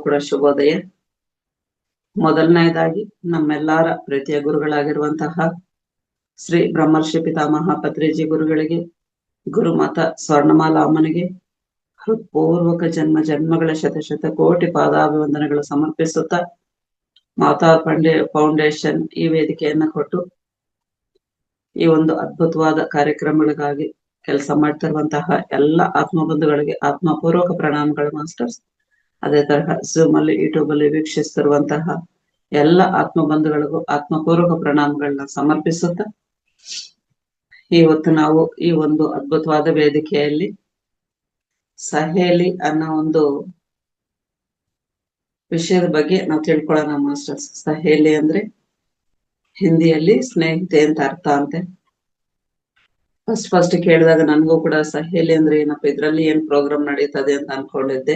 ಕೂಡ ಶುಭೋದಯ. ಮೊದಲನೇದಾಗಿ ನಮ್ಮೆಲ್ಲರ ಪ್ರೀತಿಯ ಗುರುಗಳಾಗಿರುವಂತಹ ಶ್ರೀ ಬ್ರಹ್ಮರ್ಷಿ ಪಿತಾಮಹ ಪತ್ರಿಜಿ ಗುರುಗಳಿಗೆ, ಗುರುಮಾತಾ ಸ್ವರ್ಣಮಾಲಾ ಅಮ್ಮನಿಗೆ ಹೃತ್ಪೂರ್ವಕ ಜನ್ಮಗಳ ಶತ ಕೋಟಿ ಪಾದಾಭಿವಂದನೆಗಳು ಸಮರ್ಪಿಸುತ್ತಾ, ಮಾತಾ ಫೌಂಡೇಶನ್ ಈ ವೇದಿಕೆಯನ್ನ ಕೊಟ್ಟು ಈ ಒಂದು ಅದ್ಭುತವಾದ ಕಾರ್ಯಕ್ರಮಗಳಿಗಾಗಿ ಕೆಲಸ ಮಾಡ್ತಿರುವಂತಹ ಎಲ್ಲ ಆತ್ಮಬಂಧುಗಳಿಗೆ ಆತ್ಮಪೂರ್ವಕ ಪ್ರಣಾಮಗಳು ಮಾಸ್ಟರ್ಸ್. ಅದೇ ತರಹ ಝೂಮ್ ಅಲ್ಲಿ, ಯೂಟ್ಯೂಬ್ ಅಲ್ಲಿ ವೀಕ್ಷಿಸ್ತಿರುವಂತಹ ಎಲ್ಲ ಆತ್ಮಬಂಧುಗಳಿಗೂ ಆತ್ಮಪೂರ್ವಕ ಪ್ರಣಾಮಗಳನ್ನ ಸಮರ್ಪಿಸುತ್ತಾ, ಇವತ್ತು ನಾವು ಈ ಒಂದು ಅದ್ಭುತವಾದ ವೇದಿಕೆಯಲ್ಲಿ ಸಹೇಲಿ ಅನ್ನೋ ಒಂದು ವಿಷಯದ ಬಗ್ಗೆ ನಾವು ತಿಳ್ಕೊಳ್ಳೋಣ ಮಾಸ್ಟರ್ಸ್. ಸಹೇಲಿ ಅಂದ್ರೆ ಹಿಂದಿಯಲ್ಲಿ ಸ್ನೇಹಿತೆ ಅಂತ ಅರ್ಥ ಅಂತೆ. ಫಸ್ಟ್ ಕೇಳಿದಾಗ ನನ್ಗೂ ಕೂಡ ಸಹೇಲಿ ಅಂದ್ರೆ ಏನಪ್ಪ, ಇದ್ರಲ್ಲಿ ಏನ್ ಪ್ರೋಗ್ರಾಮ್ ನಡೀತದೆ ಅಂತ ಅನ್ಕೊಂಡಿದ್ದೆ.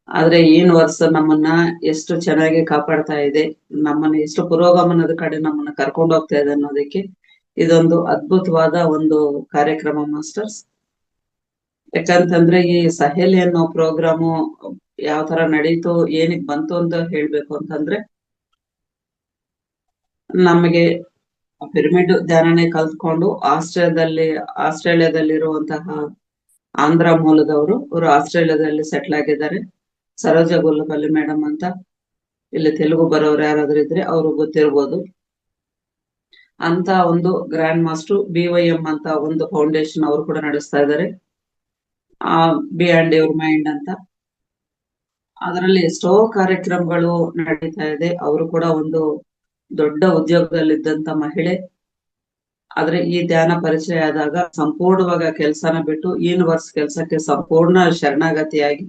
ಆದ್ರೆ ವರ್ಷ ನಮ್ಮನ್ನ ಎಷ್ಟು ಚೆನ್ನಾಗಿ ಕಾಪಾಡ್ತಾ ಇದೆ, ನಮ್ಮನ್ನ ಎಷ್ಟು ಪುರೋಗಮನದ ಕಡೆ ನಮ್ಮನ್ನ ಕರ್ಕೊಂಡು ಹೋಗ್ತಾ ಇದೆ ಅನ್ನೋದಕ್ಕೆ ಇದೊಂದು ಅದ್ಭುತವಾದ ಒಂದು ಕಾರ್ಯಕ್ರಮ ಮಾಸ್ಟರ್ಸ್. ಯಾಕಂತಂದ್ರೆ ಈ ಸಹೇಲಿ ಅನ್ನೋ ಪ್ರೋಗ್ರಾಮು ಯಾವ ತರ ನಡೀತು, ಏನಿಗೆ ಬಂತು ಅಂತ ಹೇಳ್ಬೇಕು ಅಂತಂದ್ರೆ, ನಮಗೆ ಪಿರಮಿಡ್ ಧ್ಯಾನನೇ ಕಲ್ತ್ಕೊಂಡು ಆಸ್ಟ್ರೇಲಿಯಾದಲ್ಲಿರುವಂತಹ ಆಂಧ್ರ ಮೂಲದವರು, ಅವರು ಆಸ್ಟ್ರೇಲಿಯಾದಲ್ಲಿ ಸೆಟ್ಲ್ ಆಗಿದ್ದಾರೆ. ಸರೋಜ ಗೊಲ್ಲಪಲ್ಲಿ ಮೇಡಮ್ ಅಂತ, ಇಲ್ಲಿ ತೆಲುಗು ಬರೋರು ಯಾರಾದ್ರೂ ಇದ್ರೆ ಅವರು ಗೊತ್ತಿರ್ಬೋದು. ಅಂತ ಒಂದು ಗ್ರ್ಯಾಂಡ್ ಮಾಸ್ಟರ್ BYM ಅಂತ ಒಂದು ಫೌಂಡೇಶನ್ ಅವರು ಕೂಡ ನಡೆಸ್ತಾ ಇದ್ದಾರೆ, ಬಿಯಾಂಡ್ ಯುವರ್ ಮೈಂಡ್ ಅಂತ. ಅದರಲ್ಲಿ ಎಷ್ಟೋ ಕಾರ್ಯಕ್ರಮಗಳು ನಡೀತಾ ಇದೆ. ಅವರು ಕೂಡ ಒಂದು ದೊಡ್ಡ ಉದ್ಯೋಗದಲ್ಲಿದ್ದಂತ ಮಹಿಳೆ. ಆದ್ರೆ ಈ ಧ್ಯಾನ ಪರಿಚಯ ಆದಾಗ ಸಂಪೂರ್ಣವಾಗ ಕೆಲಸನ ಬಿಟ್ಟು ಯೂನಿವರ್ಸ್ ಕೆಲಸಕ್ಕೆ ಸಂಪೂರ್ಣ ಶರಣಾಗತಿಯಾಗಿ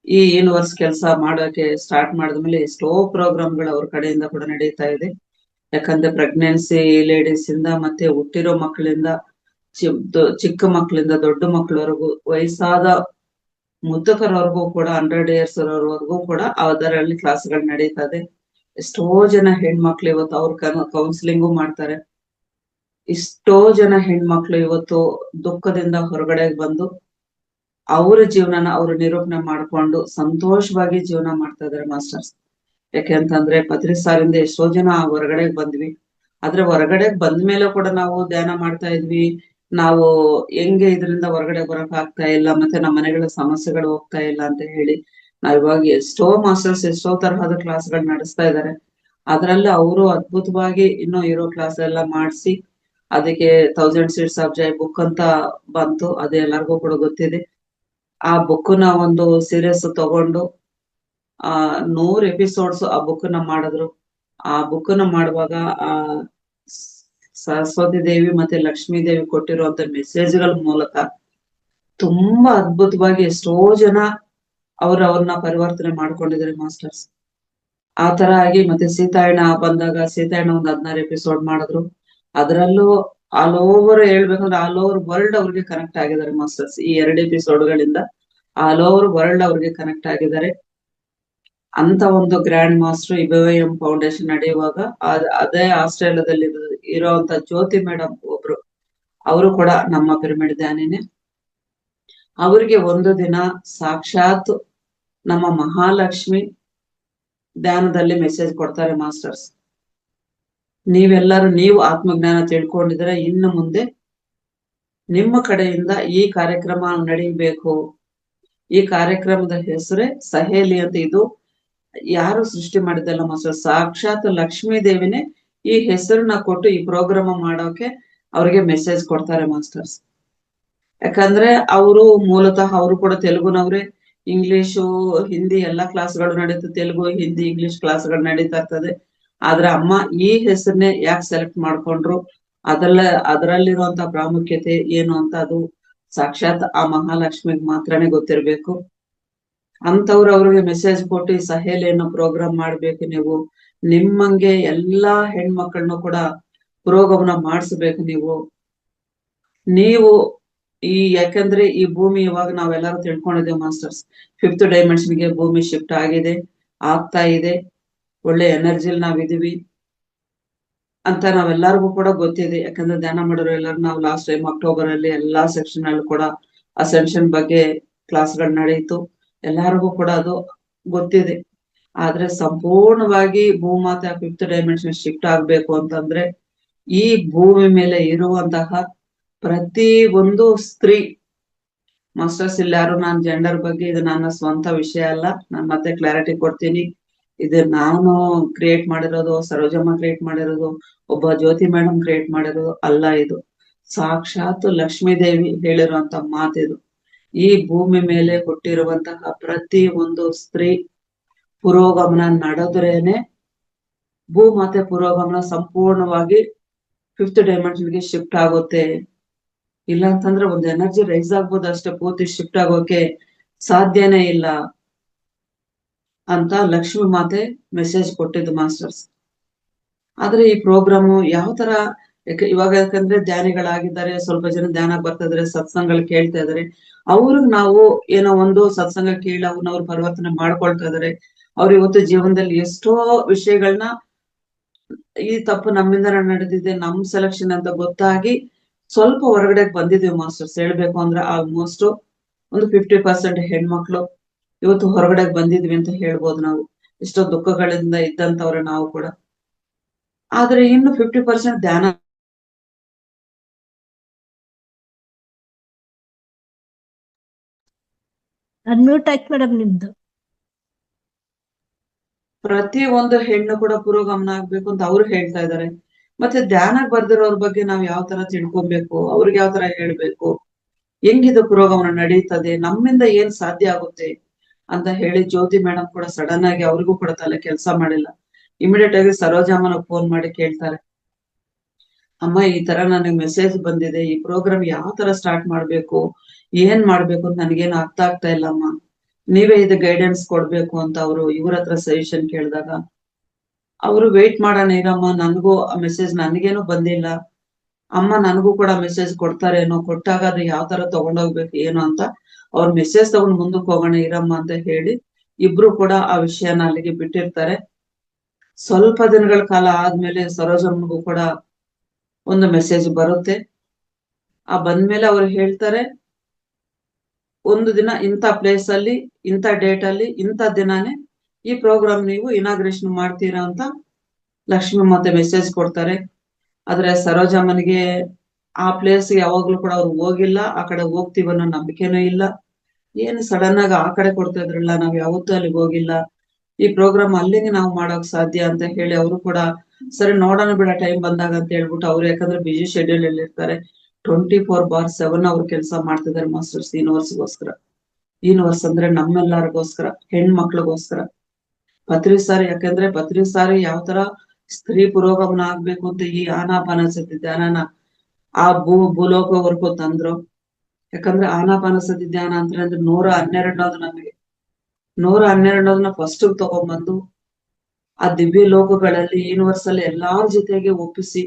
ಈ ಯೂನಿವರ್ಸ್ ಕೆಲಸ ಮಾಡೋಕೆ ಸ್ಟಾರ್ಟ್ ಮಾಡಿದ್ಮೇಲೆ ಎಷ್ಟೋ ಪ್ರೋಗ್ರಾಮ್ಗಳು ಅವ್ರ ಕಡೆಯಿಂದ ಕೂಡ ನಡೀತಾ ಇದೆ. ಯಾಕಂದ್ರೆ ಪ್ರೆಗ್ನೆನ್ಸಿ ಲೇಡೀಸ್ ಇಂದ ಮತ್ತೆ ಹುಟ್ಟಿರೋ ಮಕ್ಕಳಿಂದ, ಚಿಕ್ಕ ಮಕ್ಕಳಿಂದ ದೊಡ್ಡ ಮಕ್ಕಳವರೆಗೂ, ವಯಸ್ಸಾದ ಮುದುಕರವರೆಗೂ ಕೂಡ 100 years ವರೆಗೂ ಕೂಡ ಅದರಲ್ಲಿ ಕ್ಲಾಸ್ಗಳು ನಡೀತದೆ. ಎಷ್ಟೋ ಜನ ಹೆಣ್ಮಕ್ಳು ಇವತ್ತು ಅವ್ರ ಕೌನ್ಸಿಲಿಂಗು ಮಾಡ್ತಾರೆ. ಎಷ್ಟೋ ಜನ ಹೆಣ್ಮಕ್ಳು ಇವತ್ತು ದುಃಖದಿಂದ ಹೊರಗಡೆ ಬಂದು ಅವ್ರ ಜೀವನನ ಅವ್ರು ನಿರೂಪಣೆ ಮಾಡ್ಕೊಂಡು ಸಂತೋಷವಾಗಿ ಜೀವನ ಮಾಡ್ತಾ ಇದಾರೆ ಮಾಸ್ಟರ್ಸ್. ಯಾಕೆಂತಂದ್ರೆ ಸಾರಿಂದ ಎಷ್ಟೋ ಜನ ಹೊರಗಡೆ ಬಂದ್ವಿ. ಆದ್ರೆ ಹೊರಗಡೆ ಬಂದ್ಮೇಲೆ ಕೂಡ ನಾವು ಧ್ಯಾನ ಮಾಡ್ತಾ ಇದ್ವಿ, ನಾವು ಹೆಂಗೆ ಇದರಿಂದ ಹೊರಗಡೆ ಬರಕ್ ಆಗ್ತಾ ಇಲ್ಲ, ಮತ್ತೆ ನಮ್ಮ ಮನೆಗಳ ಸಮಸ್ಯೆಗಳು ಹೋಗ್ತಾ ಇಲ್ಲ ಅಂತ ಹೇಳಿ ನಾವ್ ಇವಾಗ ಎಷ್ಟೋ ಮಾಸ್ಟರ್ಸ್ ಎಷ್ಟೋ ತರಹದ ಕ್ಲಾಸ್ಗಳು ನಡೆಸ್ತಾ ಇದ್ದಾರೆ. ಅದ್ರಲ್ಲಿ ಅವರು ಅದ್ಭುತವಾಗಿ ಇನ್ನೂ ಇರೋ ಕ್ಲಾಸ್ ಎಲ್ಲ ಮಾಡಿಸಿ, ಅದಕ್ಕೆ 1000 Seeds of Joy ಬುಕ್ ಅಂತ ಬಂತು, ಅದು ಎಲ್ಲರಿಗೂ ಕೂಡ ಗೊತ್ತಿದೆ. ಆ ಬುಕ್ನ ಒಂದು ಸೀರಿಯಸ್ ತಗೊಂಡು 100 ಎಪಿಸೋಡ್ಸ್ ಆ ಬುಕ್ನ ಮಾಡಿದ್ರು. ಆ ಬುಕ್ನ ಮಾಡುವಾಗ ಆ ಸರಸ್ವತಿ ದೇವಿ ಮತ್ತೆ ಲಕ್ಷ್ಮೀ ದೇವಿ ಕೊಟ್ಟಿರುವಂತ ಮೆಸೇಜ್ಗಳ ಮೂಲಕ ತುಂಬಾ ಅದ್ಭುತವಾಗಿ ಎಷ್ಟೋ ಜನ ಅವ್ರನ್ನ ಪರಿವರ್ತನೆ ಮಾಡ್ಕೊಂಡಿದ್ದಾರೆ ಮಾಸ್ಟರ್ಸ್. ಆ ತರ ಆಗಿ ಮತ್ತೆ ಸೀತಾಯಣ ಬಂದಾಗ ಸೀತಾಯಣ ಒಂದು 16 ಎಪಿಸೋಡ್ ಮಾಡಿದ್ರು. ಅದರಲ್ಲೂ ಆಲ್ ಓವರ್ ಹೇಳ್ಬೇಕಂದ್ರೆ ಆಲ್ ಓವರ್ ವರ್ಲ್ಡ್ ಅವ್ರಿಗೆ ಕನೆಕ್ಟ್ ಆಗಿದ್ದಾರೆ ಮಾಸ್ಟರ್ಸ್. ಈ 2 ಎಪಿಸೋಡ್ಗಳಿಂದ ಆಲ್ ಓವರ್ ವರ್ಲ್ಡ್ ಅವ್ರಿಗೆ ಕನೆಕ್ಟ್ ಆಗಿದ್ದಾರೆ. ಅಂತ ಒಂದು ಗ್ರ್ಯಾಂಡ್ ಮಾಸ್ಟರ್ BYM ಫೌಂಡೇಶನ್ ನಡೆಯುವಾಗ ಅದೇ ಆಸ್ಟ್ರೇಲಿಯಾದಲ್ಲಿ ಇರೋಂತ ಜ್ಯೋತಿ ಮೇಡಮ್ ಒಬ್ರು, ಅವರು ಕೂಡ ನಮ್ಮ ಪಿರಮಿಡ್ ಧ್ಯಾನಿನೇ. ಅವ್ರಿಗೆ ಒಂದು ದಿನ ಸಾಕ್ಷಾತ್ ನಮ್ಮ ಮಹಾಲಕ್ಷ್ಮಿ ಧ್ಯಾನದಲ್ಲಿ ಮೆಸೇಜ್ ಕೊಡ್ತಾರೆ ಮಾಸ್ಟರ್ಸ್. ನೀವು ಆತ್ಮಜ್ಞಾನ ತಿಳ್ಕೊಂಡಿದ್ರೆ ಇನ್ನು ಮುಂದೆ ನಿಮ್ಮ ಕಡೆಯಿಂದ ಈ ಕಾರ್ಯಕ್ರಮ ನಡೀಬೇಕು. ಈ ಕಾರ್ಯಕ್ರಮದ ಹೆಸರೇ ಸಹೇಲಿ ಅಂತ. ಇದು ಯಾರು ಸೃಷ್ಟಿ ಮಾಡಿದಲ್ಲ ಮಾಸ್ಟರ್, ಸಾಕ್ಷಾತ್ ಲಕ್ಷ್ಮೀ ದೇವಿನೇ ಈ ಹೆಸರನ್ನ ಕೊಟ್ಟು ಈ ಪ್ರೋಗ್ರಾಮ ಮಾಡೋಕೆ ಅವ್ರಿಗೆ ಮೆಸೇಜ್ ಕೊಡ್ತಾರೆ ಮಾಸ್ಟರ್ಸ್. ಯಾಕಂದ್ರೆ ಅವರು ಮೂಲತಃ ಅವರು ಕೂಡ ತೆಲುಗುನವ್ರೆ. ಇಂಗ್ಲಿಷು ಹಿಂದಿ ಎಲ್ಲಾ ಕ್ಲಾಸ್ಗಳು ನಡೀತದೆ, ತೆಲುಗು ಹಿಂದಿ ಇಂಗ್ಲಿಷ್ ಕ್ಲಾಸ್ಗಳು ನಡೀತಾ ಇರ್ತದೆ. ಆದ್ರೆ ಅಮ್ಮ ಈ ಹೆಸರನ್ನೇ ಯಾಕೆ ಸೆಲೆಕ್ಟ್ ಮಾಡ್ಕೊಂಡ್ರು, ಅದರಲ್ಲಿರುವಂತ ಪ್ರಾಮುಖ್ಯತೆ ಏನು ಅಂತ ಅದು ಸಾಕ್ಷಾತ್ ಆ ಮಹಾಲಕ್ಷ್ಮಿಗ್ ಮಾತ್ರನೇ ಗೊತ್ತಿರ್ಬೇಕು. ಅಂತವ್ರು ಅವ್ರಿಗೆ ಮೆಸೇಜ್ ಕೊಟ್ಟು ಈ ಸಹೇಲಿಯನ್ನು ಪ್ರೋಗ್ರಾಮ್ ಮಾಡ್ಬೇಕು, ನೀವು ನಿಮ್ಮಂಗೆ ಎಲ್ಲಾ ಹೆಣ್ಮಕ್ಳನ್ನು ಕೂಡ ಪುರೋಗಮನ ಮಾಡಿಸ್ಬೇಕು ನೀವು ಯಾಕಂದ್ರೆ ಈ ಭೂಮಿ ಇವಾಗ ನಾವೆಲ್ಲರೂ ತಿಳ್ಕೊಂಡಿದ್ದೇವೆ ಮಾಸ್ಟರ್ಸ್, 5th ಡೈಮೆನ್ಷನ್ಗೆ ಭೂಮಿ ಶಿಫ್ಟ್ ಆಗ್ತಾ ಇದೆ. ಒಳ್ಳೆ ಎನರ್ಜಿಲ್ ನಾವಿದೀವಿ ಅಂತ ನಾವೆಲ್ಲರಿಗೂ ಕೂಡ ಗೊತ್ತಿದೆ. ಯಾಕಂದ್ರೆ ಧ್ಯಾನ ಮಾಡೋರು ಎಲ್ಲರೂ ನಾವು ಲಾಸ್ಟ್ ಟೈಮ್ ಅಕ್ಟೋಬರ್ ಅಲ್ಲಿ ಎಲ್ಲಾ ಸೆಕ್ಷನ್ ಅಲ್ಲಿ ಕೂಡ ಅಸೆನ್ಷನ್ ಬಗ್ಗೆ ಕ್ಲಾಸ್ಗಳು ನಡೆಯಿತು. ಎಲ್ಲರಿಗೂ ಕೂಡ ಅದು ಗೊತ್ತಿದೆ. ಆದ್ರೆ ಸಂಪೂರ್ಣವಾಗಿ ಭೂಮಾತೆ ಫಿಫ್ತ್ ಡೈಮೆನ್ಷನ್ ಶಿಫ್ಟ್ ಆಗ್ಬೇಕು ಅಂತಂದ್ರೆ ಈ ಭೂಮಿ ಮೇಲೆ ಇರುವಂತಹ ಪ್ರತಿ ಒಂದು ಸ್ತ್ರೀ, ಮಾಸ್ಟರ್ಸ್ ಇಲ್ಲ ಯಾರು ನಾನ್ ಜೆಂಡರ್ ಬಗ್ಗೆ ಇದು ನನ್ನ ಸ್ವಂತ ವಿಷಯ ಅಲ್ಲ, ನಾನ್ ಮತ್ತೆ ಕ್ಲಾರಿಟಿ ಕೊಡ್ತೀನಿ. ಇದು ನಾನು ಕ್ರಿಯೇಟ್ ಮಾಡಿರೋದು, ಸರೋಜಮ್ಮ ಕ್ರಿಯೇಟ್ ಮಾಡಿರೋದು, ಒಬ್ಬ ಜ್ಯೋತಿ ಮೇಡಮ್ ಕ್ರಿಯೇಟ್ ಮಾಡಿರೋದು ಅಲ್ಲ. ಇದು ಸಾಕ್ಷಾತ್ ಲಕ್ಷ್ಮೀ ದೇವಿ ಹೇಳಿರುವಂತ ಮಾತಿದು. ಈ ಭೂಮಿ ಮೇಲೆ ಹುಟ್ಟಿರುವಂತಹ ಪ್ರತಿ ಒಂದು ಸ್ತ್ರೀ ಪುರೋಗಮನ ನಡೆದ್ರೇನೆ ಭೂಮಾತೆ ಪುರೋಗಮನ ಸಂಪೂರ್ಣವಾಗಿ ಫಿಫ್ತ್ ಡೈಮೆನ್ಷನ್ಗೆ ಶಿಫ್ಟ್ ಆಗುತ್ತೆ. ಇಲ್ಲ ಅಂತಂದ್ರೆ ಒಂದು ಎನರ್ಜಿ ರೈಸ್ ಆಗ್ಬೋದು ಅಷ್ಟೇ, ಪೂರ್ತಿ ಶಿಫ್ಟ್ ಆಗೋಕೆ ಸಾಧ್ಯನೇ ಇಲ್ಲ ಅಂತ ಲಕ್ಷ್ಮಿ ಮಾತೆ ಮೆಸೇಜ್ ಕೊಟ್ಟಿದ್ದು ಮಾಸ್ಟರ್ಸ್. ಆದ್ರೆ ಈ ಪ್ರೋಗ್ರಾಮು ಯಾವ ತರ, ಇವಾಗ ಯಾಕಂದ್ರೆ ಧ್ಯಾನಿಗಳಾಗಿದ್ದಾರೆ, ಸ್ವಲ್ಪ ಜನ ಧ್ಯಾನ ಬರ್ತಾ ಇದಾರೆ, ಸತ್ಸಂಗಗಳು ಕೇಳ್ತಾ ಇದಾರೆ, ಅವ್ರಿಗೆ ನಾವು ಏನೋ ಒಂದು ಸತ್ಸಂಗ ಕೇಳಿ ಅವ್ರು ಪರಿವರ್ತನೆ ಮಾಡ್ಕೊಳ್ತಾ ಇದಾರೆ. ಅವ್ರು ಇವತ್ತು ಜೀವನದಲ್ಲಿ ಎಷ್ಟೋ ವಿಷಯಗಳನ್ನ ಈ ತಪ್ಪು ನಮ್ಮಿಂದ ನಡೆದಿದೆ, ನಮ್ ಸೆಲೆಕ್ಷನ್ ಅಂತ ಗೊತ್ತಾಗಿ ಸ್ವಲ್ಪ ಹೊರಗಡೆ ಬಂದಿದೀವಿ ಮಾಸ್ಟರ್ಸ್. ಹೇಳ್ಬೇಕು ಅಂದ್ರೆ ಆಲ್ಮೋಸ್ಟ್ ಒಂದು 50% ಹೆಣ್ಮಕ್ಳು ಇವತ್ತು ಹೊರಗಡೆ ಬಂದಿದ್ವಿ ಅಂತ ಹೇಳ್ಬೋದು ನಾವು. ಎಷ್ಟೋ ದುಃಖಗಳಿಂದ ಇದ್ದಂತವ್ರೆ ನಾವು ಕೂಡ. ಆದ್ರೆ ಇನ್ನು 50% ಧ್ಯಾನ ಅನ್ಮ್ಯೂಟ್ ಆಯ್ತು ಮೇಡಮ್ ನಿಮ್ದು. ಪ್ರತಿ ಒಂದು ಹೆಣ್ಣು ಕೂಡ ಪುರೋಗಮನ ಆಗ್ಬೇಕು ಅಂತ ಅವ್ರು ಹೇಳ್ತಾ ಇದಾರೆ. ಮತ್ತೆ ಧ್ಯಾನಕ್ ಬರ್ದಿರೋರ್ ಬಗ್ಗೆ ನಾವ್ ಯಾವ ತರ ತಿಳ್ಕೊಬೇಕು, ಅವ್ರಿಗೆ ಯಾವ ತರ ಹೇಳ್ಬೇಕು, ಹೆಂಗಿದು ಪುರೋಗಮನ ನಡೀತದೆ, ನಮ್ಮಿಂದ ಏನ್ ಸಾಧ್ಯ ಆಗುತ್ತೆ ಅಂತ ಹೇಳಿ ಜ್ಯೋತಿ ಮೇಡಮ್ ಕೂಡ ಸಡನ್ ಆಗಿ ಅವ್ರಿಗೂ ಕೂಡ ತಲೆ ಕೆಲಸ ಮಾಡಿಲ್ಲ. ಇಮಿಡಿಯೇಟ್ ಆಗಿ ಸರೋಜಮ್ಮನ ಫೋನ್ ಮಾಡಿ ಕೇಳ್ತಾರೆ, ಅಮ್ಮ ಈ ತರ ನನಗೆ ಮೆಸೇಜ್ ಬಂದಿದೆ, ಈ ಪ್ರೋಗ್ರಾಮ್ ಯಾವ ತರ ಸ್ಟಾರ್ಟ್ ಮಾಡ್ಬೇಕು, ಏನ್ ಮಾಡ್ಬೇಕು ಅಂತ ನನಗೇನು ಅರ್ಥ ಆಗ್ತಾ ಇಲ್ಲ ಅಮ್ಮ, ನೀವೇ ಇದು ಗೈಡೆನ್ಸ್ ಕೊಡ್ಬೇಕು ಅಂತ ಅವರು ಇವ್ರ ಹತ್ರ ಸಜೆಷನ್ ಕೇಳಿದಾಗ ಅವರು ವೇಟ್ ಮಾಡೋಣ ಇರಮ್ಮ, ನನಗೂ ಆ ಮೆಸೇಜ್ ನನಗೇನು ಬಂದಿಲ್ಲ, ಅಮ್ಮ ನನಗೂ ಕೂಡ ಮೆಸೇಜ್ ಕೊಡ್ತಾರೇನೋ, ಕೊಟ್ಟಾಗ ಅದು ಯಾವ ತರ ತಗೊಂಡೋಗ್ಬೇಕು ಏನು ಅಂತ ಅವ್ರ ಮೆಸೇಜ್ ತಗೊಂಡ್ ಮುಂದಕ್ಕೆ ಹೋಗೋಣ ಇರಮ್ಮ ಅಂತ ಹೇಳಿ ಇಬ್ರು ಕೂಡ ಆ ವಿಷಯನ ಅಲ್ಲಿಗೆ ಬಿಟ್ಟಿರ್ತಾರೆ. ಸ್ವಲ್ಪ ದಿನಗಳ ಕಾಲ ಆದ್ಮೇಲೆ ಸರೋಜಮ್ಮನಿಗೂ ಕೂಡ ಒಂದು ಮೆಸೇಜ್ ಬರುತ್ತೆ. ಆ ಬಂದ್ಮೇಲೆ ಅವ್ರು ಹೇಳ್ತಾರೆ, ಒಂದು ದಿನ ಇಂಥ ಪ್ಲೇಸ್ ಅಲ್ಲಿ, ಇಂಥ ಡೇಟ್ ಅಲ್ಲಿ, ಇಂಥ ದಿನಾನೇ ಈ ಪ್ರೋಗ್ರಾಮ್ ನೀವು ಇನಾಗ್ರೇಷನ್ ಮಾಡ್ತೀರಾ ಅಂತ ಲಕ್ಷ್ಮಿ ಮತ್ತೆ ಮೆಸೇಜ್ ಕೊಡ್ತಾರೆ. ಆದ್ರೆ ಸರೋಜಮ್ಮನಿಗೆ ಆ ಪ್ಲೇಸ್ ಯಾವಾಗ್ಲೂ ಕೂಡ ಅವ್ರು ಹೋಗಿಲ್ಲ, ಆ ಕಡೆ ಹೋಗ್ತೀವಿ ಅನ್ನೋ ನಂಬಿಕೆನೂ ಇಲ್ಲ. ಏನು ಸಡನ್ ಆಗಿ ಆ ಕಡೆ ಕೊಡ್ತಾ ಇದ್ರಲ್ಲ, ನಾವ್ ಯಾವತ್ತೂ ಅಲ್ಲಿಗೆ ಹೋಗಿಲ್ಲ, ಈ ಪ್ರೋಗ್ರಾಮ್ ಅಲ್ಲಿಗೆ ನಾವು ಮಾಡೋಕ್ ಸಾಧ್ಯ ಅಂತ ಹೇಳಿ ಅವರು ಕೂಡ ಸರಿ ನೋಡೋಣ ಬಿಡ ಟೈಮ್ ಬಂದಾಗ ಅಂತ ಹೇಳ್ಬಿಟ್ಟು ಅವ್ರು, ಯಾಕಂದ್ರೆ ಬಿಜಿ ಶೆಡ್ಯೂಲ್ ಅಲ್ಲಿ ಇರ್ತಾರೆ, 24/7 ಅವ್ರು ಕೆಲಸ ಮಾಡ್ತಿದ್ದಾರೆ ಮಾಸ್ಟರ್ಸ್ ಯೂನಿವರ್ಸ್ಗೋಸ್ಕರ. ಯೂನಿವರ್ಸ್ ಅಂದ್ರೆ ನಮ್ಮೆಲ್ಲರಿಗೋಸ್ಕರ, ಹೆಣ್ಮಕ್ಳಿಗೋಸ್ಕರ. ಪತ್ರಿ ಸಾರಿ, ಯಾಕಂದ್ರೆ ಪತ್ರಿ ಸಾರಿ ಯಾವ ತರ ಸ್ತ್ರೀ ಪುರೋಗಮನ ಆಗ್ಬೇಕು ಅಂತ ಈ ಆನಾಪಾನಸತಿ ಧ್ಯಾನನ ಆ ಭೂಲೋಕವರೆಗೂ ತಂದ್ರು. ಯಾಕಂದ್ರೆ ಆನಾಪಾನಸತಿ ಧ್ಯಾನ ಅಂದ್ರೆ 112 ನಮಗೆ 112 ಫಸ್ಟ್ ತಗೊಂಡ್ಬಂದು ಆ ದಿವ್ಯ ಲೋಕಗಳಲ್ಲಿ ಯೂನಿವರ್ಸ್ ಅಲ್ಲಿ ಎಲ್ಲಾರ ಜೊತೆಗೆ ಒಪ್ಪಿಸಿ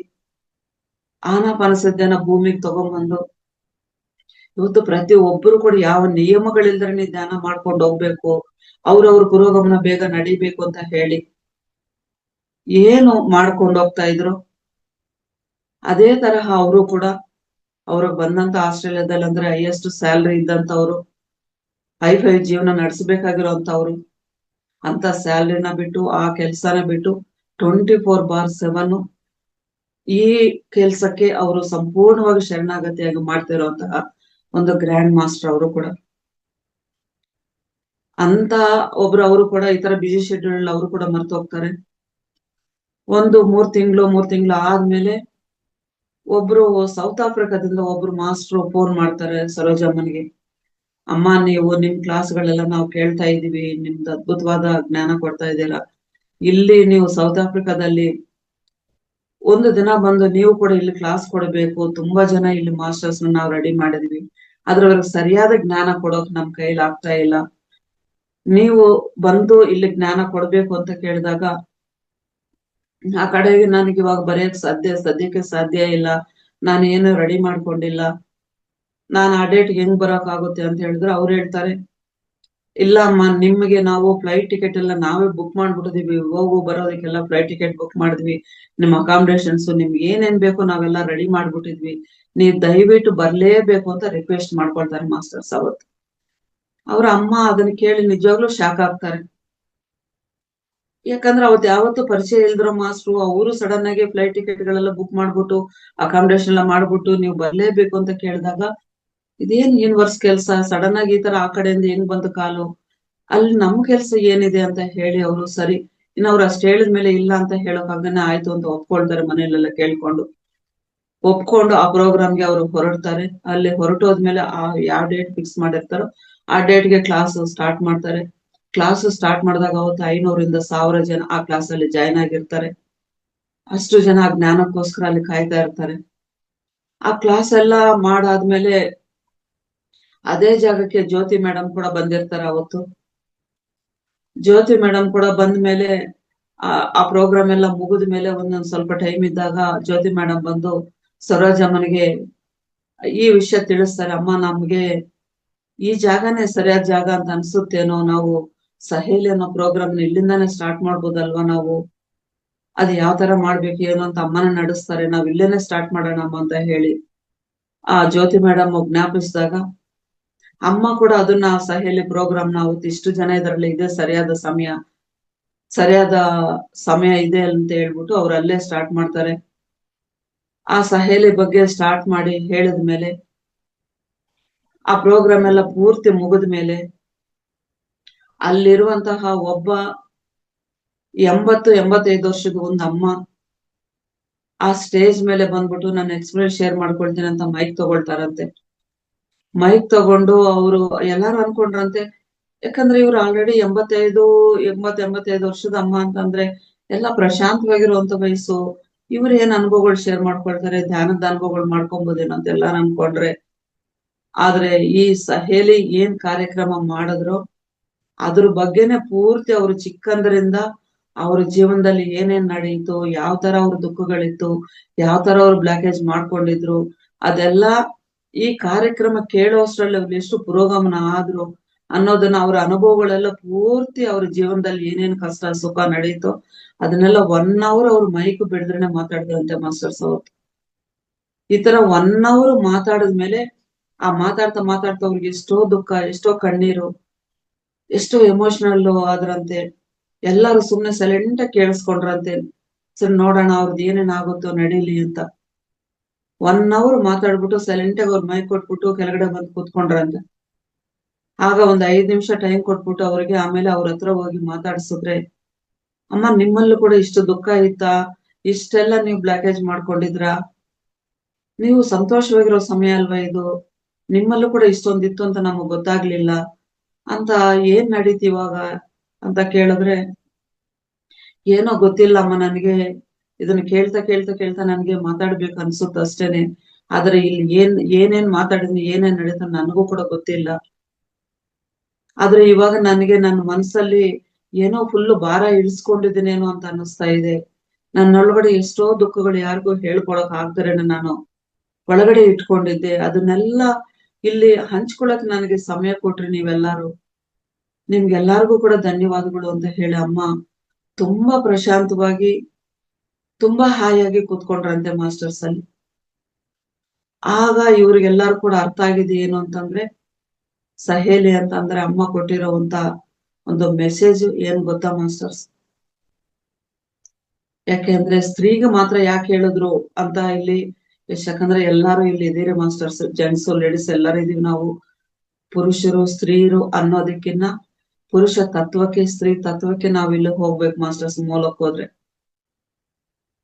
ಆನಾಪಾನಸತಿ ಧ್ಯಾನ ಭೂಮಿಗೆ ತಗೊಂಡ್ಬಂದು ಇವತ್ತು ಪ್ರತಿ ಒಬ್ಬರು ಕೂಡ ಯಾವ ನಿಯಮಗಳಿಲ್ದ್ರೆ ಧ್ಯಾನ ಮಾಡ್ಕೊಂಡು ಹೋಗ್ಬೇಕು, ಅವ್ರವ್ರ ಪುರೋಗಮನ ಬೇಗ ನಡಿಬೇಕು ಅಂತ ಹೇಳಿ ಏನು ಮಾಡ್ಕೊಂಡು ಹೋಗ್ತಾ ಇದ್ರು. ಅದೇ ತರಹ ಅವರು ಕೂಡ ಅವ್ರಿಗೆ ಬಂದಂತ ಆಸ್ಟ್ರೇಲಿಯಾದಲ್ಲಿ ಅಂದ್ರೆ ಹೈಯೆಸ್ಟ್ ಸ್ಯಾಲ್ರಿ ಇದ್ದಂತವ್ರು, ಹೈ ಜೀವನ ನಡೆಸಬೇಕಾಗಿರೋಂಥವ್ರು, ಅಂತ ಸ್ಯಾಲ್ರಿನ ಬಿಟ್ಟು ಆ ಕೆಲ್ಸನ ಬಿಟ್ಟು 24/7 ಈ ಕೆಲ್ಸಕ್ಕೆ ಅವರು ಸಂಪೂರ್ಣವಾಗಿ ಶರಣಾಗತಿಯಾಗಿ ಮಾಡ್ತಿರುವಂತಹ ಒಂದು ಗ್ರ್ಯಾಂಡ್ ಮಾಸ್ಟರ್ ಅವರು ಕೂಡ. ಅಂತ ಒಬ್ರು ಅವರು ಕೂಡ ಈ ತರ ಬಿಜಿ ಶೆಡ್ಯೂಲ್ ಅವರು ಕೂಡ ಮರ್ತು ಹೋಗ್ತಾರೆ. ಒಂದು 3 ತಿಂಗಳು ಆದ್ಮೇಲೆ ಒಬ್ರು ಸೌತ್ ಆಫ್ರಿಕಾದಿಂದ ಒಬ್ರು ಮಾಸ್ಟ್ರು ಫೋನ್ ಮಾಡ್ತಾರೆ ಸರೋಜಮ್ಮನಿಗೆ, ಅಮ್ಮ ನೀವು ನಿಮ್ ಕ್ಲಾಸ್ಗಳೆಲ್ಲ ನಾವು ಕೇಳ್ತಾ ಇದೀವಿ, ನಿಮ್ದು ಅದ್ಭುತವಾದ ಜ್ಞಾನ ಕೊಡ್ತಾ ಇದ್ದೀರಾ, ಇಲ್ಲಿ ನೀವು ಸೌತ್ ಆಫ್ರಿಕಾದಲ್ಲಿ ಒಂದು ದಿನ ಬಂದು ನೀವು ಕೂಡ ಇಲ್ಲಿ ಕ್ಲಾಸ್ ಕೊಡಬೇಕು, ತುಂಬಾ ಜನ ಇಲ್ಲಿ ಮಾಸ್ಟರ್ಸ್ ನಾವು ರೆಡಿ ಮಾಡಿದ್ವಿ, ಆದ್ರೆ ಅವ್ರಿಗೆ ಸರಿಯಾದ ಜ್ಞಾನ ಕೊಡೋಕ್ ನಮ್ ಕೈಲಿ ಆಗ್ತಾ ಇಲ್ಲ, ನೀವು ಬಂದು ಇಲ್ಲಿ ಜ್ಞಾನ ಕೊಡ್ಬೇಕು ಅಂತ ಕೇಳಿದಾಗ ಆ ಕಡೆಗೆ ನನಗೆ ಇವಾಗ ಬರೆಯಕ್ ಸದ್ಯಕ್ಕೆ ಸಾಧ್ಯ ಇಲ್ಲ, ನಾನು ಏನು ರೆಡಿ ಮಾಡ್ಕೊಂಡಿಲ್ಲ, ನಾನು ಆ ಡೇಟ್ಗೆ ಹೆಂಗ್ ಬರೋಕ್ ಆಗುತ್ತೆ ಅಂತ ಹೇಳಿದ್ರೆ ಅವ್ರು ಹೇಳ್ತಾರೆ, ಇಲ್ಲ ಅಮ್ಮ ನಿಮ್ಗೆ ನಾವು ಫ್ಲೈಟ್ ಟಿಕೆಟ್ ಎಲ್ಲ ನಾವೇ ಬುಕ್ ಮಾಡ್ಬಿಟ್ಟಿದೀವಿ, ಹೋಗು ಬರೋದಕ್ಕೆಲ್ಲ ಫ್ಲೈಟ್ ಟಿಕೆಟ್ ಬುಕ್ ಮಾಡಿದ್ವಿ, ನಿಮ್ ಅಕಾಮಿಡೇಷನ್ಸ್ ನಿಮ್ಗೆ ಏನೇನ್ ಬೇಕು ನಾವೆಲ್ಲ ರೆಡಿ ಮಾಡ್ಬಿಟ್ಟಿದ್ವಿ, ನೀವ್ ದಯವಿಟ್ಟು ಬರ್ಲೇಬೇಕು ಅಂತ ರಿಕ್ವೆಸ್ಟ್ ಮಾಡ್ಕೊಳ್ತಾರೆ ಮಾಸ್ಟರ್ಸ್ ಅವತ್ತು. ಅವ್ರ ಅಮ್ಮ ಅದನ್ನ ಕೇಳಿ ನಿಜವಾಗ್ಲೂ ಶಾಕ್ ಆಗ್ತಾರೆ. ಯಾಕಂದ್ರೆ ಅವತ್ತು ಯಾವತ್ತು ಪರಿಚಯ ಇಲ್ದಿರೋ ಮಾಸ್ಟ್ರು ಅವರು ಸಡನ್ ಆಗಿ ಫ್ಲೈಟ್ ಟಿಕೆಟ್ ಗಳೆಲ್ಲ ಬುಕ್ ಮಾಡ್ಬಿಟ್ಟು ಅಕಾಮಿಡೇಷನ್ ಎಲ್ಲ ಮಾಡ್ಬಿಟ್ಟು ನೀವು ಬರ್ಲೇಬೇಕು ಅಂತ ಕೇಳಿದಾಗ ಇದೇನ್ ಯೂನಿವರ್ಸ್ ಕೆಲ್ಸ, ಸಡನ್ ಆಗಿ ಈ ತರ ಆ ಕಡೆಯಿಂದ ಹೆಂಗ್ ಬಂತು ಕಾಲು, ಅಲ್ಲಿ ನಮ್ ಕೆಲ್ಸ ಏನಿದೆ ಅಂತ ಹೇಳಿ ಅವರು ಸರಿ. ಇನ್ನು ಅವ್ರು ಅಷ್ಟ್ ಹೇಳಿದ್ಮೇಲೆ ಇಲ್ಲ ಅಂತ ಹೇಳೋಕಾಗನೆ ಆಯ್ತು ಅಂತ ಒಪ್ಕೊಳ್ತಾರೆ, ಮನೇಲೆಲ್ಲ ಕೇಳ್ಕೊಂಡು ಒಪ್ಕೊಂಡು ಆ ಪ್ರೋಗ್ರಾಮ್ಗೆ ಅವರು ಹೊರಡ್ತಾರೆ. ಅಲ್ಲಿ ಹೊರಟೋದ್ಮೇಲೆ ಆ ಯಾವ ಡೇಟ್ ಫಿಕ್ಸ್ ಮಾಡಿರ್ತಾರೋ ಆ ಡೇಟ್ಗೆ ಕ್ಲಾಸ್ ಸ್ಟಾರ್ಟ್ ಮಾಡ್ತಾರೆ. ಕ್ಲಾಸ್ ಸ್ಟಾರ್ಟ್ ಮಾಡಿದಾಗ ಅವತ್ತು 500 ರಿಂದ 1000 ಜನ ಆ ಕ್ಲಾಸ್ ಅಲ್ಲಿ ಜಾಯ್ನ್ ಆಗಿರ್ತಾರೆ. ಅಷ್ಟು ಜನ ಆ ಜ್ಞಾನಕ್ಕೋಸ್ಕರ ಅಲ್ಲಿ ಕಾಯ್ತಾ ಇರ್ತಾರೆ. ಆ ಕ್ಲಾಸ್ ಎಲ್ಲ ಮಾಡಾದ್ಮೇಲೆ ಅದೇ ಜಾಗಕ್ಕೆ ಜ್ಯೋತಿ ಮೇಡಮ್ ಕೂಡ ಬಂದಿರ್ತಾರೆ ಅವತ್ತು. ಜ್ಯೋತಿ ಮೇಡಮ್ ಕೂಡ ಬಂದ್ಮೇಲೆ ಆ ಪ್ರೋಗ್ರಾಮ್ ಎಲ್ಲ ಮುಗಿದ ಮೇಲೆ ಒಂದೊಂದ್ ಸ್ವಲ್ಪ ಟೈಮ್ ಇದ್ದಾಗ ಜ್ಯೋತಿ ಮೇಡಮ್ ಬಂದು ಸರೋಜಮ್ಮನಿಗೆ ಈ ವಿಷಯ ತಿಳಿಸ್ತಾರೆ. ಅಮ್ಮ, ನಮ್ಗೆ ಈ ಜಾಗನೇ ಸರಿಯಾದ ಜಾಗ ಅಂತ ಅನ್ಸುತ್ತೇನೋ, ನಾವು ಸಹೇಲಿ ಅನ್ನೋ ಪ್ರೋಗ್ರಾಮ್ ಇಲ್ಲಿಂದಾನೇ ಸ್ಟಾರ್ಟ್ ಮಾಡ್ಬೋದಲ್ವಾ, ನಾವು ಅದ್ ಯಾವ ತರ ಮಾಡ್ಬೇಕು ಏನು ಅಂತ ಅಮ್ಮನ ನಡೆಸ್ತಾರೆ, ನಾವ್ ಇಲ್ಲೇನೆ ಸ್ಟಾರ್ಟ್ ಮಾಡೋಣ ಅಮ್ಮ ಅಂತ ಹೇಳಿ ಆ ಜ್ಯೋತಿ ಮೇಡಮ್ ಜ್ಞಾಪಿಸಿದಾಗ ಅಮ್ಮ ಕೂಡ ಅದನ್ನ ಸಹೇಲಿ ಪ್ರೋಗ್ರಾಮ್ ನ ಅವತ್ತು ಇಷ್ಟು ಜನ ಇದರಲ್ಲಿ ಇದೆ, ಸರಿಯಾದ ಸಮಯ ಇದೆ ಅಂತ ಹೇಳ್ಬಿಟ್ಟು ಅವ್ರು ಅಲ್ಲೇ ಸ್ಟಾರ್ಟ್ ಮಾಡ್ತಾರೆ. ಆ ಸಹೇಲಿ ಬಗ್ಗೆ ಸ್ಟಾರ್ಟ್ ಮಾಡಿ ಹೇಳಿದ್ಮೇಲೆ ಆ ಪ್ರೋಗ್ರಾಮ್ ಎಲ್ಲ ಪೂರ್ತಿ ಮುಗಿದ್ಮೇಲೆ ಅಲ್ಲಿರುವಂತಹ ಒಬ್ಬ 85 ವರ್ಷದ ಒಂದು ಅಮ್ಮ ಆ ಸ್ಟೇಜ್ ಮೇಲೆ ಬಂದ್ಬಿಟ್ಟು ನಾನು ಎಕ್ಸ್ಪೀರಿಯನ್ಸ್ ಶೇರ್ ಮಾಡ್ಕೊಳ್ತೀನಿ ಅಂತ ಮೈಕ್ ತಗೊಳ್ತಾರಂತೆ. ಮೈಕ್ ತಗೊಂಡು ಅವರು ಎಲ್ಲಾರು ಅನ್ಕೊಂಡ್ರಂತೆ, ಯಾಕಂದ್ರೆ ಇವ್ರು ಆಲ್ರೆಡಿ 85 ವರ್ಷದ ಅಮ್ಮ ಅಂತಂದ್ರೆ ಎಲ್ಲ ಪ್ರಶಾಂತವಾಗಿರುವಂತ ವಯಸ್ಸು, ಇವ್ರು ಏನ್ ಅನುಭವಗಳು ಶೇರ್ ಮಾಡ್ಕೊಳ್ತಾರೆ, ಧ್ಯಾನದ ಅನುಭವಗಳು ಮಾಡ್ಕೊಬೋದೇನೋ ಅಂತ ಎಲ್ಲಾರು ಅನ್ಕೊಂಡ್ರೆ, ಆದ್ರೆ ಈ ಸಹೇಲಿ ಏನ್ ಕಾರ್ಯಕ್ರಮ ಮಾಡಿದ್ರು ಅದ್ರ ಬಗ್ಗೆನೆ ಪೂರ್ತಿ ಅವ್ರು ಚಿಕ್ಕಂದ್ರಿಂದ ಅವ್ರ ಜೀವನದಲ್ಲಿ ಏನೇನ್ ನಡೆಯಿತು, ಯಾವ ತರ ಅವ್ರ ದುಃಖಗಳಿತ್ತು, ಯಾವ ತರ ಅವ್ರು ಬ್ಲಾಕೇಜ್ ಮಾಡ್ಕೊಂಡಿದ್ರು, ಅದೆಲ್ಲ ಈ ಕಾರ್ಯಕ್ರಮ ಕೇಳೋಷ್ಟ್ರಲ್ಲಿ ಅವ್ರು ಎಷ್ಟು ಪುರೋಗಮನ ಆದ್ರು ಅನ್ನೋದನ್ನ ಅವ್ರ ಅನುಭವಗಳೆಲ್ಲ ಪೂರ್ತಿ ಅವ್ರ ಜೀವನದಲ್ಲಿ ಏನೇನ್ ಕಷ್ಟ ಸುಖ ನಡೀತೋ ಅದನ್ನೆಲ್ಲ 1 hour ಅವ್ರು ಮೈಕ್ ಬಿಡದ್ರೇನೆ ಮಾತಾಡಿದ್ರಂತೆ ಮಾಸ್ಟರ್ಸ್ ಅವತ್ತು. ಈ ತರ 1 hour ಮಾತಾಡಿದ್ಮೇಲೆ ಆ ಮಾತಾಡ್ತಾ ಅವ್ರಿಗೆ ಎಷ್ಟೋ ದುಃಖ, ಎಷ್ಟೋ ಕಣ್ಣೀರು, ಎಷ್ಟೋ ಎಮೋಷನಲ್ ಆದ್ರಂತೆ. ಎಲ್ಲಾರು ಸುಮ್ನೆ ಸೈಲೆಂಟ್ ಆಗಿ ಕೇಳಿಸ್ಕೊಂಡ್ರಂತೆ, ಸರಿ ನೋಡೋಣ ಅವ್ರದ್ದು ಏನೇನ್ ಆಗುತ್ತೋ ನಡೀಲಿ ಅಂತ. 1 hour ಮಾತಾಡ್ಬಿಟ್ಟು ಸೈಲೆಂಟ್ ಆಗಿ ಅವ್ರ ಮೈಕ್ ಕೊಟ್ಬಿಟ್ಟು ಕೆಳಗಡೆ ಬಂದು ಕೂತ್ಕೊಂಡ್ರಂತೆ. ಆಗ ಒಂದ್ 5 ನಿಮಿಷ ಟೈಮ್ ಕೊಟ್ಬಿಟ್ಟು ಅವ್ರಿಗೆ ಆಮೇಲೆ ಅವ್ರ ಹತ್ರ ಹೋಗಿ ಮಾತಾಡ್ಸಿದ್ರೆ, ಅಮ್ಮ ನಿಮ್ಮಲ್ಲೂ ಕೂಡ ಇಷ್ಟು ದುಃಖ ಇತ್ತಾ, ಇಷ್ಟೆಲ್ಲ ನೀವು ಬ್ಲಾಕೇಜ್ ಮಾಡ್ಕೊಂಡಿದ್ರಾ, ನೀವು ಸಂತೋಷವಾಗಿರೋ ಸಮಯ ಅಲ್ವಾ ಇದು, ನಿಮ್ಮಲ್ಲೂ ಕೂಡ ಇಷ್ಟೊಂದಿತ್ತು ಅಂತ ನಮಗ್ ಗೊತ್ತಾಗ್ಲಿಲ್ಲ ಅಂತ, ಏನ್ ನಡೀತಿ ಇವಾಗ ಅಂತ ಕೇಳಿದ್ರೆ, ಏನೋ ಗೊತ್ತಿಲ್ಲ ಅಮ್ಮ, ನನಗೆ ಇದನ್ನ ಕೇಳ್ತಾ ನನ್ಗೆ ಮಾತಾಡ್ಬೇಕು ಅನ್ಸುತ್ತ ಅಷ್ಟೇನೆ, ಆದ್ರೆ ಇಲ್ಲಿ ಏನೇನ್ ಮಾತಾಡಿದ್ನಿ ಏನೇನ್ ನಡೀತ ನನಗೂ ಕೂಡ ಗೊತ್ತಿಲ್ಲ. ಆದ್ರೆ ಇವಾಗ ನನಗೆ ನನ್ನ ಮನ್ಸಲ್ಲಿ ಏನೋ ಫುಲ್ ಭಾರ ಇಳಿಸ್ಕೊಂಡಿದ್ದೀನೇನೋ ಅಂತ ಅನ್ನಿಸ್ತಾ ಇದೆ. ನನ್ನೊಳಗಡೆ ಎಷ್ಟೋ ದುಃಖಗಳು ಯಾರಿಗೂ ಹೇಳ್ಕೊಳಕ್ ಆಗ್ದರೇನೆ ನಾನು ಒಳಗಡೆ ಇಟ್ಕೊಂಡಿದ್ದೆ, ಅದನ್ನೆಲ್ಲ ಇಲ್ಲಿ ಹಂಚ್ಕೊಳಕ್ ನನಗೆ ಸಮಯ ಕೊಟ್ರಿ ನೀವೆಲ್ಲಾರು, ನಿಮ್ಗೆಲ್ಲಾರ್ಗೂ ಕೂಡ ಧನ್ಯವಾದಗಳು ಅಂತ ಹೇಳಿ ಅಮ್ಮ ತುಂಬಾ ಪ್ರಶಾಂತವಾಗಿ ತುಂಬಾ ಹಾಯಾಗಿ ಕೂತ್ಕೊಂಡ್ರಂತೆ ಮಾಸ್ಟರ್ಸ್ ಅಲ್ಲಿ. ಆಗ ಇವ್ರಿಗೆಲ್ಲಾರು ಕೂಡ ಅರ್ಥ ಆಗಿದೆ ಏನು ಅಂತಂದ್ರೆ, ಸಹೇಲಿ ಅಂತ ಅಂದ್ರೆ ಅಮ್ಮ ಕೊಟ್ಟಿರೋಂತ ಒಂದು ಮೆಸೇಜ್ ಏನ್ ಗೊತ್ತಾ ಮಾಸ್ಟರ್ಸ್, ಯಾಕೆಂದ್ರೆ ಸ್ತ್ರೀಗೆ ಮಾತ್ರ ಯಾಕೆ ಹೇಳಿದ್ರು ಅಂತ ಇಲ್ಲಿ ಯಾಕಂದ್ರೆ ಎಲ್ಲಾರು ಇಲ್ಲಿ ಇದೀರಿ ಮಾಸ್ಟರ್ಸ್, ಜೆಂಟ್ಸ್ ಲೇಡೀಸ್ ಎಲ್ಲಾರು ಇದೀವಿ ನಾವು. ಪುರುಷರು ಸ್ತ್ರೀಯರು ಅನ್ನೋದಕ್ಕಿನ್ನ ಪುರುಷ ತತ್ವಕ್ಕೆ ಸ್ತ್ರೀ ತತ್ವಕ್ಕೆ ನಾವ್ ಇಲ್ಲಿ ಹೋಗ್ಬೇಕು ಮಾಸ್ಟರ್ಸ್. ಮೂಲಕ್ ಹೋದ್ರೆ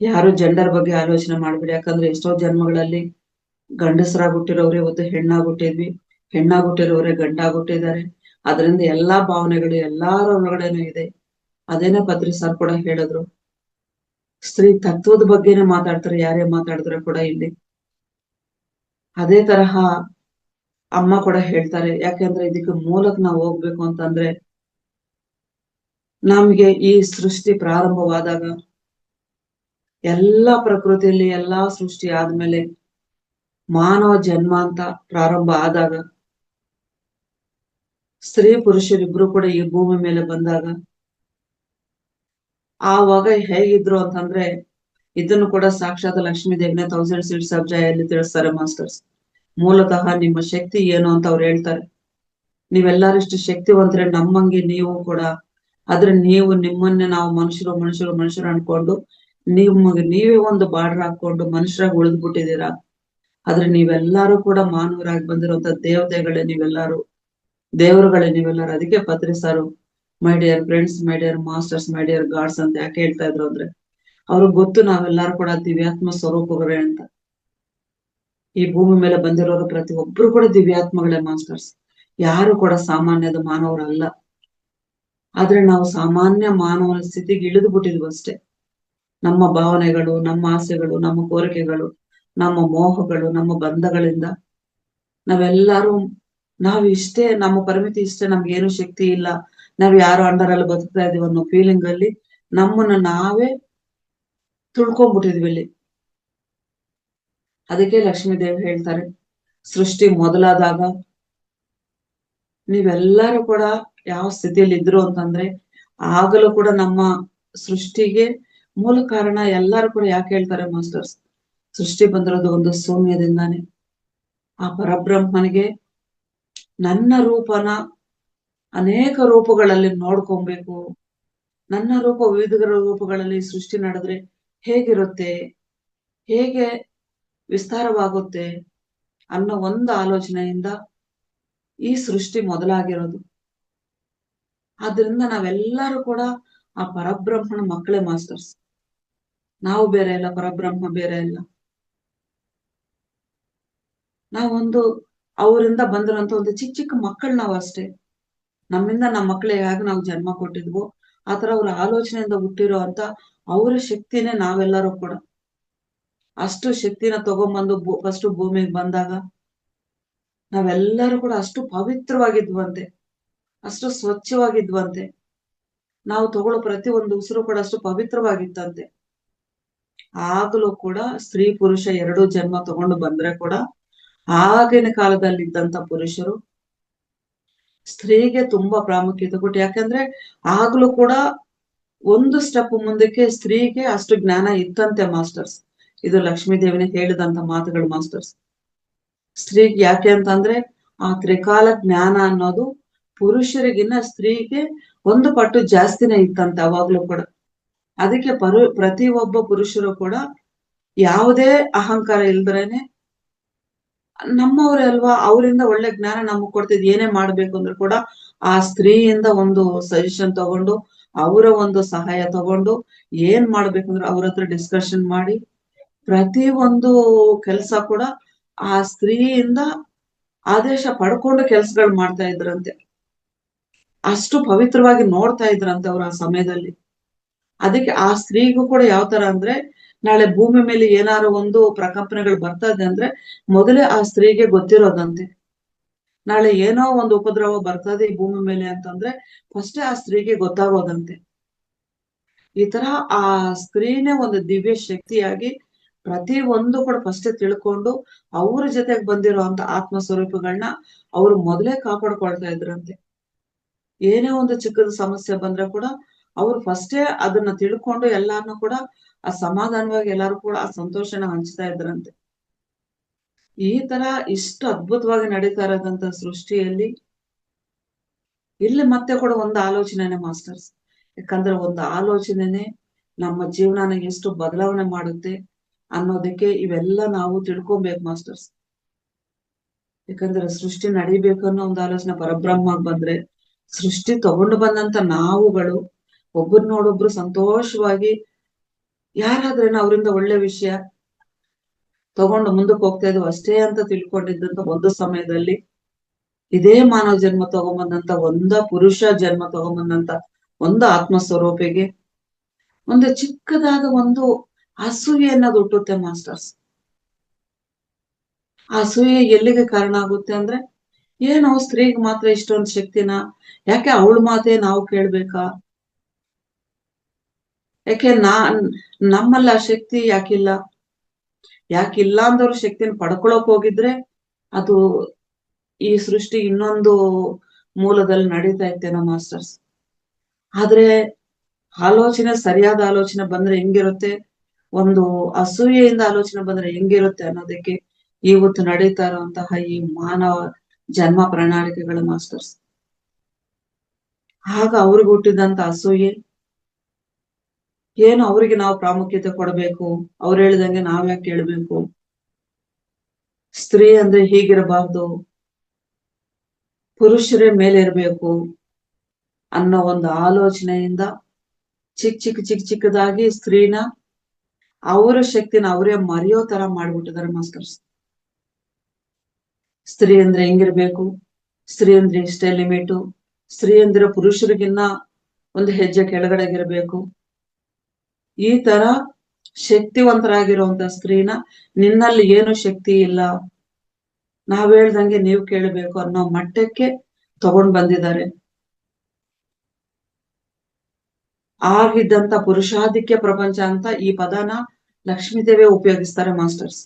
ಯಾರು ಜೆಂಡರ್ ಬಗ್ಗೆ ಆಲೋಚನೆ ಮಾಡ್ಬಿಡಿ, ಯಾಕಂದ್ರೆ ಎಷ್ಟೋ ಜನ್ಮಗಳಲ್ಲಿ ಗಂಡಸರಾಗುಟ್ಟಿರೋರೆ ಇವತ್ತು ಹೆಣ್ಣಾಗುಟ್ಟಿದ್ವಿ, ಹೆಣ್ಣಾಗುಟ್ಟಿರೋರೆ ಗಂಡಾಗುಟ್ಟಿದ್ದಾರೆ. ಅದರಿಂದ ಎಲ್ಲಾ ಭಾವನೆಗಳು ಎಲ್ಲಾರ ಒಳಗಡೆನೂ ಇದೆ. ಅದೇನೇ ಪತ್ರಿ ಸರ್ ಕೂಡ ಹೇಳಿದ್ರು, ಸ್ತ್ರೀ ತತ್ವದ ಬಗ್ಗೆನೆ ಮಾತಾಡ್ತಾರೆ ಯಾರೇ ಮಾತಾಡಿದ್ರೆ ಕೂಡ ಇಲ್ಲಿ. ಅದೇ ತರಹ ಅಮ್ಮ ಕೂಡ ಹೇಳ್ತಾರೆ, ಯಾಕೆಂದ್ರೆ ಇದಕ್ಕೆ ಮೂಲಕ್ ನಾವು ಹೋಗ್ಬೇಕು ಅಂತಂದ್ರೆ, ನಮ್ಗೆ ಈ ಸೃಷ್ಟಿ ಪ್ರಾರಂಭವಾದಾಗ ಎಲ್ಲಾ ಪ್ರಕೃತಿಯಲ್ಲಿ ಎಲ್ಲಾ ಸೃಷ್ಟಿ ಆದ್ಮೇಲೆ ಮಾನವ ಜನ್ಮ ಅಂತ ಪ್ರಾರಂಭ ಆದಾಗ ಸ್ತ್ರೀ ಪುರುಷರಿಬ್ರು ಕೂಡ ಈ ಭೂಮಿ ಮೇಲೆ ಬಂದಾಗ ಆವಾಗ ಹೇಗಿದ್ರು ಅಂತಂದ್ರೆ, ಇದನ್ನು ಕೂಡ ಸಾಕ್ಷಾತ್ ಲಕ್ಷ್ಮೀ ದೇವಿನ 1000 Seeds of Joy ಅಲ್ಲಿ ತಿಳಿಸ್ತಾರೆ ಮಾಸ್ಟರ್ಸ್. ಮೂಲತಃ ನಿಮ್ಮ ಶಕ್ತಿ ಏನು ಅಂತ ಅವ್ರು ಹೇಳ್ತಾರೆ. ನೀವೆಲ್ಲಾರಿಷ್ಟು ಶಕ್ತಿವಂತರೆ, ನಮ್ಮಂಗೆ ನೀವು ಕೂಡ ಆದ್ರೆ ನೀವು ನಿಮ್ಮನ್ನೇ ನಾವು ಮನುಷ್ಯರು ಅನ್ಕೊಂಡು ನೀವೇ ಒಂದು ಬಾರ್ಡರ್ ಹಾಕೊಂಡು ಮನುಷ್ಯರಾಗಿ ಉಳಿದ್ಬಿಟ್ಟಿದೀರಾ. ಆದ್ರೆ ನೀವೆಲ್ಲರೂ ಕೂಡ ಮಾನವರಾಗಿ ಬಂದಿರುವಂತ ದೇವತೆಗಳೇ, ದೇವರುಗಳೇ ನೀವೆಲ್ಲರೂ. ಅದಕ್ಕೆ ಪತ್ರಿ ಸಾರು my dear friends, my dear masters, my dear God's ಅಂತ ಯಾಕೆ ಹೇಳ್ತಾ ಇದ್ರು ಅಂದ್ರೆ, ಅವ್ರಿಗೆ ಗೊತ್ತು ನಾವೆಲ್ಲರೂ ಕೂಡ ದಿವ್ಯಾತ್ಮ ಸ್ವರೂಪಗಳೇ ಅಂತ. ಈ ಭೂಮಿ ಮೇಲೆ ಬಂದಿರೋರು ಪ್ರತಿ ಒಬ್ರು ಕೂಡ ದಿವ್ಯಾತ್ಮಗಳೇ ಮಾಸ್ಟರ್ಸ್. ಯಾರು ಕೂಡ ಸಾಮಾನ್ಯದ ಮಾನವರಲ್ಲ. ಆದ್ರೆ ನಾವು ಸಾಮಾನ್ಯ ಮಾನವನ ಸ್ಥಿತಿಗೆ ಇಳಿದು ಬಿಟ್ಟಿದ್ವಿ ಅಷ್ಟೇ. ನಮ್ಮ ಭಾವನೆಗಳು, ನಮ್ಮ ಆಸೆಗಳು, ನಮ್ಮ ಕೋರಿಕೆಗಳು, ನಮ್ಮ ಮೋಹಗಳು, ನಮ್ಮ ಬಂಧಗಳಿಂದ ನಾವೆಲ್ಲರೂ ಇಷ್ಟೇ, ನಮ್ಮ ಪರಿಮಿತಿ ಇಷ್ಟೇ, ನಮ್ಗೇನು ಶಕ್ತಿ ಇಲ್ಲ, ನಾವ್ ಯಾರು ಅಂಡರ್ ಅಲ್ಲಿ ಬದುಕ್ತಾ ಇದೀವಿ ಅನ್ನೋ ಫೀಲಿಂಗ್ ಅಲ್ಲಿ ನಮ್ಮನ್ನ ನಾವೇ ತುಳ್ಕೊಂಡ್ಬಿಟ್ಟಿದ್ವಿ ಇಲ್ಲಿ. ಅದಕ್ಕೆ ಲಕ್ಷ್ಮೀ ದೇವಿ ಹೇಳ್ತಾರೆ, ಸೃಷ್ಟಿ ಮೊದಲಾದಾಗ ನೀವೆಲ್ಲರೂ ಕೂಡ ಯಾವ ಸ್ಥಿತಿಯಲ್ಲಿ ಇದ್ರು ಅಂತಂದ್ರೆ, ಆಗಲೂ ಕೂಡ ನಮ್ಮ ಸೃಷ್ಟಿಗೆ ಮೂಲ ಕಾರಣ ಎಲ್ಲರೂ ಕೂಡ ಯಾಕೆ ಹೇಳ್ತಾರೆ ಮಾಸ್ಟರ್ಸ್, ಸೃಷ್ಟಿ ಬಂದಿರೋದು ಒಂದು ಶೂನ್ಯದಿಂದಾನೆ. ಆ ಪರಬ್ರಹ್ಮನಿಗೆ ನನ್ನ ರೂಪನ ಅನೇಕ ರೂಪಗಳಲ್ಲಿ ನೋಡ್ಕೊಬೇಕು, ನನ್ನ ರೂಪ ವಿವಿಧ ರೂಪಗಳಲ್ಲಿ ಸೃಷ್ಟಿ ನಡೆದ್ರೆ ಹೇಗಿರುತ್ತೆ, ಹೇಗೆ ವಿಸ್ತಾರವಾಗುತ್ತೆ ಅನ್ನೋ ಒಂದು ಆಲೋಚನೆಯಿಂದ ಈ ಸೃಷ್ಟಿ ಮೊದಲಾಗಿರೋದು. ಆದ್ರಿಂದ ನಾವೆಲ್ಲರೂ ಕೂಡ ಆ ಪರಬ್ರಹ್ಮನ ಮಕ್ಕಳೇ ಮಾಸ್ಟರ್ಸ್. ನಾವು ಬೇರೆ ಇಲ್ಲ, ಪರಬ್ರಹ್ಮ ಬೇರೆ ಇಲ್ಲ. ನಾವೊಂದು ಅವರಿಂದ ಬಂದಿರುವಂತ ಒಂದು ಚಿಕ್ಕ ಚಿಕ್ಕ ಮಕ್ಕಳು ನಾವು ಅಷ್ಟೇ. ನಮ್ಮಿಂದ ನಮ್ಮ ಮಕ್ಕಳಿಗೆ ಹೇಗೆ ನಾವು ಜನ್ಮ ಕೊಟ್ಟಿದ್ವೋ ಆತರ ಅವ್ರ ಆಲೋಚನೆಯಿಂದ ಹುಟ್ಟಿರೋ ಅಂತ ಅವರ ಶಕ್ತಿನೇ ನಾವೆಲ್ಲರೂ ಕೂಡ. ಅಷ್ಟು ಶಕ್ತಿನ ತಗೊಂಡ್ಬಂದು ಫಸ್ಟ್ ಭೂಮಿಗೆ ಬಂದಾಗ ನಾವೆಲ್ಲರೂ ಕೂಡ ಅಷ್ಟು ಪವಿತ್ರವಾಗಿದ್ವಂತೆ, ಅಷ್ಟು ಸ್ವಚ್ಛವಾಗಿದ್ವಂತೆ. ನಾವು ತಗೊಳ್ಳೋ ಪ್ರತಿ ಒಂದು ಉಸಿರು ಕೂಡ ಅಷ್ಟು ಪವಿತ್ರವಾಗಿತ್ತಂತೆ. ಆಗಲೂ ಕೂಡ ಸ್ತ್ರೀ ಪುರುಷ ಎರಡೂ ಜನ್ಮ ತಗೊಂಡು ಬಂದ್ರೆ ಕೂಡ ಆಗಿನ ಕಾಲದಲ್ಲಿದ್ದಂತ ಪುರುಷರು ಸ್ತ್ರೀಗೆ ತುಂಬಾ ಪ್ರಾಮುಖ್ಯತೆ ಕೊಟ್ಟು, ಯಾಕಂದ್ರೆ ಆಗ್ಲೂ ಕೂಡ ಒಂದು ಸ್ಟೆಪ್ ಮುಂದಕ್ಕೆ ಸ್ತ್ರೀಗೆ ಅಷ್ಟು ಜ್ಞಾನ ಇತ್ತಂತೆ ಮಾಸ್ಟರ್ಸ್. ಇದು ಲಕ್ಷ್ಮೀ ದೇವಿನೇ ಹೇಳಿದಂತ ಮಾತುಗಳು ಮಾಸ್ಟರ್ಸ್. ಸ್ತ್ರೀಗೆ ಯಾಕೆ ಅಂತಂದ್ರೆ ಆ ತ್ರಿಕಾಲ ಜ್ಞಾನ ಅನ್ನೋದು ಪುರುಷರಿಗಿನ್ನ ಸ್ತ್ರೀಗೆ ಒಂದು ಪಟ್ಟು ಜಾಸ್ತಿನೇ ಇತ್ತಂತೆ ಅವಾಗ್ಲೂ ಕೂಡ. ಅದಕ್ಕೆ ಪ್ರತಿ ಒಬ್ಬ ಪುರುಷರು ಕೂಡ ಯಾವುದೇ ಅಹಂಕಾರ ಇಲ್ದ್ರೇನೆ ನಮ್ಮವ್ರೆ ಅಲ್ವಾ, ಅವರಿಂದ ಒಳ್ಳೆ ಜ್ಞಾನ ನಮಗ್ ಕೊಡ್ತಿದ್, ಏನೇ ಮಾಡ್ಬೇಕು ಅಂದ್ರೂ ಕೂಡ ಆ ಸ್ತ್ರೀಯಿಂದ ಒಂದು ಸಜೆಷನ್ ತಗೊಂಡು, ಅವರ ಒಂದು ಸಹಾಯ ತಗೊಂಡು ಏನ್ ಮಾಡ್ಬೇಕಂದ್ರೆ ಅವ್ರ ಹತ್ರ ಡಿಸ್ಕಷನ್ ಮಾಡಿ ಪ್ರತಿ ಒಂದು ಕೆಲ್ಸ ಕೂಡ ಆ ಸ್ತ್ರೀಯಿಂದ ಆದೇಶ ಪಡ್ಕೊಂಡು ಕೆಲ್ಸಗಳು ಮಾಡ್ತಾ ಇದ್ರಂತೆ. ಅಷ್ಟು ಪವಿತ್ರವಾಗಿ ನೋಡ್ತಾ ಇದ್ರಂತೆ ಅವ್ರು ಆ ಸಮಯದಲ್ಲಿ. ಅದಕ್ಕೆ ಆ ಸ್ತ್ರೀಗೂ ಕೂಡ ಯಾವ ತರ ಅಂದ್ರೆ, ನಾಳೆ ಭೂಮಿ ಮೇಲೆ ಏನಾದ್ರು ಒಂದು ಪ್ರಕಂಪನೆಗಳು ಬರ್ತಾ ಇದೆ ಅಂದ್ರೆ ಮೊದಲೇ ಆ ಸ್ತ್ರೀಗೆ ಗೊತ್ತಿರೋದಂತೆ. ನಾಳೆ ಏನೋ ಒಂದು ಉಪದ್ರವ ಬರ್ತದೆ ಈ ಭೂಮಿ ಮೇಲೆ ಅಂತಂದ್ರೆ ಫಸ್ಟೇ ಆ ಸ್ತ್ರೀಗೆ ಗೊತ್ತಾಗೋದಂತೆ. ಈ ತರ ಆ ಸ್ತ್ರೀನೇ ಒಂದು ದಿವ್ಯ ಶಕ್ತಿಯಾಗಿ ಪ್ರತಿ ಒಂದು ಕೂಡ ಫಸ್ಟೇ ತಿಳ್ಕೊಂಡು ಅವ್ರ ಜೊತೆಗೆ ಬಂದಿರುವಂತ ಆತ್ಮ ಸ್ವರೂಪಗಳನ್ನ ಅವ್ರು ಮೊದಲೇ ಕಾಪಾಡ್ಕೊಳ್ತಾ ಇದ್ರಂತೆ. ಏನೇ ಒಂದು ಚಿಕ್ಕದ ಸಮಸ್ಯೆ ಬಂದ್ರೆ ಕೂಡ ಅವ್ರು ಫಸ್ಟೇ ಅದನ್ನ ತಿಳ್ಕೊಂಡು ಎಲ್ಲಾರ್ನು ಕೂಡ ಆ ಸಮಾಧಾನವಾಗಿ ಎಲ್ಲಾರು ಕೂಡ ಆ ಸಂತೋಷನ ಹಂಚ್ತಾ ಇದ್ರಂತೆ. ಈ ತರ ಇಷ್ಟು ಅದ್ಭುತವಾಗಿ ನಡೀತಾ ಇರೋದಂತ ಸೃಷ್ಟಿಯಲ್ಲಿ ಇಲ್ಲಿ ಮತ್ತೆ ಕೂಡ ಒಂದು ಆಲೋಚನೆನೆ ಮಾಸ್ಟರ್ಸ್. ಯಾಕಂದ್ರೆ ಒಂದು ಆಲೋಚನೆನೆ ನಮ್ಮ ಜೀವನನ ಎಷ್ಟು ಬದಲಾವಣೆ ಮಾಡುತ್ತೆ ಅನ್ನೋದಕ್ಕೆ ಇವೆಲ್ಲ ನಾವು ತಿಳ್ಕೊಬೇಕು ಮಾಸ್ಟರ್ಸ್. ಯಾಕಂದ್ರೆ ಸೃಷ್ಟಿ ನಡಿಬೇಕು ಅನ್ನೋ ಒಂದು ಆಲೋಚನೆ ಪರಬ್ರಹ್ಮ ಬಂದ್ರೆ, ಸೃಷ್ಟಿ ತಗೊಂಡು ಬಂದಂತ ನಾವುಗಳು ಒಬ್ಬರನ್ನೋಡೊಬ್ರು ಸಂತೋಷವಾಗಿ ಯಾರಾದ್ರೇನ ಅವರಿಂದ ಒಳ್ಳೆ ವಿಷಯ ತಗೊಂಡು ಮುಂದಕ್ಕೆ ಹೋಗ್ತಾ ಇದ್ವು ಅಷ್ಟೇ ಅಂತ ತಿಳ್ಕೊಂಡಿದ್ದಂತ ಒಂದು ಸಮಯದಲ್ಲಿ ಇದೇ ಮಾನವ ಜನ್ಮ ತಗೊಂಬಂದಂತ ಪುರುಷ ಜನ್ಮ ತಗೊಂಬಂದಂತ ಒಂದು ಆತ್ಮ ಸ್ವರೂಪಿಗೆ ಒಂದು ಚಿಕ್ಕದಾದ ಒಂದು ಅಸೂಯೆ ಅನ್ನೋದು ಹುಟ್ಟುತ್ತೆ ಮಾಸ್ಟರ್ಸ್. ಆ ಅಸೂಯೆ ಎಲ್ಲಿಗೆ ಕಾರಣ ಆಗುತ್ತೆ ಅಂದ್ರೆ, ಏನೋ ಸ್ತ್ರೀಗೆ ಮಾತ್ರ ಇಷ್ಟೊಂದು ಶಕ್ತಿನ, ಯಾಕೆ ಅವಳ ಮಾತೇ ನಾವು ಕೇಳ್ಬೇಕಾ, ಯಾಕೆ ನಮ್ಮಲ್ಲ ಆ ಶಕ್ತಿ ಯಾಕಿಲ್ಲ ಅಂದವ್ರು ಶಕ್ತಿನ ಪಡ್ಕೊಳಕ್ ಹೋಗಿದ್ರೆ ಅದು ಈ ಸೃಷ್ಟಿ ಇನ್ನೊಂದು ಮೂಲದಲ್ಲಿ ನಡೀತಾ ಇತ್ತೇನೋ ಮಾಸ್ಟರ್ಸ್. ಆದ್ರೆ ಸರಿಯಾದ ಆಲೋಚನೆ ಬಂದ್ರೆ ಹೆಂಗಿರುತ್ತೆ, ಒಂದು ಅಸೂಯೆಯಿಂದ ಆಲೋಚನೆ ಬಂದ್ರೆ ಹೆಂಗಿರುತ್ತೆ ಅನ್ನೋದಕ್ಕೆ ಇವತ್ತು ನಡೀತಾ ಇರುವಂತಹ ಈ ಮಾನವ ಜನ್ಮ ಪ್ರಣಾಳಿಕೆಗಳು ಮಾಸ್ಟರ್ಸ್. ಆಗ ಅವ್ರಿಗೆ ಹುಟ್ಟಿದಂತ ಅಸೂಯೆ, ಏನು ಅವ್ರಿಗೆ ನಾವು ಪ್ರಾಮುಖ್ಯತೆ ಕೊಡಬೇಕು, ಅವ್ರು ಹೇಳ್ದಂಗೆ ನಾವ್ ಯಾಕೆ ಕೇಳ್ಬೇಕು, ಸ್ತ್ರೀ ಅಂದ್ರೆ ಹೀಗಿರಬಾರ್ದು, ಪುರುಷರೇ ಮೇಲೆ ಇರ್ಬೇಕು ಅನ್ನೋ ಒಂದು ಆಲೋಚನೆಯಿಂದ ಚಿಕ್ಕದಾಗಿ ಸ್ತ್ರೀನ ಅವರ ಶಕ್ತಿನ ಅವರೇ ಮರೆಯೋ ತರ ಮಾಡ್ಬಿಟ್ಟಿದ್ದಾರೆ ಮಾಸ್ಟರ್ಸ್. ಸ್ತ್ರೀ ಅಂದ್ರೆ ಹೆಂಗಿರ್ಬೇಕು, ಸ್ತ್ರೀ ಅಂದ್ರೆ ಇಷ್ಟೇ ಲಿಮಿಟು, ಸ್ತ್ರೀ ಅಂದ್ರೆ ಪುರುಷರಿಗಿನ್ನ ಒಂದು ಹೆಜ್ಜೆ ಕೆಳಗಡೆಗಿರ್ಬೇಕು, ಈ ತರ ಶಕ್ತಿವಂತರಾಗಿರುವಂತ ಸ್ತ್ರೀನ ನಿನ್ನಲ್ಲಿ ಏನು ಶಕ್ತಿ ಇಲ್ಲ, ನಾವ್ ಹೇಳ್ದಂಗೆ ನೀವು ಕೇಳಬೇಕು ಅನ್ನೋ ಮಟ್ಟಕ್ಕೆ ತಗೊಂಡ್ ಬಂದಿದ್ದಾರೆ. ಆಗಿದ್ದಂತ ಪುರುಷಾಧಿಕ್ಯ ಪ್ರಪಂಚ ಅಂತ ಈ ಪದನ ಲಕ್ಷ್ಮೀದೇವಿ ಉಪಯೋಗಿಸ್ತಾರೆ ಮಾಸ್ಟರ್ಸ್.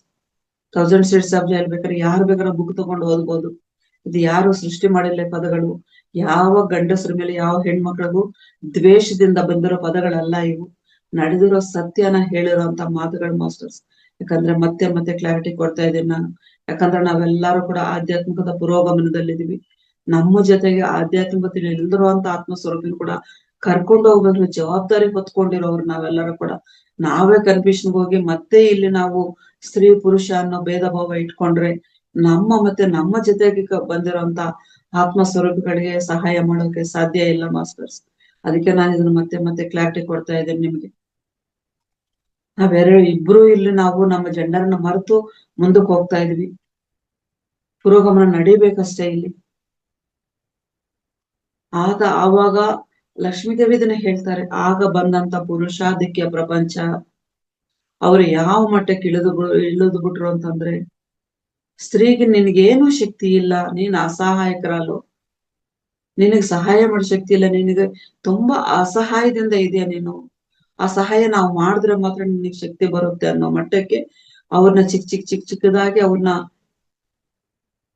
1000 Shades of Grey ಹೇಳ್ಬೇಕಾದ್ರೆ ಯಾರು ಬೇಕಾದ್ರೂ ಬುಕ್ ತಗೊಂಡು ಓದ್ಬೋದು. ಇದು ಯಾರು ಸೃಷ್ಟಿ ಮಾಡಿಲ್ಲ ಪದಗಳು, ಯಾವ ಗಂಡಸರ ಮೇಲೆ ಯಾವ ಹೆಣ್ಮಕ್ಳಿಗೂ ದ್ವೇಷದಿಂದ ಬಂದಿರೋ ಪದಗಳಲ್ಲ ಇವು, ನಡೆದಿರೋ ಸತ್ಯನ ಹೇಳಿರೋಂತ ಮಾತುಗಳು ಮಾಸ್ಟರ್ಸ್. ಯಾಕಂದ್ರೆ ಮತ್ತೆ ಮತ್ತೆ ಕ್ಲಾರಿಟಿ ಕೊಡ್ತಾ ಇದ್ದೀನಿ ನಾನು, ಯಾಕಂದ್ರೆ ನಾವೆಲ್ಲರೂ ಕೂಡ ಆಧ್ಯಾತ್ಮಿಕದ ಪುರೋಗಮನದಲ್ಲಿದ್ದೀವಿ. ನಮ್ಮ ಜೊತೆಗೆ ಆಧ್ಯಾತ್ಮಿಕತೆ ಇಲ್ದಿರುವಂತ ಆತ್ಮಸ್ವರೂಪಿನ ಕೂಡ ಕರ್ಕೊಂಡು ಹೋಗ್ಬೇಕು ಜವಾಬ್ದಾರಿ ಹೊತ್ಕೊಂಡಿರೋರು ನಾವೆಲ್ಲರೂ ಕೂಡ. ನಾವೇ ಕನ್ಫ್ಯೂಷನ್ಗೆ ಹೋಗಿ ಮತ್ತೆ ಇಲ್ಲಿ ನಾವು ಸ್ತ್ರೀ ಪುರುಷ ಅನ್ನೋ ಭೇದ ಭಾವ ಇಟ್ಕೊಂಡ್ರೆ ನಮ್ಮ ಜೊತೆಗೆ ಬಂದಿರೋಂತ ಆತ್ಮ ಸ್ವರೂಪಿಗಳಿಗೆ ಸಹಾಯ ಮಾಡೋಕೆ ಸಾಧ್ಯ ಇಲ್ಲ ಮಾಸ್ಟರ್ಸ್. ಅದಕ್ಕೆ ನಾನು ಇದನ್ನ ಮತ್ತೆ ಮತ್ತೆ ಕ್ಲಾರಿಟಿ ಕೊಡ್ತಾ ಇದ್ದೇನೆ ನಿಮ್ಗೆ. ಇಬ್ರು ಇಲ್ಲಿ ನಾವು ನಮ್ಮ ಜೆಂಡರ್ನ ಮರೆತು ಮುಂದಕ್ಕೆ ಹೋಗ್ತಾ ಇದ್ವಿ, ಪುರೋಗಮನ ನಡಿಬೇಕಷ್ಟೇ ಇಲ್ಲಿ. ಆವಾಗ ಲಕ್ಷ್ಮೀದೇವಿ ಇದನ್ನ ಹೇಳ್ತಾರೆ, ಆಗ ಬಂದಂತ ಪುರುಷಾಧಿಕ್ಯ ಪ್ರಪಂಚ ಅವ್ರು ಯಾವ ಮಟ್ಟಕ್ಕೆ ಇಳಿದು ಬಿಟ್ರು ಅಂತಂದ್ರೆ, ಸ್ತ್ರೀಗೆ ನಿನಗೇನು ಶಕ್ತಿ ಇಲ್ಲ, ನೀನ್ ಅಸಹಾಯಕರಲ್ಲೋ, ನಿನಗ್ ಸಹಾಯ ಮಾಡೋ ಶಕ್ತಿ ಇಲ್ಲ, ನಿನಗೆ ತುಂಬಾ ಅಸಹಾಯದಿಂದ ಇದೆಯಾ ನೀನು, ಆ ಸಹಾಯ ನಾವು ಮಾಡಿದ್ರೆ ಮಾತ್ರ ನಿನಗೆ ಶಕ್ತಿ ಬರುತ್ತೆ ಅನ್ನೋ ಮಟ್ಟಕ್ಕೆ ಅವ್ರನ್ನ ಚಿಕ್ಕದಾಗಿ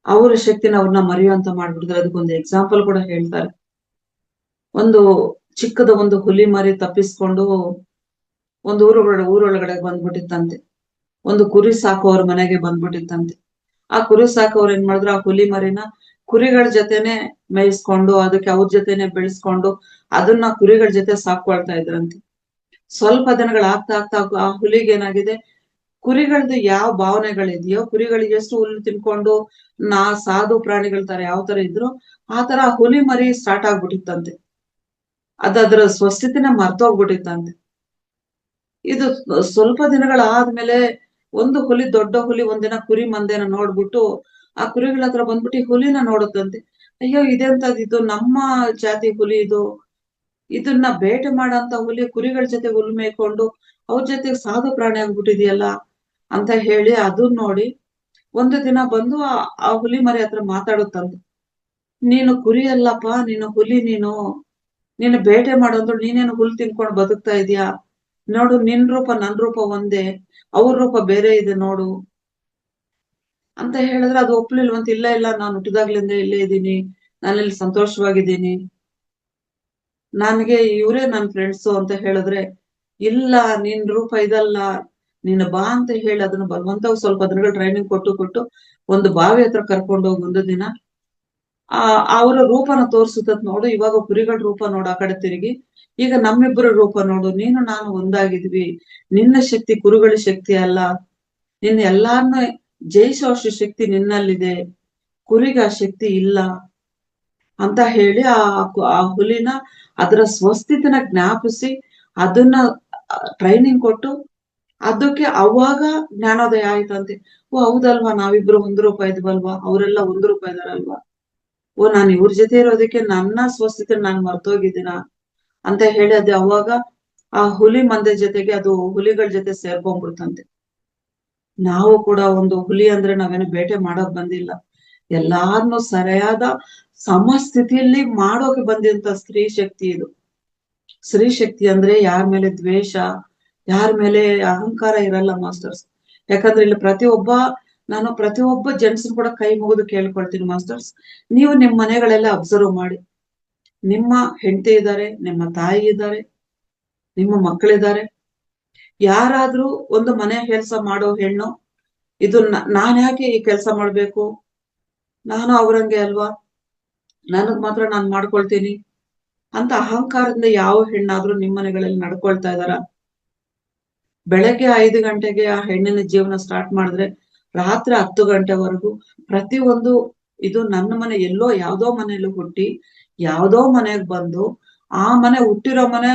ಅವ್ರ ಶಕ್ತಿನ ಅವ್ರನ್ನ ಮರೆಯುವಂತ ಮಾಡ್ಬಿಡಿದ್ರೆ. ಅದಕ್ಕೊಂದು ಎಕ್ಸಾಂಪಲ್ ಕೂಡ ಹೇಳ್ತಾರೆ. ಒಂದು ಚಿಕ್ಕದ ಒಂದು ಹುಲಿ ಮರಿ ತಪ್ಪಿಸ್ಕೊಂಡು ಒಂದು ಊರೊಳಗಡೆ ಬಂದ್ಬಿಟ್ಟಿತ್ತಂತೆ. ಒಂದು ಕುರಿ ಸಾಕೋರ್ ಮನೆಗೆ ಬಂದ್ಬಿಟ್ಟಿತ್ತಂತೆ. ಆ ಕುರಿ ಸಾಕೋರ್ ಏನ್ ಮಾಡಿದ್ರು, ಆ ಹುಲಿ ಮರಿನ ಕುರಿಗಳ ಜೊತೆನೆ ಮೇಯಿಸ್ಕೊಂಡು ಅದಕ್ಕೆ ಅವ್ರ ಜೊತೆನೆ ಬೆಳೆಸ್ಕೊಂಡು ಅದನ್ನ ಕುರಿಗಳ ಜೊತೆ ಸಾಕೊಳ್ತಾ ಇದ್ರಂತೆ. ಸ್ವಲ್ಪ ದಿನಗಳಾಗ್ತಾ ಆಗ್ತಾ ಆ ಹುಲಿಗೆ ಏನಾಗಿದೆ, ಕುರಿಗಳದ್ದು ಯಾವ ಭಾವನೆಗಳಿದೆಯೋ, ಕುರಿಗಳಿಗೆ ಎಷ್ಟು ಹುಲ್ಲು ತಿನ್ಕೊಂಡು ಸಾಧು ಪ್ರಾಣಿಗಳ ತರ ಯಾವ ತರ ಇದ್ರು ಆ ತರ ಹುಲಿ ಮರಿ ಸ್ಟಾರ್ಟ್ ಆಗ್ಬಿಟ್ಟಿತ್ತಂತೆ. ಅದರ ಸ್ವಸ್ಥಿತಿನ ಮರ್ತೋಗ್ಬಿಟ್ಟಿತ್ತಂತೆ. ಇದು ಸ್ವಲ್ಪ ದಿನಗಳಾದ್ಮೇಲೆ ಒಂದು ಹುಲಿ, ದೊಡ್ಡ ಹುಲಿ ಒಂದಿನ ಕುರಿ ಮಂದೆನ ನೋಡ್ಬಿಟ್ಟು ಆ ಕುರಿಗಳ ಹತ್ರ ಬಂದ್ಬಿಟ್ಟು ಈ ಹುಲಿನ ನೋಡುತ್ತಂತೆ. ಅಯ್ಯೋ ಇದೆಂತದಿದು, ನಮ್ಮ ಜಾತಿ ಹುಲಿ ಇದು, ಇದನ್ನ ಬೇಟೆ ಮಾಡಂತ ಹುಲಿ ಕುರಿಗಳ ಜೊತೆ ಹುಲ್ಲು ಮೇಯ್ಕೊಂಡು ಅವ್ರ ಜೊತೆ ಸಾಧು ಪ್ರಾಣಿ ಆಗ್ಬಿಟ್ಟಿದ್ಯಲ್ಲ ಅಂತ ಹೇಳಿ ಅದನ್ನ ನೋಡಿ ಒಂದು ದಿನ ಬಂದು ಆ ಹುಲಿ ಮರಿ ಹತ್ರ ಮಾತಾಡುತ್ತಂತೆ. ನೀನು ಕುರಿ ಅಲ್ಲಪ್ಪ, ನೀನು ಹುಲಿ, ನೀನು ಬೇಟೆ ಮಾಡೋದು, ನೀನೇನು ಹುಲ್ ತಿನ್ಕೊಂಡು ಬದುಕ್ತಾ ಇದೀಯಾ, ನೋಡು ನಿನ್ ರೂಪ ನನ್ ರೂಪ ಒಂದೇ, ಅವ್ರ ರೂಪ ಬೇರೆ ಇದೆ ನೋಡು ಅಂತ ಹೇಳಿದ್ರೆ ಅದು ಒಪ್ಲಿಲ್ವಂತ. ಇಲ್ಲ ನಾನು ಹುಟ್ಟಿದಾಗ್ಲಿಂದ ಇಲ್ಲೇ ಇದ್ದೀನಿ, ನಾನಿಲ್ಲಿ ಸಂತೋಷವಾಗಿದ್ದೀನಿ, ನನ್ಗೆ ಇವ್ರೇ ನನ್ ಫ್ರೆಂಡ್ಸು ಅಂತ ಹೇಳಿದ್ರೆ, ಇಲ್ಲ ನಿನ್ ರೂಪ ಇದಲ್ಲ, ನೀನು ಬಾ ಅಂತ ಹೇಳಿ ಅದನ್ನ ಬಲವಂತ ಸ್ವಲ್ಪ ದಿನಗಳು ಟ್ರೈನಿಂಗ್ ಕೊಟ್ಟು ಒಂದು ಬಾವಿ ಹತ್ರ ಕರ್ಕೊಂಡು ಹೋಗಿ ಒಂದು ದಿನ ಅವರ ರೂಪನ ತೋರ್ಸುತ್ತದ್ ನೋಡು, ಇವಾಗ ಕುರಿಗಳ ರೂಪ ನೋಡು ಆ ಕಡೆ ತಿರುಗಿ, ಈಗ ನಮ್ಮಿಬ್ಬರ ರೂಪ ನೋಡು, ನೀನು ನಾನು ಒಂದಾಗಿದ್ವಿ, ನಿನ್ನ ಶಕ್ತಿ ಕುರುಗಳ ಶಕ್ತಿ ಅಲ್ಲ, ನಿನ್ನ ಎಲ್ಲಾರ್ನು ಜಯಿಸುವಷ್ಟು ಶಕ್ತಿ ನಿನ್ನಲ್ಲಿದೆ, ಕುರಿಗ ಆ ಶಕ್ತಿ ಇಲ್ಲ ಅಂತ ಹೇಳಿ ಆ ಹುಲಿನ ಅದರ ಸ್ವಸ್ಥಿತಿನ ಜ್ಞಾಪಿಸಿ ಅದನ್ನ ಟ್ರೈನಿಂಗ್ ಕೊಟ್ಟು ಅದಕ್ಕೆ ಅವಾಗ ಜ್ಞಾನೋದಯ ಆಯ್ತಂತೆ. ಓ ಹೌದಲ್ವಾ, ನಾವಿಬ್ರು ಒಂದು ರೂಪ ಇದ್ವಲ್ವಾ, ಅವರೆಲ್ಲ ಒಂದು ರೂಪ ಇದಾರಲ್ವಾ, ಓ ನಾನು ಇವ್ರ ಜೊತೆ ಇರೋದಕ್ಕೆ ನನ್ನ ಸ್ವಸ್ಥಿತಿ ನಾನು ಮರ್ತೋಗಿದ್ದೀನ ಅಂತ ಹೇಳಿ ಅದು ಅವಾಗ ಆ ಹುಲಿ ಮಂದೆ ಜೊತೆಗೆ ಅದು ಹುಲಿಗಳ ಜೊತೆ ಸೇರ್ಕೊಂಡ್ಬಿಡ್ತಂತೆ. ನಾವು ಕೂಡ ಒಂದು ಹುಲಿ ಅಂದ್ರೆ ನಾವೇನು ಬೇಟೆ ಮಾಡೋಕ್ ಬಂದಿಲ್ಲ, ಎಲ್ಲಾರ್ನು ಸರಿಯಾದ ಸಮಸ್ಥಿತಿಯಲ್ಲಿ ಮಾಡೋಕೆ ಬಂದಂತ ಸ್ತ್ರೀ ಶಕ್ತಿ ಇದು. ಸ್ತ್ರೀ ಶಕ್ತಿ ಅಂದ್ರೆ ಯಾರ ಮೇಲೆ ದ್ವೇಷ, ಯಾರ ಮೇಲೆ ಅಹಂಕಾರ ಇರಲ್ಲ ಮಾಸ್ಟರ್ಸ್. ಯಾಕಂದ್ರೆ ಇಲ್ಲಿ ನಾನು ಪ್ರತಿಯೊಬ್ಬ ಜೆಂಟ್ಸ್ ಕೂಡ ಕೈ ಮುಗಿದು ಕೇಳ್ಕೊಳ್ತೀನಿ ಮಾಸ್ಟರ್ಸ್, ನೀವು ನಿಮ್ ಮನೆಗಳೆಲ್ಲ ಅಬ್ಸರ್ವ್ ಮಾಡಿ, ನಿಮ್ಮ ಹೆಂಡತಿ ಇದ್ದಾರೆ, ನಿಮ್ಮ ತಾಯಿ ಇದ್ದಾರೆ, ನಿಮ್ಮ ಮಕ್ಕಳಿದ್ದಾರೆ, ಯಾರಾದ್ರೂ ಒಂದು ಮನೆ ಕೆಲಸ ಮಾಡೋ ಹೆಣ್ಣು ಇದು ನಾನ್ ಯಾಕೆ ಈ ಕೆಲಸ ಮಾಡ್ಬೇಕು, ನಾನು ಅವ್ರಂಗೆ ಅಲ್ವಾ, ನನಗ್ ಮಾತ್ರ ನಾನ್ ಮಾಡ್ಕೊಳ್ತೀನಿ, ಅಂತ ಅಹಂಕಾರದಿಂದ ಯಾವ ಹೆಣ್ಣಾದ್ರೂ ನಿಮ್ಮ ಮನೆಗಳಲ್ಲಿ ನಡ್ಕೊಳ್ತಾ ಇದಾರ? ಬೆಳಗ್ಗೆ 5 ಗಂಟೆಗೆ ಆ ಹೆಣ್ಣಿನ ಜೀವನ ಸ್ಟಾರ್ಟ್ ಮಾಡಿದ್ರೆ ರಾತ್ರಿ 10 ಗಂಟೆವರೆಗೂ ಪ್ರತಿಯೊಂದು, ಇದು ನನ್ನ ಮನೆ ಎಲ್ಲೋ ಯಾವ್ದೋ ಮನೆಯಲ್ಲಿ ಹುಟ್ಟಿ ಯಾವ್ದೋ ಮನೆಗ್ ಬಂದು ಆ ಮನೆ ಹುಟ್ಟಿರೋ ಮನೆ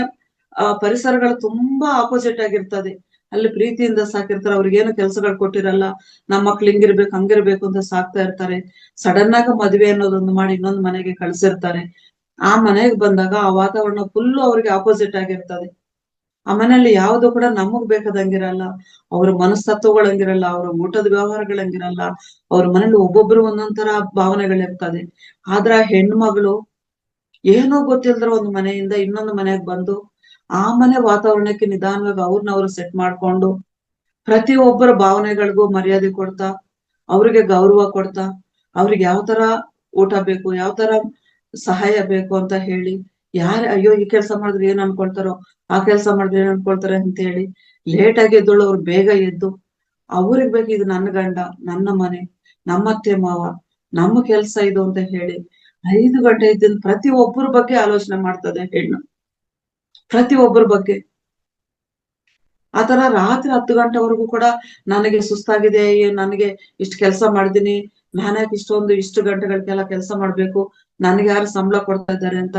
ಪರಿಸರಗಳು ತುಂಬಾ ಆಪೋಸಿಟ್ ಆಗಿರ್ತದೆ. ಅಲ್ಲಿ ಪ್ರೀತಿಯಿಂದ ಸಾಕಿರ್ತಾರೆ, ಅವ್ರಿಗೇನು ಕೆಲ್ಸಗಳು ಕೊಟ್ಟಿರಲ್ಲ. ನಮ್ಮ ಮಕ್ಳು ಹಿಂಗಿರ್ಬೇಕು ಹಂಗಿರ್ಬೇಕು ಅಂತ ಸಾಕ್ತಾ ಇರ್ತಾರೆ. ಸಡನ್ ಆಗಿ ಮದ್ವೆ ಅನ್ನೋದೊಂದು ಮಾಡಿ ಇನ್ನೊಂದು ಮನೆಗೆ ಕಳ್ಸಿರ್ತಾರೆ. ಆ ಮನೆಗ್ ಬಂದಾಗ ಆ ವಾತಾವರಣ ಫುಲ್ಲು ಅವ್ರಿಗೆ ಆಪೋಸಿಟ್ ಆಗಿರ್ತದೆ. ಆ ಮನೆಯಲ್ಲಿ ಯಾವ್ದು ಕೂಡ ನಮಗ್ ಬೇಕಾದಂಗಿರಲ್ಲ, ಅವ್ರ ಮನಸ್ತತ್ವಗಳಂಗಿರಲ್ಲ, ಅವ್ರ ಊಟದ ವ್ಯವಹಾರಗಳಂಗಿರಲ್ಲ. ಅವ್ರ ಮನೇಲಿ ಒಬ್ಬೊಬ್ರು ಒಂದೊಂದ್ ಭಾವನೆಗಳಿರ್ತದೆ. ಆದ್ರ ಆ ಹೆಣ್ಮಗಳು ಏನೋ ಗೊತ್ತಿಲ್ದ್ರ ಒಂದು ಮನೆಯಿಂದ ಇನ್ನೊಂದು ಮನೆಗ್ ಬಂದು ಆ ಮನೆ ವಾತಾವರಣಕ್ಕೆ ನಿಧಾನವಾಗಿ ಅವ್ರನ್ನ ಸೆಟ್ ಮಾಡ್ಕೊಂಡು ಪ್ರತಿಯೊಬ್ಬರ ಭಾವನೆಗಳಿಗೂ ಮರ್ಯಾದೆ ಕೊಡ್ತಾ, ಅವ್ರಿಗೆ ಗೌರವ ಕೊಡ್ತಾ, ಅವ್ರಿಗೆ ಯಾವ ತರ ಊಟ ಬೇಕು, ಯಾವ ತರ ಸಹಾಯ ಬೇಕು ಅಂತ ಹೇಳಿ, ಅಯ್ಯೋ ಈ ಕೆಲಸ ಮಾಡಿದ್ರೆ ಏನ್ ಅನ್ಕೊಳ್ತಾರೋ, ಆ ಕೆಲಸ ಮಾಡಿದ್ರೆ ಏನ್ ಅನ್ಕೊಳ್ತಾರೆ ಅಂತ ಹೇಳಿ ಲೇಟ್ ಆಗಿ ಎದ್ದೋಳು ಅವ್ರು ಬೇಗ ಎದ್ದು ಅವ್ರಿಗೆ ಬೇಕು ಇದು ನನ್ನ ಗಂಡ, ನನ್ನ ಮನೆ, ನಮ್ಮ ಅತ್ತೆ ಮಾವ, ನಮ್ಮ ಕೆಲ್ಸ ಇದು ಅಂತ ಹೇಳಿ 5 ಗಂಟೆ ಇದ್ದಿಂದ ಪ್ರತಿ ಒಬ್ಬರ ಬಗ್ಗೆ ಆಲೋಚನೆ ಮಾಡ್ತದೆ ಹೆಣ್ಣು, ಪ್ರತಿ ಒಬ್ಬರ ಬಗ್ಗೆ. ಆತರ ರಾತ್ರಿ 10 ಗಂಟೆವರೆಗೂ ಕೂಡ ನನಗೆ ಸುಸ್ತಾಗಿದೆ, ನನಗೆ ಇಷ್ಟು ಕೆಲಸ ಮಾಡಿದೀನಿ, ನಾನ್ಯಾಕೆ ಇಷ್ಟು ಗಂಟೆಗಳಿಗೆಲ್ಲ ಕೆಲಸ ಮಾಡ್ಬೇಕು, ನನಗೆ ಯಾರು ಸಂಬಳ ಕೊಡ್ತಾ ಇದ್ದಾರೆ ಅಂತ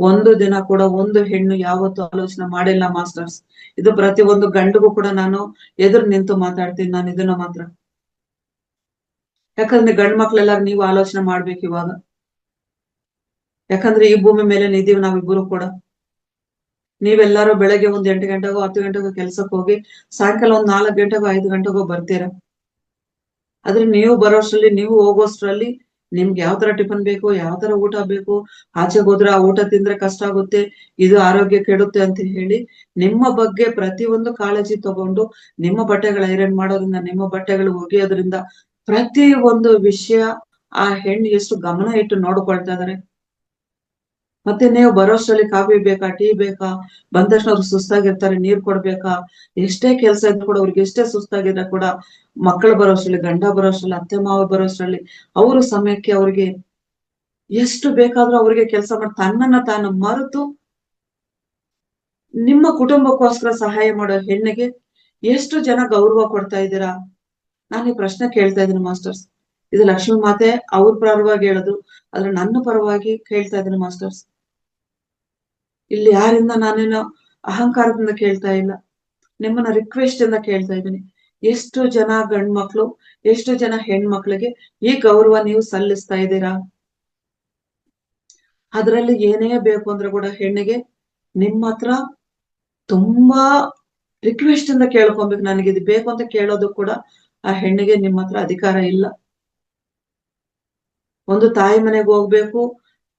ಒಂದು ದಿನ ಕೂಡ ಒಂದು ಹೆಣ್ಣು ಯಾವತ್ತೂ ಆಲೋಚನೆ ಮಾಡಿಲ್ಲ ಮಾಸ್ಟರ್ಸ್. ಇದು ಪ್ರತಿ ಒಂದು ಗಂಡಿಗೂ ಕೂಡ ನಾನು ಎದುರು ನಿಂತು ಮಾತಾಡ್ತೀನಿ ನಾನು ಇದನ್ನ ಮಾತ್ರ. ಯಾಕಂದ್ರೆ ಗಂಡ್ ಮಕ್ಳೆಲ್ಲಾರು ನೀವು ಆಲೋಚನೆ ಮಾಡ್ಬೇಕು ಇವಾಗ. ಯಾಕಂದ್ರೆ ಈ ಭೂಮಿ ಮೇಲೆ ಇದೀವಿ ನಾವಿಬ್ಬರು ಕೂಡ. ನೀವೆಲ್ಲಾರು ಬೆಳಗ್ಗೆ 8 ಗಂಟೆಗೋ 10 ಗಂಟೆಗೋ ಕೆಲ್ಸಕ್ಕೆ ಹೋಗಿ ಸಾಯಂಕಾಲ 4 ಗಂಟೆಗೋ 5 ಗಂಟೆಗೋ ಬರ್ತೀರ. ಆದ್ರೆ ನೀವು ಬರೋಷ್ಟ್ರಲ್ಲಿ, ನೀವು ಹೋಗೋಷ್ಟ್ರಲ್ಲಿ ನಿಮ್ಗೆ ಯಾವ ತರ ಟಿಫನ್ ಬೇಕು, ಯಾವ ತರ ಊಟ ಬೇಕು, ಆಚೆಗೆ ಹೋದ್ರೆ ಆ ಊಟ ತಿಂದ್ರೆ ಕಷ್ಟ ಆಗುತ್ತೆ, ಇದು ಆರೋಗ್ಯ ಕೆಡುತ್ತೆ ಅಂತ ಹೇಳಿ ನಿಮ್ಮ ಬಗ್ಗೆ ಪ್ರತಿಯೊಂದು ಕಾಳಜಿ ತಗೊಂಡು, ನಿಮ್ಮ ಬಟ್ಟೆಗಳು ಐರನ್ ಮಾಡೋದ್ರಿಂದ, ನಿಮ್ಮ ಬಟ್ಟೆಗಳು ಒಗೆಯೋದ್ರಿಂದ ಪ್ರತಿ ಒಂದು ವಿಷಯ ಆ ಹೆಣ್ಣು ಎಷ್ಟು ಗಮನ ಇಟ್ಟು ನೋಡ್ಕೊಳ್ತಾ ಇದಾರೆ. ಮತ್ತೆ ನೀವು ಬರೋಷ್ಟ್ರಲ್ಲಿ ಕಾಫಿ ಬೇಕಾ, ಟೀ ಬೇಕಾ, ಬಂದ ತಕ್ಷಣ ಅವ್ರು ಸುಸ್ತಾಗಿರ್ತಾರೆ, ನೀರ್ ಕೊಡ್ಬೇಕಾ, ಎಷ್ಟೇ ಕೆಲಸ ಇದ್ರು ಕೂಡ ಅವ್ರಿಗೆ ಎಷ್ಟೇ ಸುಸ್ತಾಗಿದ್ರೆ ಕೂಡ ಮಕ್ಕಳು ಬರೋಷ್ಟ್ರಲ್ಲಿ, ಗಂಡ ಬರೋಷ್ಟ್ರಲ್ಲಿ, ಅತ್ತೆ ಮಾವ ಬರೋಷ್ಟ್ರಲ್ಲಿ ಅವ್ರ ಸಮಯಕ್ಕೆ ಅವ್ರಿಗೆ ಎಷ್ಟು ಬೇಕಾದ್ರೂ ಅವ್ರಿಗೆ ಕೆಲಸ ಮಾಡಿ ತನ್ನನ್ನ ತಾನು ಮರೆತು ನಿಮ್ಮ ಕುಟುಂಬಕ್ಕೋಸ್ಕರ ಸಹಾಯ ಮಾಡೋ ಹೆಣ್ಣಿಗೆ ಎಷ್ಟು ಜನ ಗೌರವ ಕೊಡ್ತಾ ಇದ್ದೀರಾ? ನಾನು ಈ ಪ್ರಶ್ನೆ ಕೇಳ್ತಾ ಇದ್ದೀನಿ ಮಾಸ್ಟರ್ಸ್. ಇದು ಲಕ್ಷ್ಮೀ ಮಾತೆ ಅವ್ರ ಪರವಾಗಿ ಹೇಳೋದು, ಆದ್ರೆ ನನ್ನ ಪರವಾಗಿ ಕೇಳ್ತಾ ಇದ್ದೀನಿ ಮಾಸ್ಟರ್ಸ್. ಇಲ್ಲಿ ಯಾರಿಂದ ನಾನೇನೋ ಅಹಂಕಾರದಿಂದ ಕೇಳ್ತಾ ಇಲ್ಲ, ನಿಮ್ಮನ್ನ ರಿಕ್ವೆಸ್ಟ್ ಇಂದ ಕೇಳ್ತಾ ಇದ್ದೀನಿ. ಎಷ್ಟು ಜನ ಗಂಡ್ಮಕ್ಳು, ಎಷ್ಟು ಜನ ಹೆಣ್ಮಕ್ಳಿಗೆ ಈ ಗೌರವ ನೀವು ಸಲ್ಲಿಸ್ತಾ ಇದ್ದೀರಾ? ಅದ್ರಲ್ಲಿ ಏನೇ ಬೇಕು ಅಂದ್ರೆ ಕೂಡ ಹೆಣ್ಣಿಗೆ ನಿಮ್ಮ ಹತ್ರ ತುಂಬಾ ರಿಕ್ವೆಸ್ಟ್ ಇಂದ ಕೇಳ್ಕೊಬೇಕು. ನನಗೆ ಇದು ಬೇಕು ಅಂತ ಕೇಳೋದು ಕೂಡ ಆ ಹೆಣ್ಣಿಗೆ ನಿಮ್ಮ ಹತ್ರ ಅಧಿಕಾರ ಇಲ್ಲ. ಒಂದು ತಾಯಿ ಮನೆಗೆ ಹೋಗ್ಬೇಕು,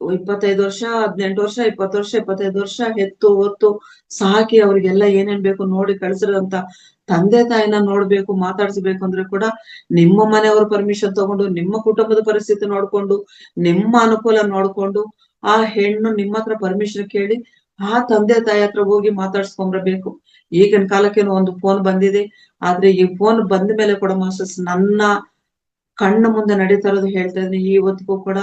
25 ವರ್ಷ, 18 ವರ್ಷ, 20 ವರ್ಷ, 25 ವರ್ಷ ಹೆತ್ತು ಹೊತ್ತು ಸಾಕಿ ಅವ್ರಿಗೆಲ್ಲ ಏನೇನ್ ಬೇಕು ನೋಡಿ ಕಳ್ಸಿರೋಂತ ತಂದೆ ತಾಯಿನ ನೋಡ್ಬೇಕು, ಮಾತಾಡ್ಸ್ಬೇಕು ಅಂದ್ರೆ ಕೂಡ ನಿಮ್ಮ ಮನೆಯವ್ರ ಪರ್ಮಿಷನ್ ತಗೊಂಡು, ನಿಮ್ಮ ಕುಟುಂಬದ ಪರಿಸ್ಥಿತಿ ನೋಡ್ಕೊಂಡು, ನಿಮ್ಮ ಅನುಕೂಲ ನೋಡ್ಕೊಂಡು ಆ ಹೆಣ್ಣು ನಿಮ್ಮ ಹತ್ರ ಪರ್ಮಿಷನ್ ಕೇಳಿ ಆ ತಂದೆ ತಾಯಿ ಹತ್ರ ಹೋಗಿ ಮಾತಾಡ್ಸ್ಕೊಂಡ್ಬರ್ಬೇಕು. ಈಗಿನ ಕಾಲಕ್ಕೇನು ಒಂದು ಫೋನ್ ಬಂದಿದೆ, ಆದ್ರೆ ಈ ಫೋನ್ ಬಂದ ಮೇಲೆ ಕೂಡ ಮಾಸ್ಟರ್ಸ್ ನನ್ನ ಕಣ್ಣು ಮುಂದೆ ನಡೀತಾ ಇರೋದು ಹೇಳ್ತಾ ಇದ್ದೀನಿ. ಇವತ್ತಿಗೂ ಕೂಡ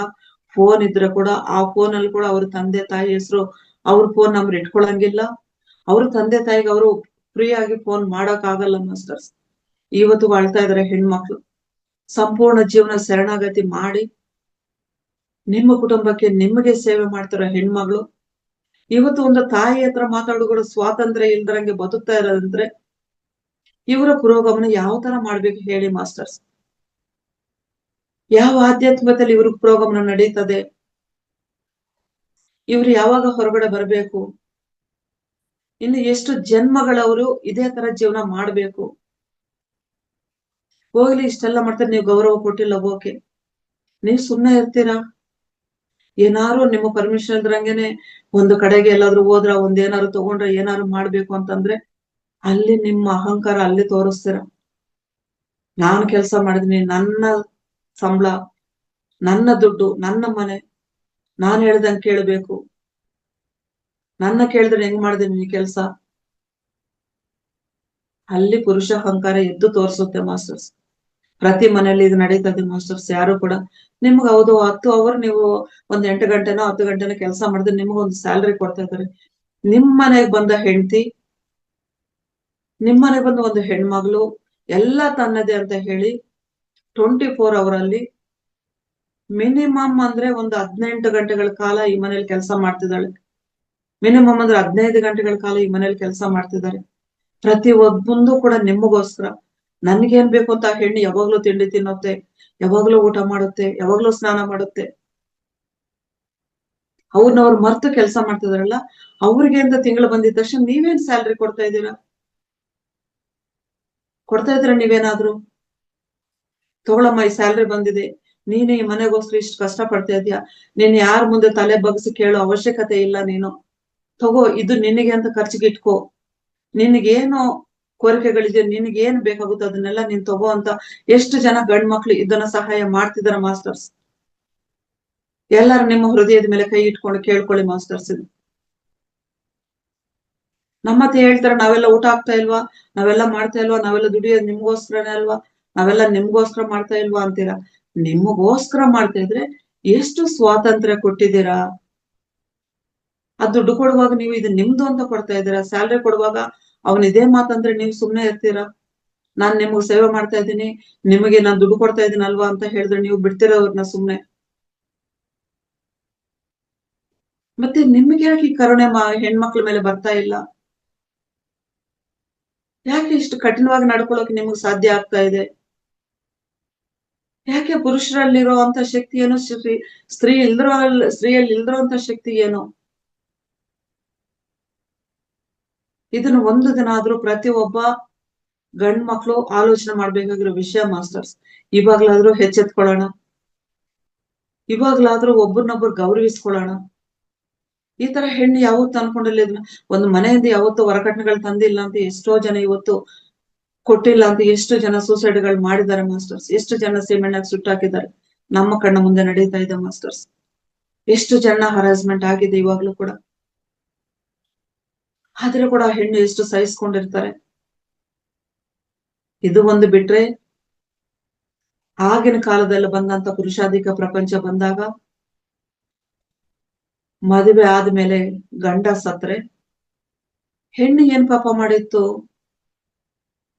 ಫೋನ್ ಇದ್ರೆ ಕೂಡ ಆ ಫೋನ್ ಅಲ್ಲಿ ಕೂಡ ಅವ್ರ ತಂದೆ ತಾಯಿ ಹೆಸರು, ಅವ್ರ ಫೋನ್ ನಂಬರ್ ಇಟ್ಕೊಳಂಗಿಲ್ಲ. ಅವ್ರ ತಂದೆ ತಾಯಿಗೆ ಅವರು ಫ್ರೀ ಆಗಿ ಫೋನ್ ಮಾಡಕ್ ಆಗಲ್ಲ ಮಾಸ್ಟರ್ಸ್. ಇವತ್ತು ಅಳ್ತಾ ಇದಾರೆ ಹೆಣ್ಮಕ್ಳು. ಸಂಪೂರ್ಣ ಜೀವನ ಶರಣಾಗತಿ ಮಾಡಿ ನಿಮ್ಮ ಕುಟುಂಬಕ್ಕೆ ನಿಮಗೆ ಸೇವೆ ಮಾಡ್ತಿರೋ ಹೆಣ್ಮಗಳು ಇವತ್ತು ಒಂದು ತಾಯಿ ಹತ್ರ ಮಾತಾಡೋಗಳು ಸ್ವಾತಂತ್ರ್ಯ ಇಲ್ದ್ರಂಗೆ ಬದುಕ್ತಾ ಇರೋದಂದ್ರೆ ಇವರ ಪುರೋಗಮನ ಯಾವ ತರ ಮಾಡ್ಬೇಕು ಹೇಳಿ ಮಾಸ್ಟರ್ಸ್? ಯಾವ ಆಧ್ಯಾತ್ಮಿಕತೆಯಲ್ಲಿ ಇವ್ರ ಪುರೋಗಮನ ನಡೀತದೆ? ಇವ್ರು ಯಾವಾಗ ಹೊರಗಡೆ ಬರ್ಬೇಕು? ಇನ್ನು ಎಷ್ಟು ಜನ್ಮಗಳವರು ಇದೇ ತರ ಜೀವನ ಮಾಡ್ಬೇಕು? ಹೋಗ್ಲಿ, ಇಷ್ಟೆಲ್ಲ ಮಾಡ್ತಾರೆ, ನೀವು ಗೌರವ ಕೊಟ್ಟಿಲ್ಲ, ಓಕೆ, ನೀವ್ ಸುಮ್ನೆ ಇರ್ತೀರಾ? ಏನಾರು ನಿಮ್ಮ ಪರ್ಮಿಷನ್ ಇದ್ರಂಗೆನೆ ಒಂದು ಕಡೆಗೆ ಎಲ್ಲಾದ್ರೂ ಹೋದ್ರ, ಒಂದೇನಾದ್ರು ತಗೊಂಡ್ರೆ, ಏನಾದ್ರು ಮಾಡ್ಬೇಕು ಅಂತಂದ್ರೆ ಅಲ್ಲಿ ನಿಮ್ಮ ಅಹಂಕಾರ ಅಲ್ಲಿ ತೋರಿಸ್ತೀರ. ನಾನು ಕೆಲಸ ಮಾಡಿದೀನಿ, ನನ್ನ ಸಂಬಳ, ನನ್ನ ದುಡ್ಡು, ನನ್ನ ಮನೆ, ನಾನ್ ಹೇಳ್ದಂಗೆ ಕೇಳ್ಬೇಕು, ನನ್ನ ಕೇಳಿದ್ರೆ ಹೆಂಗ್ ಮಾಡಿದೀನಿ ಈ ಕೆಲ್ಸ. ಅಲ್ಲಿ ಪುರುಷ ಅಹಂಕಾರ ಎದ್ದು ತೋರಿಸುತ್ತೆ ಮಾಸ್ಟರ್ಸ್. ಪ್ರತಿ ಮನೆಯಲ್ಲಿ ಇದು ನಡೀತದೆ ಮಾಸ್ಟರ್ಸ್. ಯಾರು ಕೂಡ ನಿಮ್ಗೆ ಹೌದು 10 ಅವರ್ ನೀವು ಒಂದ್ 8 ಗಂಟೆನೋ 10 ಗಂಟೆನೋ ಕೆಲಸ ಮಾಡಿದ್ರೆ ನಿಮ್ಗೊಂದು ಸ್ಯಾಲ್ರಿ ಕೊಡ್ತಾ ಇದಾರೆ. ನಿಮ್ ಮನೆಗ್ ಬಂದ ಹೆಂಡತಿ, ನಿಮ್ ಮನೆಗ್ ಬಂದ ಒಂದು ಹೆಣ್ಮಗಳು ಎಲ್ಲ ತನ್ನದೇ ಅಂತ ಹೇಳಿ 24 ಅವರ್ ಅಲ್ಲಿ ಮಿನಿಮಮ್ ಅಂದ್ರೆ ಒಂದು 18 ಗಂಟೆಗಳ ಕಾಲ ಈ ಮನೇಲಿ ಕೆಲಸ ಮಾಡ್ತಿದ್ದಾಳೆ. ಮಿನಿಮಮ್ ಅಂದ್ರೆ 15 ಗಂಟೆಗಳ ಕಾಲ ಈ ಮನೇಲಿ ಕೆಲಸ ಮಾಡ್ತಿದ್ದಾರೆ. ಪ್ರತಿ ಒಬ್ಬಂದು ಕೂಡ ನಿಮಗೋಸ್ಕರ. ನನ್ಗೇನ್ ಬೇಕು ಅಂತ ಆ ಹೆಣ್ಣು ಯಾವಾಗ್ಲೂ ತಿಂಡಿ ತಿನ್ನುತ್ತೆ, ಯಾವಾಗ್ಲೂ ಊಟ ಮಾಡುತ್ತೆ, ಯಾವಾಗ್ಲೂ ಸ್ನಾನ ಮಾಡುತ್ತೆ. ಅವ್ರನ್ನವ್ರು ಮರ್ತು ಕೆಲಸ ಮಾಡ್ತಿದಾರಲ್ಲ, ಅವ್ರಿಗೆ ಅಂತ ತಿಂಗಳು ಬಂದಿದ ತಕ್ಷಣ ನೀವೇನ್ ಸ್ಯಾಲ್ರಿ ಕೊಡ್ತಾ ಇದ್ದೀರಾ? ಕೊಡ್ತಾ ಇದ್ದೀರಾ ನೀವೇನಾದ್ರೂ? ತಗೊಳಮ್ಮ ಈ ಸ್ಯಾಲ್ರಿ ಬಂದಿದೆ, ನೀನು ಈ ಮನೆಗೋಸ್ಕರ ಇಷ್ಟು ಕಷ್ಟ ಪಡ್ತಾ ಇದೀಯಾ, ನೀನ್ ಯಾರ ಮುಂದೆ ತಲೆ ಬಗ್ಸಿ ಕೇಳೋ ಅವಶ್ಯಕತೆ ಇಲ್ಲ. ನೀನು ತಗೋ, ಇದು ನಿನಗೆ ಅಂತ ಖರ್ಚಿಗೆ ಇಟ್ಕೋ. ನಿನಗೇನು ಕೋರಿಕೆಗಳಿದೆ, ನಿನಗೇನ್ ಬೇಕಾಗುತ್ತೋ ಅದನ್ನೆಲ್ಲ ನೀನ್ ತಗೋ ಅಂತ ಎಷ್ಟು ಜನ ಗಂಡ್ ಮಕ್ಳು ಇದನ್ನ ಸಹಾಯ ಮಾಡ್ತಿದಾರ ಮಾಸ್ಟರ್ಸ್? ಎಲ್ಲಾರು ನಿಮ್ಮ ಹೃದಯದ ಮೇಲೆ ಕೈ ಇಟ್ಕೊಂಡು ಕೇಳ್ಕೊಳ್ಳಿ ಮಾಸ್ಟರ್ಸ್. ಇದು ನಮ್ಮತ್ತೆ ಹೇಳ್ತಾರೆ, ನಾವೆಲ್ಲ ಊಟ ಆಗ್ತಾ ಇಲ್ವಾ, ನಾವೆಲ್ಲ ಮಾಡ್ತಾ ಇಲ್ವಾ, ನಾವೆಲ್ಲ ದುಡಿಯೋದು ನಿಮ್ಗೋಸ್ಕರನೇ ಅಲ್ವಾ, ನಾವೆಲ್ಲ ನಿಮ್ಗೋಸ್ಕರ ಮಾಡ್ತಾ ಇಲ್ವಾ ಅಂತೀರಾ. ನಿಮಗೋಸ್ಕರ ಮಾಡ್ತಾ ಇದ್ರೆ ಎಷ್ಟು ಸ್ವಾತಂತ್ರ್ಯ ಕೊಟ್ಟಿದ್ದೀರಾ. ಆ ದುಡ್ಡು ಕೊಡುವಾಗ ನೀವು ಇದು ನಿಮ್ದು ಅಂತ ಕೊಡ್ತಾ ಇದ್ದೀರಾ. ಸ್ಯಾಲ್ರಿ ಕೊಡುವಾಗ ಅವನ್ ಇದೇ ಮಾತಂದ್ರೆ ನೀವು ಸುಮ್ನೆ ಇರ್ತೀರಾ? ನಾನ್ ನಿಮ್ಗ್ ಸೇವೆ ಮಾಡ್ತಾ ಇದ್ದೀನಿ, ನಿಮಗೆ ನಾನ್ ದುಡ್ಡು ಕೊಡ್ತಾ ಇದ್ದೀನಿ ಅಲ್ವಾ ಅಂತ ಹೇಳಿದ್ರೆ ನೀವು ಬಿಡ್ತೀರ ಅವ್ರನ್ನ ಸುಮ್ನೆ? ಮತ್ತೆ ನಿಮ್ಗೆ ಯಾಕೆ ಈ ಕರುಣೆ ಹೆಣ್ಮಕ್ಳ ಮೇಲೆ ಬರ್ತಾ ಇಲ್ಲ? ಯಾಕೆ ಇಷ್ಟು ಕಠಿಣವಾಗಿ ನಡ್ಕೊಳ್ಳೋಕೆ ನಿಮ್ಗೆ ಸಾಧ್ಯ ಆಗ್ತಾ ಇದೆ? ಯಾಕೆ ಪುರುಷರಲ್ಲಿರೋ ಅಂತ ಶಕ್ತಿ ಏನು ಸ್ತ್ರೀಯಲ್ಲಿ ಇಲ್ದಿರೋ ಅಂತ ಶಕ್ತಿ ಏನು? ಇದನ್ನ ಒಂದು ದಿನ ಆದ್ರೂ ಪ್ರತಿ ಒಬ್ಬ ಗಂಡ್ ಮಕ್ಳು ಆಲೋಚನೆ ಮಾಡ್ಬೇಕಾಗಿರೋ ವಿಷಯ ಮಾಸ್ಟರ್ಸ್. ಇವಾಗ್ಲಾದ್ರೂ ಎಚ್ಚೆತ್ಕೊಳ್ಳೋಣ, ಇವಾಗ್ಲಾದ್ರೂ ಒಬ್ಬರನ್ನೊಬ್ಬರು ಗೌರವಿಸ್ಕೊಳ್ಳೋಣ. ಈ ತರ ಹೆಣ್ಣು ಯಾವತ್ತು ಅನ್ಕೊಂಡಿಲ್ಲ. ಇದನ್ನ ಒಂದು ಮನೆಯಿಂದ ಯಾವತ್ತು ಹೊರಕಟ್ನೆಗಳು ತಂದಿಲ್ಲ ಅಂತ ಎಷ್ಟೋ ಜನ ಇವತ್ತು ಕೊಟ್ಟಿಲ್ಲ ಅಂತ ಎಷ್ಟು ಜನ ಸೂಸೈಡ್ಗಳು ಮಾಡಿದ್ದಾರೆ ಮಾಸ್ಟರ್ಸ್. ಎಷ್ಟು ಜನ ಸಿಮೆಂಟ್ ಸುಟ್ಟಾಕಿದ್ದಾರೆ. ನಮ್ಮ ಕಣ್ಣ ಮುಂದೆ ನಡೀತಾ ಇದೆ ಮಾಸ್ಟರ್ಸ್. ಎಷ್ಟು ಜನ ಹರಾಸ್ಮೆಂಟ್ ಆಗಿದೆ ಇವಾಗ್ಲೂ ಕೂಡ. ಆದ್ರೆ ಕೂಡ ಹೆಣ್ಣು ಎಷ್ಟು ಸಹಿಸ್ಕೊಂಡಿರ್ತಾರೆ. ಇದು ಒಂದು ಬಿಟ್ರೆ ಆಗಿನ ಕಾಲದಲ್ಲಿ ಬಂದಂತ ಪುರುಷಾಧಿಕ ಪ್ರಪಂಚ ಬಂದಾಗ ಮದುವೆ ಆದ್ಮೇಲೆ ಗಂಡ ಸತ್ರೆ ಹೆಣ್ಣು ಏನ್ ಪಾಪ ಮಾಡಿತ್ತು?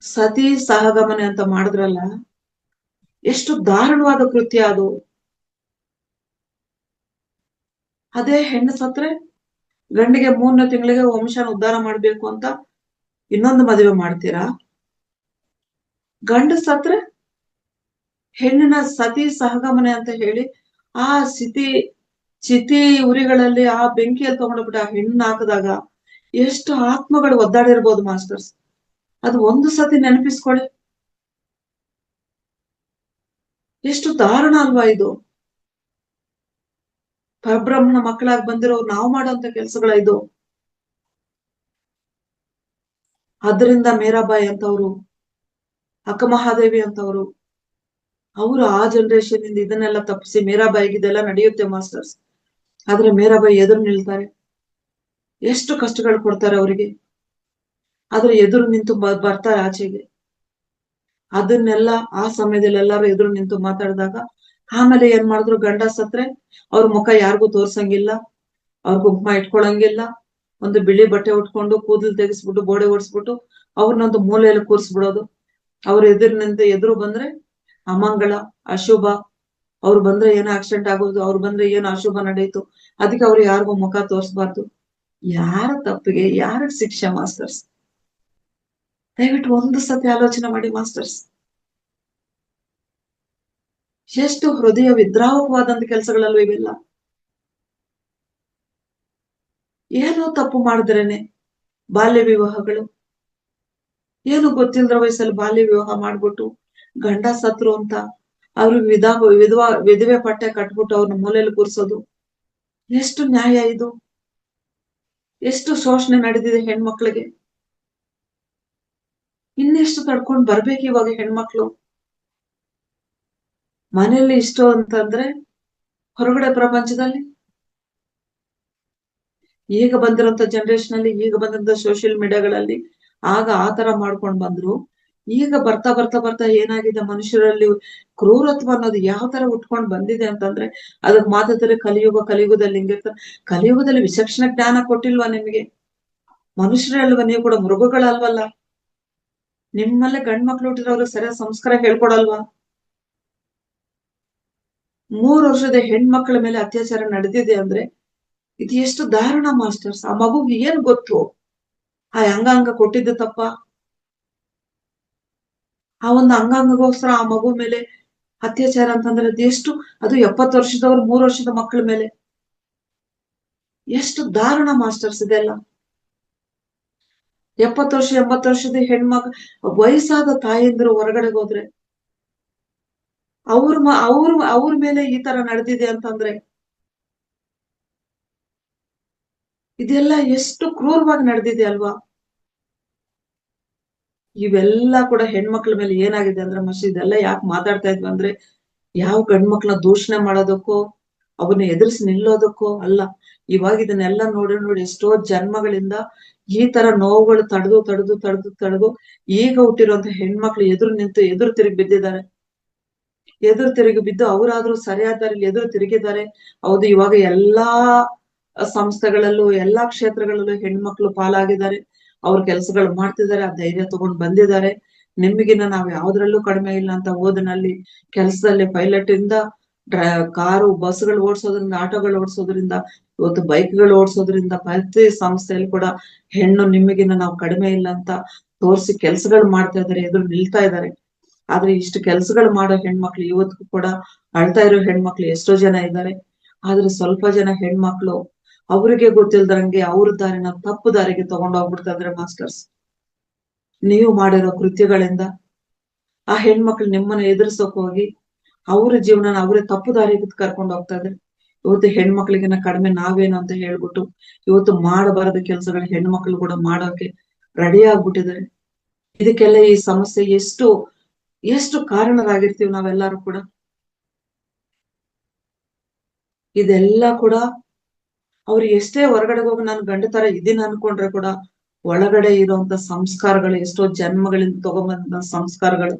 ಸತಿ ಸಹಗಮನೆ ಅಂತ ಮಾಡಿದ್ರಲ್ಲ, ಎಷ್ಟು ದಾರುಣವಾದ ಕೃತ್ಯ ಅದು. ಅದೇ ಹೆಣ್ಣು ಸತ್ರೆ ಗಂಡಿಗೆ 3ನೇ ತಿಂಗಳಿಗೆ ವಂಶನ ಉದ್ಧಾರ ಮಾಡ್ಬೇಕು ಅಂತ ಇನ್ನೊಂದು ಮದುವೆ ಮಾಡ್ತೀರಾ? ಗಂಡ ಸತ್ರೆ ಹೆಣ್ಣಿನ ಸತಿ ಸಹಗಮನೆ ಅಂತ ಹೇಳಿ ಆ ಚಿತಿ ಉರಿಗಳಲ್ಲಿ ಆ ಬೆಂಕಿಯಲ್ಲಿ ತಗೊಂಡೋಗ್ಬಿಟ್ಟು ಆ ಹೆಣ್ಣು ಹಾಕಿದಾಗ ಎಷ್ಟು ಆತ್ಮಗಳು ಒದ್ದಾಡಿರ್ಬೋದು ಮಾಸ್ಟರ್ಸ್. ಅದು ಒಂದು ಸತಿ ನೆನಪಿಸ್ಕೊಳ್ಳಿ. ಎಷ್ಟು ದಾರುಣ ಅಲ್ವಾ ಇದು? ಪರಬ್ರಹ್ಮನ ಮಕ್ಕಳಾಗಿ ಬಂದಿರೋ ನಾವು ಮಾಡೋಂತ ಕೆಲ್ಸಗಳ ಇದು. ಅದರಿಂದ ಮೀರಾಬಾಯಿ ಅಂತವ್ರು, ಅಕ್ಕ ಮಹಾದೇವಿ ಅಂತವ್ರು, ಅವರು ಆ ಜನರೇಷನ್ ಇಂದ ಇದನ್ನೆಲ್ಲ ತಪ್ಪಿಸಿ ಮೀರಾಬಾಯಿಗೆ ಇದೆಲ್ಲ ನಡೆಯುತ್ತೆ ಮಾಸ್ಟರ್ಸ್. ಆದ್ರೆ ಮೀರಾಬಾಯಿ ಎದುರು ನಿಲ್ತಾರೆ. ಎಷ್ಟು ಕಷ್ಟಗಳು ಕೊಡ್ತಾರೆ ಅವರಿಗೆ, ಆದ್ರೆ ಎದುರು ನಿಂತು ಬರ್ತಾರೆ ಆಚೆಗೆ. ಅದನ್ನೆಲ್ಲ ಆ ಸಮಯದಲ್ಲಿ ಎಲ್ಲಾರು ಎದುರು ನಿಂತು ಮಾತಾಡಿದಾಗ ಆಮೇಲೆ ಏನ್ ಮಾಡಿದ್ರು? ಗಂಡ ಸತ್ರೆ ಅವ್ರ ಮುಖ ಯಾರಿಗೂ ತೋರ್ಸಂಗಿಲ್ಲ, ಅವ್ರ ಕುಂಕುಮ ಇಟ್ಕೊಳಂಗಿಲ್ಲ, ಒಂದು ಬಿಳಿ ಬಟ್ಟೆ ಉಟ್ಕೊಂಡು ಕೂದಲು ತೆಗೆಸ್ಬಿಟ್ಟು ಗೋಡೆ ಓಡಿಸ್ಬಿಟ್ಟು ಅವ್ರನ್ನೊಂದು ಮೂಲೆಯಲ್ಲಿ ಕೂರ್ಸ್ಬಿಡೋದು. ಅವ್ರ ಎದುರು ಬಂದ್ರೆ ಅಮಂಗಳ, ಅಶುಭ. ಅವ್ರು ಬಂದ್ರೆ ಏನೋ ಆಕ್ಸಿಡೆಂಟ್ ಆಗೋದು, ಅವ್ರು ಬಂದ್ರೆ ಏನೋ ಅಶುಭ ನಡೆಯಿತು, ಅದಕ್ಕೆ ಅವ್ರು ಯಾರಿಗೂ ಮುಖ ತೋರ್ಸ್ಬಾರ್ದು. ಯಾರ ತಪ್ಪಿಗೆ ಯಾರಿಗೆ ಶಿಕ್ಷೆ ಮಾಸ್ಟರ್ಸ್? ದಯವಿಟ್ಟು ಒಂದು ಸತಿ ಆಲೋಚನೆ ಮಾಡಿ ಮಾಸ್ಟರ್ಸ್. ಎಷ್ಟು ಹೃದಯ ವಿದ್ರಾವಕವಾದಂತ ಕೆಲಸಗಳಲ್ವ ಇವೆಲ್ಲ. ಏನೋ ತಪ್ಪು ಮಾಡಿದ್ರೇನೆ ಬಾಲ್ಯ ವಿವಾಹಗಳು, ಏನು ಗೊತ್ತಿಲ್ಲದ ವಯಸ್ಸಲ್ಲಿ ಬಾಲ್ಯ ವಿವಾಹ ಮಾಡ್ಬಿಟ್ಟು ಗಂಡ ಸತ್ರು ಅಂತ ಅವ್ರಿಗೆ ವಿಧವೆ ಪಟ್ಟೆ ಕಟ್ಬಿಟ್ಟು ಅವ್ರನ್ನ ಮೂಲೆಯಲ್ಲಿ ಕೂರ್ಸೋದು ಎಷ್ಟು ನ್ಯಾಯ ಇದು? ಎಷ್ಟು ಶೋಷಣೆ ನಡೆದಿದೆ ಹೆಣ್ಮಕ್ಳಿಗೆ. ಇನ್ನೆಷ್ಟು ತಡ್ಕೊಂಡು ಬರ್ಬೇಕು ಇವಾಗ ಹೆಣ್ಮಕ್ಳು? ಮನೆಯಲ್ಲಿ ಇಷ್ಟು ಅಂತಂದ್ರೆ ಹೊರಗಡೆ ಪ್ರಪಂಚದಲ್ಲಿ ಈಗ ಬಂದಿರೋಂತ ಜನರೇಷನ್ ಅಲ್ಲಿ, ಈಗ ಬಂದಿರೋ ಸೋಷಿಯಲ್ ಮೀಡಿಯಾಗಳಲ್ಲಿ ಆಗ ಆತರ ಮಾಡ್ಕೊಂಡ್ ಬಂದ್ರು. ಈಗ ಬರ್ತಾ ಬರ್ತಾ ಬರ್ತಾ ಏನಾಗಿದೆ, ಮನುಷ್ಯರಲ್ಲಿ ಕ್ರೂರತ್ವ ಅನ್ನೋದು ಯಾವ ತರ ಉಟ್ಕೊಂಡ್ ಬಂದಿದೆ ಅಂತಂದ್ರೆ, ಅದಕ್ ಮಾತಾಡ್ತಾರೆ ಕಲಿಯುಗದಲ್ಲಿ ಹಿಂಗಿರ್ತಾರೆ. ಕಲಿಯುಗದಲ್ಲಿ ವಿಚಕ್ಷಣ ಜ್ಞಾನ ಕೊಟ್ಟಿಲ್ವಾ ನಿಮಗೆ? ಮನುಷ್ಯರಲ್ವಾ ನೀವು ಕೂಡ? ಮೃಗಗಳಲ್ವಲ್ಲ? ನಿಮ್ಮಲ್ಲೇ ಗಂಡ್ ಮಕ್ಳು ಹುಟ್ಟಿರೋರು ಸರಿಯಾದ ಸಂಸ್ಕಾರ ಹೇಳ್ಕೊಡಲ್ವಾ? 3 ವರ್ಷದ ಹೆಣ್ಮಕ್ಳ ಮೇಲೆ ಅತ್ಯಾಚಾರ ನಡೆದಿದೆ ಅಂದ್ರೆ ಇದು ಎಷ್ಟು ದಾರುಣ ಮಾಸ್ಟರ್ಸ್. ಆ ಮಗುಗೆ ಏನ್ ಗೊತ್ತು? ಆ ಅಂಗಾಂಗ ಕೊಟ್ಟಿದ್ದು ತಪ್ಪ? ಆ ಒಂದು ಅಂಗಾಂಗಗೋಸ್ಕರ ಆ ಮಗು ಮೇಲೆ ಅತ್ಯಾಚಾರ ಅಂತಂದ್ರೆ ಅದೆಷ್ಟು? ಅದು 70 ವರ್ಷದವ್ರು 3 ವರ್ಷದ ಮಕ್ಕಳ ಮೇಲೆ ಎಷ್ಟು ದಾರುಣ ಮಾಸ್ಟರ್ಸ್ ಇದೆಲ್ಲ. 70 ವರ್ಷ 80 ವರ್ಷದ ವಯಸ್ಸಾದ ತಾಯಂದಿರು ಹೊರಗಡೆ ಹೋದ್ರೆ ಅವ್ರ ಮೇಲೆ ಈ ತರ ನಡೆದಿದೆ ಅಂತಂದ್ರೆ ಇದೆಲ್ಲ ಎಷ್ಟು ಕ್ರೂರವಾಗಿ ನಡೆದಿದೆ ಅಲ್ವಾ? ಇವೆಲ್ಲ ಕೂಡ ಹೆಣ್ಮಕ್ಳ ಮೇಲೆ ಏನಾಗಿದೆ ಅಂದ್ರೆ ಇದೆಲ್ಲ ಯಾಕೆ ಮಾತಾಡ್ತಾ ಇದ್ವಿ ಅಂದ್ರೆ, ಯಾವ ಗಂಡ್ಮಕ್ಳನ್ನ ದೂಷಣೆ ಮಾಡೋದಕ್ಕೋ ಅವನ್ನ ಎದುರಿಸಿ ನಿಲ್ಲೋದಕ್ಕೋ ಅಲ್ಲ. ಇವಾಗ ಇದನ್ನೆಲ್ಲ ನೋಡಿ ನೋಡಿ ಎಷ್ಟೋ ಜನ್ಮಗಳಿಂದ ಈ ತರ ನೋವುಗಳು ತಡೆದು ಈಗ ಹುಟ್ಟಿರುವಂತ ಹೆಣ್ಮಕ್ಳು ಎದುರು ತಿರುಗಿ ಬಿದ್ದಿದ್ದಾರೆ. ಎದುರು ತಿರುಗಿ ಬಿದ್ದು ಅವರಾದ್ರೂ ಸರಿಯಾದ ದಾರಿಲಿ ಎದುರು ತಿರುಗಿದ್ದಾರೆ. ಹೌದು, ಇವಾಗ ಎಲ್ಲಾ ಸಂಸ್ಥೆಗಳಲ್ಲೂ ಎಲ್ಲಾ ಕ್ಷೇತ್ರಗಳಲ್ಲೂ ಹೆಣ್ಮಕ್ಳು ಪಾಲಾಗಿದ್ದಾರೆ. ಅವ್ರ ಕೆಲ್ಸಗಳು ಮಾಡ್ತಿದ್ದಾರೆ, ಆ ಧೈರ್ಯ ತಗೊಂಡ್ ಬಂದಿದ್ದಾರೆ. ನಿಮಗಿನ್ನ ನಾವ್ ಯಾವ್ದ್ರಲ್ಲೂ ಕಡಿಮೆ ಇಲ್ಲ ಅಂತ ಓದಿನಲ್ಲಿ, ಕೆಲ್ಸದಲ್ಲಿ, ಪೈಲಟ್ ಇಂದ ಕಾರು ಬಸ್ಗಳು ಓಡಿಸೋದ್ರಿಂದ, ಆಟೋಗಳು ಓಡಿಸೋದ್ರಿಂದ, ಇವತ್ತು ಬೈಕ್ಗಳು ಓಡಿಸೋದ್ರಿಂದ ಪ್ರತಿ ಸಂಸ್ಥೆಯಲ್ಲಿ ಕೂಡ ಹೆಣ್ಣು ನಿಮಗಿನ್ನ ನಾವು ಕಡಿಮೆ ಇಲ್ಲ ಅಂತ ತೋರಿಸಿ ಕೆಲ್ಸಗಳು ಮಾಡ್ತಾ ಇದಾರೆ, ಎದುರು ನಿಲ್ತಾ ಇದ್ದಾರೆ. ಆದ್ರೆ ಇಷ್ಟು ಕೆಲ್ಸಗಳು ಮಾಡೋ ಹೆಣ್ಮಕ್ಳು ಇವತ್ತಿಗೂ ಕೂಡ ಅಳ್ತಾ ಇರೋ ಹೆಣ್ಮಕ್ಳು ಎಷ್ಟೋ ಜನ ಇದ್ದಾರೆ. ಆದ್ರೆ ಸ್ವಲ್ಪ ಜನ ಹೆಣ್ಮಕ್ಳು ಅವ್ರಿಗೆ ಗೊತ್ತಿಲ್ದಂಗೆ ಅವ್ರ ದಾರಿನ ತಪ್ಪು ದಾರಿಗೆ ತಗೊಂಡೋಗ್ಬಿಡ್ತಾ ಇದಾರೆ ಮಾಸ್ಟರ್ಸ್. ನೀವು ಮಾಡಿರೋ ಕೃತ್ಯಗಳಿಂದ ಆ ಹೆಣ್ಮಕ್ಳು ನಿಮ್ಮನ್ನ ಎದುರಿಸೋಕ್ ಹೋಗಿ ಅವ್ರ ಜೀವನ ಅವರೇ ತಪ್ಪು ದಾರಿಗೆ ಕರ್ಕೊಂಡು ಹೋಗ್ತಾ ಇದ್ದಾರೆ. ಇವತ್ತು ಹೆಣ್ಮಕ್ಳಿಗಿನ್ನ ಕಡಿಮೆ ನಾವೇನು ಅಂತ ಹೇಳ್ಬಿಟ್ಟು ಇವತ್ತು ಮಾಡಬಾರದ ಕೆಲ್ಸಗಳು ಹೆಣ್ಮಕ್ಳು ಕೂಡ ಮಾಡೋಕೆ ರೆಡಿ ಆಗ್ಬಿಟ್ಟಿದ್ದಾರೆ. ಇದಕ್ಕೆಲ್ಲ ಈ ಸಮಸ್ಯೆ ಎಷ್ಟು ಕಾರಣರಾಗಿರ್ತೀವಿ ನಾವೆಲ್ಲರೂ ಕೂಡ. ಇದೆಲ್ಲ ಕೂಡ ಅವ್ರು ಎಷ್ಟೇ ಹೊರಗಡೆ ಹೋಗಿ ನಾನು ಗಂಡ ತರ ಇದೀನಿ ಅನ್ಕೊಂಡ್ರೆ ಕೂಡ ಒಳಗಡೆ ಇರುವಂತ ಸಂಸ್ಕಾರಗಳು, ಎಷ್ಟೋ ಜನ್ಮಗಳಿಂದ ತಗೊಂಬಂದ ಸಂಸ್ಕಾರಗಳು,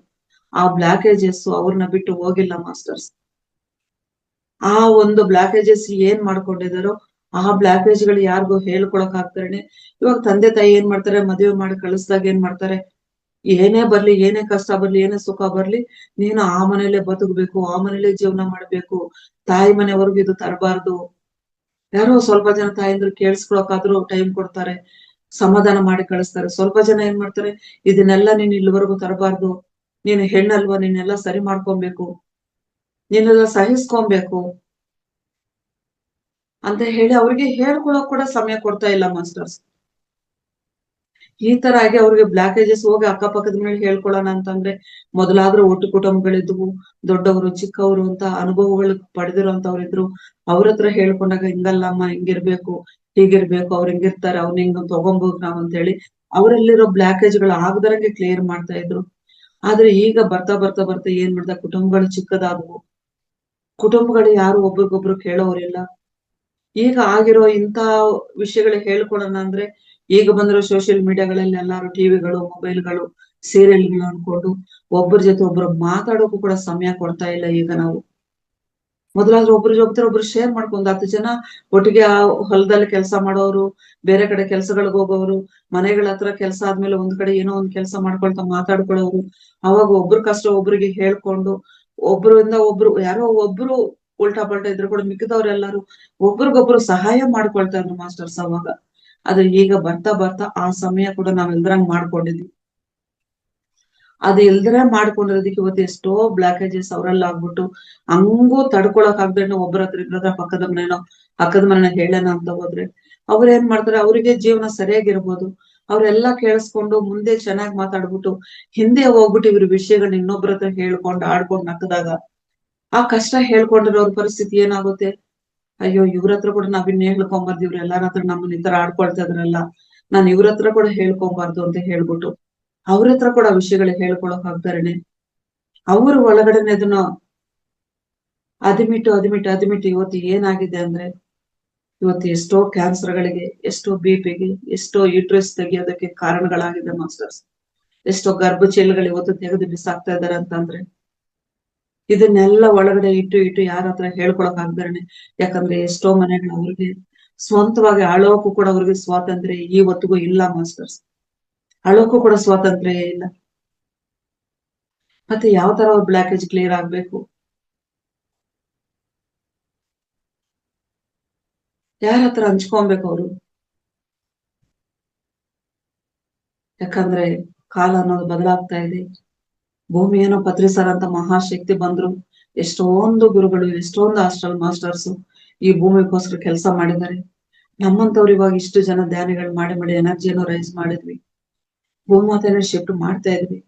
ಆ ಬ್ಲಾಕೇಜಸ್ ಅವ್ರನ್ನ ಬಿಟ್ಟು ಹೋಗಿಲ್ಲ ಮಾಸ್ಟರ್ಸ್. ಆ ಒಂದು ಬ್ಲಾಕೇಜಸ್ ಏನ್ ಮಾಡ್ಕೊಂಡಿದಾರೋ ಆ ಬ್ಲಾಕೇಜ್ ಗಳು ಯಾರಿಗೂ ಹೇಳ್ಕೊಳಕ್ ಆಗ್ತಾರೇನೆ. ಇವಾಗ ತಂದೆ ತಾಯಿ ಏನ್ ಮಾಡ್ತಾರೆ, ಮದುವೆ ಮಾಡಿ ಕಳಿಸ್ದಾಗ ಏನ್ ಮಾಡ್ತಾರೆ, ಏನೇ ಬರ್ಲಿ, ಏನೇ ಕಷ್ಟ ಬರ್ಲಿ, ಏನೇ ಸುಖ ಬರ್ಲಿ, ನೀನು ಆ ಮನೇಲೆ ಬದುಕ್ಬೇಕು, ಆ ಮನೇಲೆ ಜೀವನ ಮಾಡ್ಬೇಕು, ತಾಯಿ ಮನೆವರೆಗೂ ಇದು ತರಬಾರ್ದು. ಯಾರೋ ಸ್ವಲ್ಪ ಜನ ತಾಯಂದ್ರು ಕೇಳಿಸ್ಕೊಳಕಾದ್ರೂ ಟೈಮ್ ಕೊಡ್ತಾರೆ, ಸಮಾಧಾನ ಮಾಡಿ ಕಳಿಸ್ತಾರೆ. ಸ್ವಲ್ಪ ಜನ ಏನ್ ಮಾಡ್ತಾರೆ, ಇದನ್ನೆಲ್ಲ ನೀನ್ ಇಲ್ಲಿವರೆಗೂ ತರಬಾರ್ದು, ನೀನು ಹೆಣ್ಣಲ್ವಾ, ನೀನೆಲ್ಲ ಸರಿ ಮಾಡ್ಕೊಬೇಕು, ನೀನೆಲ್ಲ ಸಹಿಸ್ಕೊಬೇಕು ಅಂತ ಹೇಳಿ ಅವ್ರಿಗೆ ಹೇಳ್ಕೊಳಕ್ ಕೂಡ ಸಮಯ ಕೊಡ್ತಾ ಇಲ್ಲ ಮಾಸ್ಟರ್ಸ್. ಈ ತರ ಆಗಿ ಅವ್ರಿಗೆ ಬ್ಲಾಕೇಜಸ್ ಹೋಗಿ ಅಕ್ಕಪಕ್ಕದ ಮೇಲೆ ಹೇಳ್ಕೊಳ್ಳೋಣ ಅಂತಂದ್ರೆ, ಮೊದಲಾದ್ರೂ ಒಟ್ಟು ಕುಟುಂಬಗಳಿದ್ವು, ದೊಡ್ಡವರು ಚಿಕ್ಕವರು ಅಂತ ಅನುಭವಗಳು ಪಡೆದಿರೋಂತವ್ರು ಇದ್ರು. ಅವ್ರ ಹತ್ರ ಹೇಳ್ಕೊಂಡಾಗ ಹಿಂಗಲ್ಲಮ್ಮ, ಹಿಂಗಿರ್ಬೇಕು, ಹೀಗಿರ್ಬೇಕು, ಅವ್ರು ಹಿಂಗಿರ್ತಾರೆ, ಅವ್ನ ಹಿಂಗ ತಗೊಂಬೋದು ನಾವ್ ಅಂತ ಹೇಳಿ ಅವರಲ್ಲಿರೋ ಬ್ಲಾಕೇಜ್ ಗಳು ಆಗದಂಗೆ ಕ್ಲಿಯರ್ ಮಾಡ್ತಾ ಇದ್ರು. ಆದ್ರೆ ಈಗ ಬರ್ತಾ ಬರ್ತಾ ಬರ್ತಾ ಏನ್ ಮಾಡ್ದ, ಕುಟುಂಬಗಳು ಚಿಕ್ಕದಾದವು, ಕುಟುಂಬಗಳು ಯಾರು ಒಬ್ರಿಗೊಬ್ರು ಕೇಳೋರಿಲ್ಲ. ಈಗ ಆಗಿರೋ ಇಂತ ವಿಷಯಗಳು ಹೇಳ್ಕೊಳೋಣ ಅಂದ್ರೆ ಈಗ ಬಂದಿರೋ ಸೋಷಿಯಲ್ ಮೀಡಿಯಾಗಳಲ್ಲಿ ಎಲ್ಲಾರು ಟಿವಿಗಳು, ಮೊಬೈಲ್ಗಳು, ಸೀರಿಯಲ್ಗಳು ಅನ್ಕೊಂಡು ಒಬ್ಬರ ಜೊತೆ ಒಬ್ರು ಮಾತಾಡೋಕು ಕೂಡ ಸಮಯ ಕೊಡ್ತಾ ಇಲ್ಲ ಈಗ ನಾವು. ಮೊದಲಾದ್ರೂ ಒಬ್ರ ಜೊತೆ ಒಬ್ರು ಶೇರ್ ಮಾಡ್ಕೊಂಡು 10 ಜನ ಒಟ್ಟಿಗೆ ಆ ಹೊಲದಲ್ಲಿ ಕೆಲಸ ಮಾಡೋರು, ಬೇರೆ ಕಡೆ ಕೆಲ್ಸಗಳಿಗೆ ಹೋಗೋರು, ಮನೆಗಳ ಹತ್ರ ಕೆಲಸ ಆದ್ಮೇಲೆ ಒಂದ್ ಕಡೆ ಏನೋ ಒಂದ್ ಕೆಲಸ ಮಾಡ್ಕೊಳ್ತಾ ಮಾತಾಡ್ಕೊಳ್ಳೋರು. ಅವಾಗ ಒಬ್ರ ಕಷ್ಟ ಒಬ್ರಿಗೆ ಹೇಳ್ಕೊಂಡು, ಒಬ್ರಿಂದ ಒಬ್ರು ಯಾರೋ ಒಬ್ರು ಉಲ್ಟಾ ಪಲ್ಟಾ ಇದ್ರು ಕೂಡ ಮಿಕ್ಕಿದವ್ರೆಲ್ಲಾರು ಒಬ್ರಿಗೊಬ್ರು ಸಹಾಯ ಮಾಡ್ಕೊಳ್ತಾ ಇದ್ರು ಮಾಸ್ಟರ್ಸ್ ಅವಾಗ. ಆದ್ರೆ ಈಗ ಬರ್ತಾ ಬರ್ತಾ ಆ ಸಮಯ ಕೂಡ ನಾವೆಲ್ದ್ರಂಗ್ ಮಾಡ್ಕೊಂಡಿದ್ವಿ. ಅದು ಎಲ್ದರ ಮಾಡ್ಕೊಂಡಿರೋದಕ್ಕೆ ಇವತ್ತು ಎಷ್ಟೋ ಬ್ಲಾಕೇಜಸ್ ಅವರೆಲ್ಲ ಆಗ್ಬಿಟ್ಟು ಹಂಗೂ ತಡ್ಕೊಳಕ್ ಆಗ್ದೇನೆ ಒಬ್ಬರ ಹತ್ರ ಇಬ್ಬರ ಪಕ್ಕದ ಮನೇನೋ ಅಕ್ಕದ ಮನೇನ ಹೇಳೋಣ ಅಂತ ಹೋದ್ರೆ ಅವ್ರ ಏನ್ ಮಾಡ್ತಾರೆ, ಅವ್ರಿಗೆ ಜೀವನ ಸರಿಯಾಗಿರ್ಬೋದು, ಅವ್ರೆಲ್ಲಾ ಕೇಳಿಸ್ಕೊಂಡು ಮುಂದೆ ಚೆನ್ನಾಗ್ ಮಾತಾಡ್ಬಿಟ್ಟು ಹಿಂದೆ ಹೋಗ್ಬಿಟ್ಟು ಇವ್ರ ವಿಷಯಗಳನ್ನ ಇನ್ನೊಬ್ರ ಹತ್ರ ಹೇಳ್ಕೊಂಡು ಆಡ್ಕೊಂಡ್ ನಕ್ಕದಾಗ ಆ ಕಷ್ಟ ಹೇಳ್ಕೊಂಡಿರೋರ್ ಪರಿಸ್ಥಿತಿ ಏನಾಗುತ್ತೆ, ಅಯ್ಯೋ ಇವ್ರ ಹತ್ರ ಕೂಡ ನಾವಿನ್ನ ಹೇಳ್ಕೊಂಬಾರ್ದು, ಇವ್ರ ಎಲ್ಲಾರ ಹತ್ರ ನಮ್ಮನ್ನ ಈ ತರ ಆಡ್ಕೊಳ್ತಾ ಇದ್ರಲ್ಲ, ನಾನ್ ಇವ್ರ ಹತ್ರ ಕೂಡ ಹೇಳ್ಕೊಂಬಾರ್ದು ಅಂತ ಹೇಳ್ಬಿಟ್ಟು ಅವ್ರ ಹತ್ರ ಕೂಡ ವಿಷಯಗಳು ಹೇಳ್ಕೊಳಕ್ ಆಗ್ತಾರೇನೆ. ಅವರು ಒಳಗಡೆನೆ ಅದನ್ನ ಅದಿಮಿಟ್ಟು ಇವತ್ತು ಏನಾಗಿದೆ ಅಂದ್ರೆ, ಇವತ್ತು ಎಷ್ಟೋ ಕ್ಯಾನ್ಸರ್ಗಳಿಗೆ, ಎಷ್ಟೋ ಬಿಪಿಗೆ, ಎಷ್ಟೋ ಯೂಟ್ರಸ್ ತೆಗಿಯೋದಕ್ಕೆ ಕಾರಣಗಳಾಗಿದೆ ಮಾಸ್ಟರ್ಸ್. ಎಷ್ಟೋ ಗರ್ಭ ಚೀಲಗಳು ಇವತ್ತು ತೆಗೆದು ಬಿಸಾಕ್ತಾ ಇದಾರೆ ಅಂತಂದ್ರೆ ಇದನ್ನೆಲ್ಲ ಒಳಗಡೆ ಇಟ್ಟು ಇಟ್ಟು ಯಾರ ಹತ್ರ ಹೇಳ್ಕೊಳಕ್ ಆಗ್ದಾರೆ. ಯಾಕಂದ್ರೆ ಎಷ್ಟೋ ಮನೆಗಳು ಅವ್ರಿಗೆ ಸ್ವಂತವಾಗಿ ಅಳೋಕು ಕೂಡ ಅವ್ರಿಗೆ ಸ್ವಾತಂತ್ರ್ಯ ಇವತ್ತಿಗೂ ಇಲ್ಲ ಮಾಸ್ಟರ್ಸ್. ಅಳೋಕು ಕೂಡ ಸ್ವಾತಂತ್ರ್ಯ ಇಲ್ಲ. ಮತ್ತೆ ಯಾವ ತರ ಅವ್ರ ಬ್ಲಾಕೇಜ್ ಕ್ಲಿಯರ್ ಆಗ್ಬೇಕು? ಯಾರ ಹತ್ರ ಹಂಚ್ಕೊಬೇಕು ಅವರು? ಯಾಕಂದ್ರೆ ಕಾಲ ಅನ್ನೋದು ಬದಲಾಗ್ತಾ ಇದೆ. ಭೂಮಿಯನ್ನು ಪತ್ರಿಸರಂತ ಮಹಾಶಕ್ತಿ ಬಂದ್ರು. ಎಷ್ಟೊಂದು ಗುರುಗಳು, ಎಷ್ಟೊಂದು ಹಾಸ್ಟೆಲ್ ಮಾಸ್ಟರ್ಸ್ ಈ ಭೂಮಿಗೋಸ್ಕರ ಕೆಲಸ ಮಾಡಿದ್ದಾರೆ. ನಮ್ಮಂತವ್ರು ಇವಾಗ ಇಷ್ಟು ಜನ ಧ್ಯಾನಿಗಳು ಮಾಡಿ ಮಾಡಿ ಎನರ್ಜಿಯನ್ನು ರೈಸ್ ಮಾಡಿದ್ವಿ, ಭೂಮಾತೆಯನ್ನು ಶಿಫ್ಟ್ ಮಾಡ್ತಾ ಇದ್ವಿ.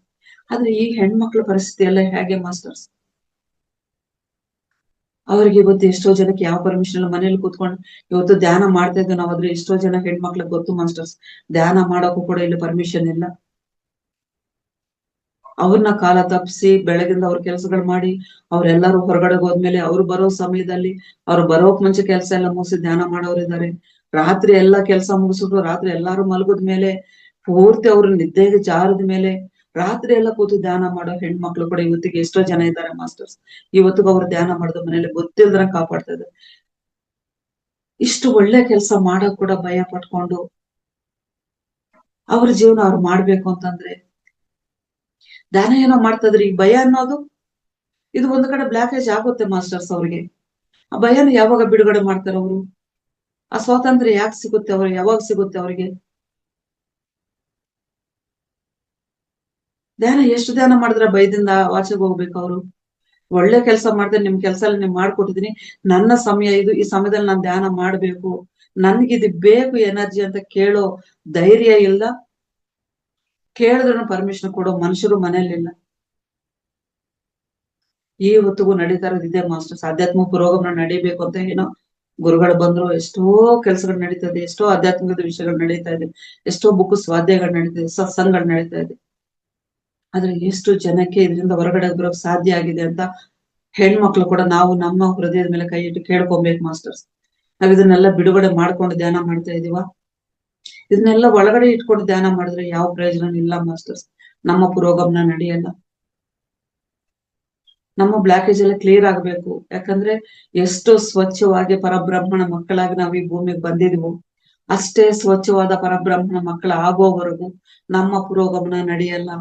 ಆದ್ರೆ ಈ ಹೆಣ್ಮಕ್ಳ ಪರಿಸ್ಥಿತಿ ಎಲ್ಲ ಹೇಗೆ ಮಾಸ್ಟರ್ಸ್? ಅವ್ರಿಗೆ ಇವತ್ತು ಎಷ್ಟೋ ಜನಕ್ಕೆ ಯಾವ ಪರ್ಮಿಷನ್ ಇಲ್ಲ. ಮನೇಲಿ ಕೂತ್ಕೊಂಡು ಇವತ್ತು ಧ್ಯಾನ ಮಾಡ್ತಾ ಇದ್ವಿ ನಾವಾದ್ರೆ ಎಷ್ಟೋ ಜನ ಹೆಣ್ಮಕ್ಳಿಗೆ ಗೊತ್ತು ಮಾಸ್ಟರ್ಸ್, ಧ್ಯಾನ ಮಾಡೋಕು ಕೂಡ ಇಲ್ಲಿ ಪರ್ಮಿಷನ್ ಇಲ್ಲ. ಅವ್ರನ್ನ ಕಾಲ ತಪ್ಪಿಸಿ ಬೆಳಗಿಂದ ಅವ್ರ ಕೆಲ್ಸಗಳು ಮಾಡಿ ಅವ್ರೆಲ್ಲಾರು ಹೊರಗಡೆ ಹೋದ್ಮೇಲೆ ಅವ್ರು ಬರೋ ಸಮಯದಲ್ಲಿ ಅವ್ರು ಬರೋಕ್ ಮುಂಚೆ ಕೆಲಸ ಎಲ್ಲ ಮುಗಿಸಿ ಧ್ಯಾನ ಮಾಡೋರಿದ್ದಾರೆ. ರಾತ್ರಿ ಎಲ್ಲಾ ಕೆಲಸ ಮುಗಿಸ್ಬಿಟ್ಟು ರಾತ್ರಿ ಎಲ್ಲಾರು ಮಲಗದ ಮೇಲೆ ಪೂರ್ತಿ ಅವ್ರ ನಿದ್ದೆಗೆ ಜಾರದ ಮೇಲೆ ರಾತ್ರಿ ಎಲ್ಲ ಕೂತು ಧ್ಯಾನ ಮಾಡೋ ಹೆಣ್ಮಕ್ಳು ಕೂಡ ಇವತ್ತಿಗೆ ಎಷ್ಟೋ ಜನ ಇದ್ದಾರೆ ಮಾಸ್ಟರ್ಸ್. ಇವತ್ತಿಗೂ ಅವ್ರು ಧ್ಯಾನ ಮಾಡೋದು ಮನೇಲಿ ಗೊತ್ತಿಲ್ದ್ರ ಕಾಪಾಡ್ತಾ ಇದ್ದಾರೆ. ಇಷ್ಟು ಒಳ್ಳೆ ಕೆಲಸ ಮಾಡಕ್ ಕೂಡ ಭಯ ಪಟ್ಕೊಂಡು ಅವ್ರ ಜೀವನ ಅವ್ರು ಮಾಡ್ಬೇಕು ಅಂತಂದ್ರೆ ಧ್ಯಾನ ಏನೋ ಮಾಡ್ತಾ ಇದ್ರಿ. ಈ ಭಯ ಅನ್ನೋದು ಇದು ಒಂದ್ ಕಡೆ ಬ್ಲಾಕೇಜ್ ಆಗುತ್ತೆ ಮಾಸ್ಟರ್ಸ್. ಅವ್ರಿಗೆ ಆ ಭಯನ ಯಾವಾಗ ಬಿಡುಗಡೆ ಮಾಡ್ತಾರೆ ಅವರು? ಆ ಸ್ವಾತಂತ್ರ್ಯ ಯಾಕೆ ಸಿಗುತ್ತೆ ಅವ್ರಿಗೆ? ಯಾವಾಗ ಸಿಗುತ್ತೆ ಅವ್ರಿಗೆ? ಧ್ಯಾನ ಎಷ್ಟು ಧ್ಯಾನ ಮಾಡಿದ್ರೆ ಭಯದಿಂದ ಆಚೆಗೆ ಹೋಗ್ಬೇಕು ಅವರು? ಒಳ್ಳೆ ಕೆಲಸ ಮಾಡ್ತಾರೆ, ನಿಮ್ ಕೆಲಸ ಎಲ್ಲ ನಿಮ್ ಮಾಡ್ಕೊಟ್ಟಿದೀನಿ, ನನ್ನ ಸಮಯ ಇದು, ಈ ಸಮಯದಲ್ಲಿ ನಾನು ಧ್ಯಾನ ಮಾಡ್ಬೇಕು, ನನ್ಗಿದು ಬೇಕು ಎನರ್ಜಿ ಅಂತ ಕೇಳೋ ಧೈರ್ಯ ಇಲ್ಲ. ಕೇಳಿದ್ರು ಪರ್ಮಿಷನ್ ಕೊಡೋ ಮನುಷ್ಯರು ಮನೇಲಿಲ್ಲ. ಈ ಹೊತ್ತಿಗೂ ನಡೀತಾ ಇರೋದಿದೆ ಮಾಸ್ಟರ್ಸ್. ಆಧ್ಯಾತ್ಮ ಪುರೋಗಮನ ನಡೀಬೇಕು ಅಂತ ಏನೋ ಗುರುಗಳು ಬಂದ್ರು, ಎಷ್ಟೋ ಕೆಲಸಗಳು ನಡೀತಾ ಇದೆ, ಎಷ್ಟೋ ಆಧ್ಯಾತ್ಮಿಕದ ವಿಷಯಗಳು ನಡೀತಾ ಇದೆ, ಎಷ್ಟೋ ಬುಕ್ ಸ್ವಾಧ್ಯಾಯಗಳು ನಡೀತಾ ಇದೆ, ಸತ್ಸಂಗಗಳು ನಡೀತಾ ಇದೆ. ಆದ್ರೆ ಎಷ್ಟು ಜನಕ್ಕೆ ಇದರಿಂದ ಹೊರಗಡೆ ಬರೋಕ್ ಸಾಧ್ಯ ಆಗಿದೆ ಅಂತ ಹೆಣ್ಮಕ್ಳು ಕೂಡ ನಾವು ನಮ್ಮ ಹೃದಯದ ಮೇಲೆ ಕೈ ಇಟ್ಟು ಕೇಳ್ಕೊಬೇಕು ಮಾಸ್ಟರ್ಸ್. ನಾವ್ ಇದನ್ನೆಲ್ಲ ಬಿಡುಗಡೆ ಮಾಡ್ಕೊಂಡು ಧ್ಯಾನ ಮಾಡ್ತಾ ಇದೀವ? ಇದನ್ನೆಲ್ಲ ಒಳಗಡೆ ಇಟ್ಕೊಂಡು ಧ್ಯಾನ ಮಾಡಿದ್ರೆ ಯಾವ ಪ್ರಯೋಜನ ಇಲ್ಲ ಮಾಸ್ಟರ್ಸ್. ನಮ್ಮ ಪುರೋಗಮನ ನಡೆಯಲ್ಲ. ನಮ್ಮ ಬ್ಲಾಕೇಜ್ ಎಲ್ಲ ಕ್ಲಿಯರ್ ಆಗ್ಬೇಕು. ಯಾಕಂದ್ರೆ ಎಷ್ಟು ಸ್ವಚ್ಛವಾಗಿ ಪರಬ್ರಹ್ಮಣ ಮಕ್ಕಳಾಗಿ ನಾವು ಈ ಭೂಮಿಗೆ ಬಂದಿದ್ವು, ಅಷ್ಟೇ ಸ್ವಚ್ಛವಾದ ಪರಬ್ರಹ್ಮಣ ಮಕ್ಕಳ ಆಗೋವರೆಗೂ ನಮ್ಮ ಪುರೋಗಮನ ನಡೆಯಲ್ಲ.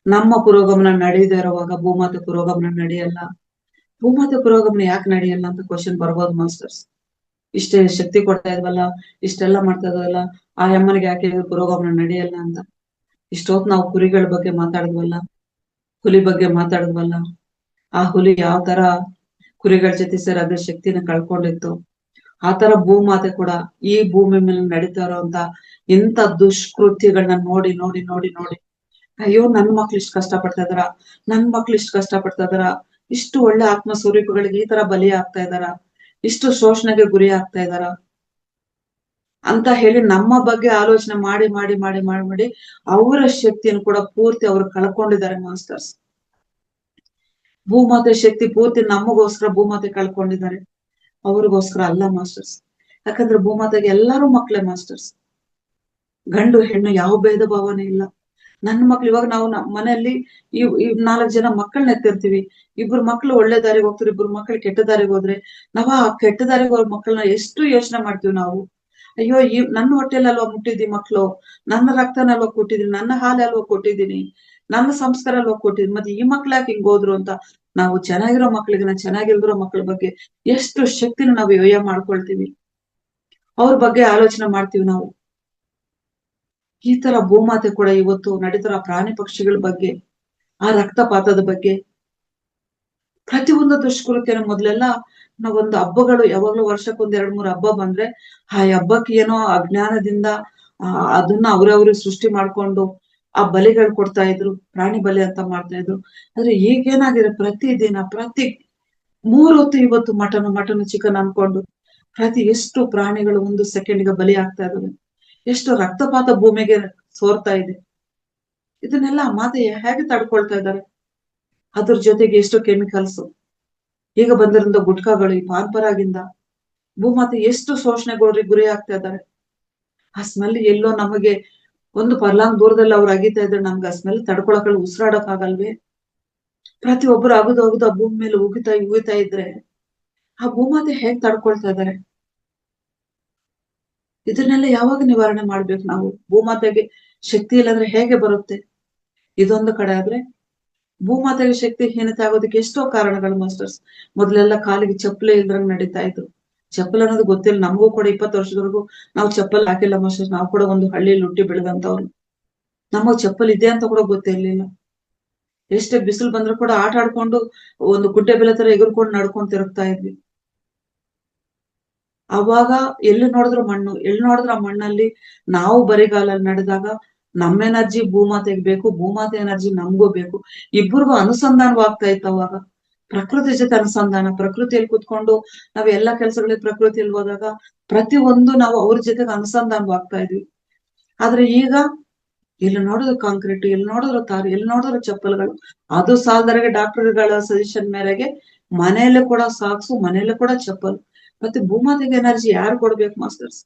ನಮ್ಮ ಪುರೋಗಮನ ನಡೆಯದೇ ಇರುವಾಗ ಭೂಮಾತೆ ಪುರೋಗಮನ ನಡೆಯಲ್ಲ. ಭೂಮಾತೆ ಪುರೋಗಮನ ಯಾಕೆ ನಡೆಯಲ್ಲ ಅಂತ ಕ್ವಶನ್ ಬರ್ಬೋದು ಮಾಸ್ಟರ್ಸ್. ಇಷ್ಟೇ ಶಕ್ತಿ ಕೊಡ್ತಾ ಇದ್ವಲ್ಲ, ಇಷ್ಟೆಲ್ಲ ಮಾಡ್ತಾ ಇದ್ವಲ್ಲ, ಆ ಅಮ್ಮನಿಗೆ ಯಾಕೆ ಪುರೋಗಮನ ನಡೆಯಲ್ಲ ಅಂತ. ಇಷ್ಟೊತ್ತು ನಾವು ಕುರಿಗಳ ಬಗ್ಗೆ ಮಾತಾಡಿದ್ವಲ್ಲ, ಹುಲಿ ಬಗ್ಗೆ ಮಾತಾಡಿದ್ವಲ್ಲ, ಆ ಹುಲಿ ಯಾವ ತರ ಕುರಿಗಳ ಜೊತೆ ಸೇರಿ ಅದ್ರ ಶಕ್ತಿನ ಕಳ್ಕೊಂಡಿತ್ತು, ಆ ತರ ಭೂಮಾತೆ ಕೂಡ ಈ ಭೂಮಿ ಮೇಲೆ ನಡೀತಾ ಇರೋಂತ ಇಂಥ ದುಷ್ಕೃತ್ಯಗಳನ್ನ ನೋಡಿ ನೋಡಿ ನೋಡಿ ನೋಡಿ ಅಯ್ಯೋ ನನ್ ಮಕ್ಳು ಇಷ್ಟು ಕಷ್ಟ ಪಡ್ತಾ ಇದಾರ, ನನ್ ಮಕ್ಳು ಇಷ್ಟು ಕಷ್ಟ ಪಡ್ತಾ ಇದಾರ, ಇಷ್ಟು ಒಳ್ಳೆ ಆತ್ಮ ಸ್ವರೂಪಗಳಿಗೆ ಈ ತರ ಬಲಿ ಆಗ್ತಾ ಇದಾರ, ಇಷ್ಟು ಶೋಷಣೆಗೆ ಗುರಿ ಆಗ್ತಾ ಇದಾರ ಅಂತ ಹೇಳಿ ನಮ್ಮ ಬಗ್ಗೆ ಆಲೋಚನೆ ಮಾಡಿ ಮಾಡಿ ಮಾಡಿ ಮಾಡಿ ಮಾಡಿ ಅವರ ಶಕ್ತಿಯನ್ನು ಕೂಡ ಪೂರ್ತಿ ಅವ್ರು ಕಳ್ಕೊಂಡಿದ್ದಾರೆ ಮಾಸ್ಟರ್ಸ್. ಭೂಮಾತೆ ಶಕ್ತಿ ಪೂರ್ತಿ ನಮಗೋಸ್ಕರ ಭೂಮಾತೆ ಕಳ್ಕೊಂಡಿದ್ದಾರೆ, ಅವ್ರಿಗೋಸ್ಕರ ಅಲ್ಲ ಮಾಸ್ಟರ್ಸ್. ಯಾಕಂದ್ರೆ ಭೂಮಾತೆಗೆ ಎಲ್ಲರೂ ಮಕ್ಳೇ ಮಾಸ್ಟರ್ಸ್. ಗಂಡು ಹೆಣ್ಣು ಯಾವ ಭೇದ ಭಾವನೆ ಇಲ್ಲ. ನನ್ನ ಮಕ್ಳು ಇವಾಗ ನಾವು ನಮ್ಮ ಮನೆಯಲ್ಲಿ ಈ 4 ಜನ ಮಕ್ಕಳನ್ನ ಎತ್ತಿರ್ತೀವಿ. ಇಬ್ರು ಮಕ್ಳು ಒಳ್ಳೆ ದಾರಿಗೆ ಹೋಗ್ತಾರೆ, ಇಬ್ರು ಮಕ್ಳು ಕೆಟ್ಟ ದಾರಿಗೆ ಹೋದ್ರೆ ನಾವ್ ಆ ಕೆಟ್ಟ ದಾರಿಗೆ ಹೋಗ್ ಮಕ್ಕಳನ್ನ ಎಷ್ಟು ಯೋಚನೆ ಮಾಡ್ತೀವಿ ನಾವು. ಅಯ್ಯೋ ನನ್ನ ಹೊಟ್ಟೆಲಿ ಅಲ್ವಾ ಮುಟ್ಟಿದ್ದಿ ಮಕ್ಳು, ನನ್ನ ರಕ್ತನಲ್ವಾ ಕೊಟ್ಟಿದೀನಿ, ನನ್ನ ಹಾಲಲ್ವಾ ಕೊಟ್ಟಿದ್ದೀನಿ, ನನ್ನ ಸಂಸ್ಕಾರ ಅಲ್ವಾ ಕೊಟ್ಟಿದ್ದೀನಿ, ಮತ್ತೆ ಈ ಮಕ್ಳು ಯಾಕೆ ಹಿಂಗ್ ಹೋದ್ರು ಅಂತ ನಾವು ಚೆನ್ನಾಗಿರೋ ಮಕ್ಳಿಗೆ ಚೆನ್ನಾಗಿಲ್ದಿರೋ ಮಕ್ಳ ಬಗ್ಗೆ ಎಷ್ಟು ಶಕ್ತಿನ ನಾವು ವ್ಯಯ ಮಾಡ್ಕೊಳ್ತೀವಿ, ಅವ್ರ ಬಗ್ಗೆ ಆಲೋಚನೆ ಮಾಡ್ತೀವಿ ನಾವು. ಈ ತರ ಭೂಮಾತೆ ಕೂಡ ಇವತ್ತು ನಡೀತಾರ ಪ್ರಾಣಿ ಪಕ್ಷಿಗಳ ಬಗ್ಗೆ, ಆ ರಕ್ತಪಾತದ ಬಗ್ಗೆ, ಪ್ರತಿಯೊಂದು ದುಷ್ಕೃತ್ಯನ ಮೊದ್ಲೆಲ್ಲ ನಾವೊಂದು ಹಬ್ಬಗಳು ಯಾವಾಗ್ಲೂ ವರ್ಷಕ್ಕೊಂದ್ 2-3 ಹಬ್ಬ ಬಂದ್ರೆ ಆ ಹಬ್ಬಕ್ಕೆ ಏನೋ ಅಜ್ಞಾನದಿಂದ ಅದನ್ನ ಅವ್ರವ್ರು ಸೃಷ್ಟಿ ಮಾಡ್ಕೊಂಡು ಆ ಬಲಿಗಳು ಕೊಡ್ತಾ ಇದ್ರು, ಪ್ರಾಣಿ ಬಲಿ ಅಂತ ಮಾಡ್ತಾ ಇದ್ರು. ಆದ್ರೆ ಈಗೇನಾಗಿದೆ, ಪ್ರತಿದಿನ ಪ್ರತಿ 3 ಹೊತ್ತು ಇವತ್ತು ಮಟನ್ ಚಿಕನ್ ಅನ್ಕೊಂಡು ಎಷ್ಟು ಪ್ರಾಣಿಗಳು 1 ಸೆಕೆಂಡ್ಗೆ ಬಲಿ ಆಗ್ತಾ ಇದಾವೆ, ಎಷ್ಟು ರಕ್ತಪಾತ ಭೂಮಿಗೆ ಸೋರ್ತಾ ಇದೆ. ಇದನ್ನೆಲ್ಲ ಮಾತೆ ಹೇಗೆ ತಡ್ಕೊಳ್ತಾ ಇದ್ದಾರೆ? ಅದ್ರ ಜೊತೆಗೆ ಎಷ್ಟು ಕೆಮಿಕಲ್ಸ್ ಈಗ ಬಂದಿರೋ ಗುಟ್ಕಾಗಳು, ಈ ಪಾನ್ಪರಾಗಿಂದ ಭೂಮಾತೆ ಎಷ್ಟು ಶೋಷಣೆಗೋರಿ ಗುರಿ ಆಗ್ತಾ ಇದ್ದಾರೆ. ಆ ಸ್ಮೆಲ್ ಎಲ್ಲೋ ನಮಗೆ ಒಂದು ಪರ್ಲಾಂಗ್ ದೂರದಲ್ಲಿ ಅವ್ರು ಅಗಿತಾ ಇದ್ರೆ ನಮ್ಗೆ ಆ ಸ್ಮೆಲ್ ತಡ್ಕೊಳಕಲ್ಲ, ಉಸಿರಾಡಕ್ ಆಗಲ್ವೇ? ಪ್ರತಿಯೊಬ್ಬರು ಅಗದು ಅಗದು ಆ ಭೂಮಿ ಮೇಲೆ ಉಗಿತಾ ಇದ್ರೆ ಆ ಭೂಮಾತೆ ಹೇಗ್ ತಡ್ಕೊಳ್ತಾ ಇದಾರೆ? ಇದನ್ನೆಲ್ಲ ಯಾವಾಗ ನಿವಾರಣೆ ಮಾಡ್ಬೇಕು ನಾವು? ಭೂಮಾತೆಗೆ ಶಕ್ತಿ ಇಲ್ಲಾಂದ್ರೆ ಹೇಗೆ ಬರುತ್ತೆ? ಇದೊಂದು ಕಡೆ ಆದ್ರೆ ಭೂಮಾತೆಗೆ ಶಕ್ತಿ ಹೀನತೆ ಆಗೋದಕ್ಕೆ ಎಷ್ಟೋ ಕಾರಣಗಳು ಮಾಸ್ಟರ್ಸ್. ಮೊದ್ಲೆಲ್ಲ ಕಾಲಿಗೆ ಚಪ್ಪಲಿ ಇಲ್ದ್ರಂಗ್ ನಡೀತಾ ಇದ್ರು. ಚಪ್ಪಲ್ ಅನ್ನೋದು ಗೊತ್ತಿಲ್ಲ ನಮಗೂ ಕೂಡ. 20 ವರ್ಷದವರೆಗೂ ನಾವು ಚಪ್ಪಲ್ ಹಾಕಿಲ್ಲ ಮಾಸ್ಟರ್ಸ್. ನಾವು ಕೂಡ ಒಂದು ಹಳ್ಳಿಯಲ್ಲಿ ಹುಟ್ಟಿ ಬೆಳೆದಂತವ್ರು. ನಮಗ್ ಚಪ್ಪಲ್ ಇದೆ ಅಂತ ಕೂಡ ಗೊತ್ತಿರ್ಲಿಲ್ಲ. ಎಷ್ಟೇ ಬಿಸಿಲು ಬಂದ್ರು ಕೂಡ ಆಟ ಆಡ್ಕೊಂಡು ಒಂದು ಗುಡ್ಡೆ ಬೆಲೆ ತರ ಎಗರ್ಕೊಂಡು ನಡ್ಕೊಂಡು ತಿರುಗ್ತಾ ಇದ್ವಿ. ಅವಾಗ ಎಲ್ಲಿ ನೋಡಿದ್ರು ಮಣ್ಣು, ಎಲ್ಲಿ ನೋಡಿದ್ರು ಆ ಮಣ್ಣಲ್ಲಿ ನಾವು ಬರಿಗಾಲಲ್ಲಿ ನಡೆದಾಗ ನಮ್ಮ ಎನರ್ಜಿ ಭೂಮಾತೆಗೆ ಬೇಕು, ಭೂಮಾತೆ ಎನರ್ಜಿ ನಮಗೂ ಬೇಕು. ಇಬ್ಬರಿಗೂ ಅನುಸಂಧಾನವಾಗ್ತಾ ಇತ್ತು ಅವಾಗ. ಪ್ರಕೃತಿ ಜೊತೆ ಅನುಸಂಧಾನ. ಪ್ರಕೃತಿಯಲ್ಲಿ ಕುತ್ಕೊಂಡು ನಾವ್ ಎಲ್ಲಾ ಕೆಲ್ಸಗಳಿಗೆ ಪ್ರಕೃತಿಯಲ್ಲಿ ಹೋದಾಗ ಪ್ರತಿಯೊಂದು ನಾವು ಅವ್ರ ಜೊತೆಗೆ ಅನುಸಂಧಾನವಾಗ್ತಾ ಇದ್ವಿ. ಆದ್ರೆ ಈಗ ಎಲ್ಲಿ ನೋಡಿದ್ರು ಕಾಂಕ್ರೀಟ್, ಎಲ್ಲಿ ನೋಡಿದ್ರು ತಾರು, ಎಲ್ಲಿ ನೋಡಿದ್ರು ಚಪ್ಪಲ್ಗಳು. ಅದು ಸಾಲದವರೆಗೆ ಡಾಕ್ಟರ್ಗಳ ಸಜೆಷನ್ ಮೇರೆಗೆ ಮನೆಯಲ್ಲೂ ಕೂಡ ಸಾಕ್ಸು, ಮನೆಯಲ್ಲೂ ಕೂಡ ಚಪ್ಪಲ್. ಮತ್ತೆ ಭೂಮಾತೆಗೆ ಎನರ್ಜಿ ಯಾರು ಕೊಡ್ಬೇಕು ಮಾಸ್ಟರ್ಸ್?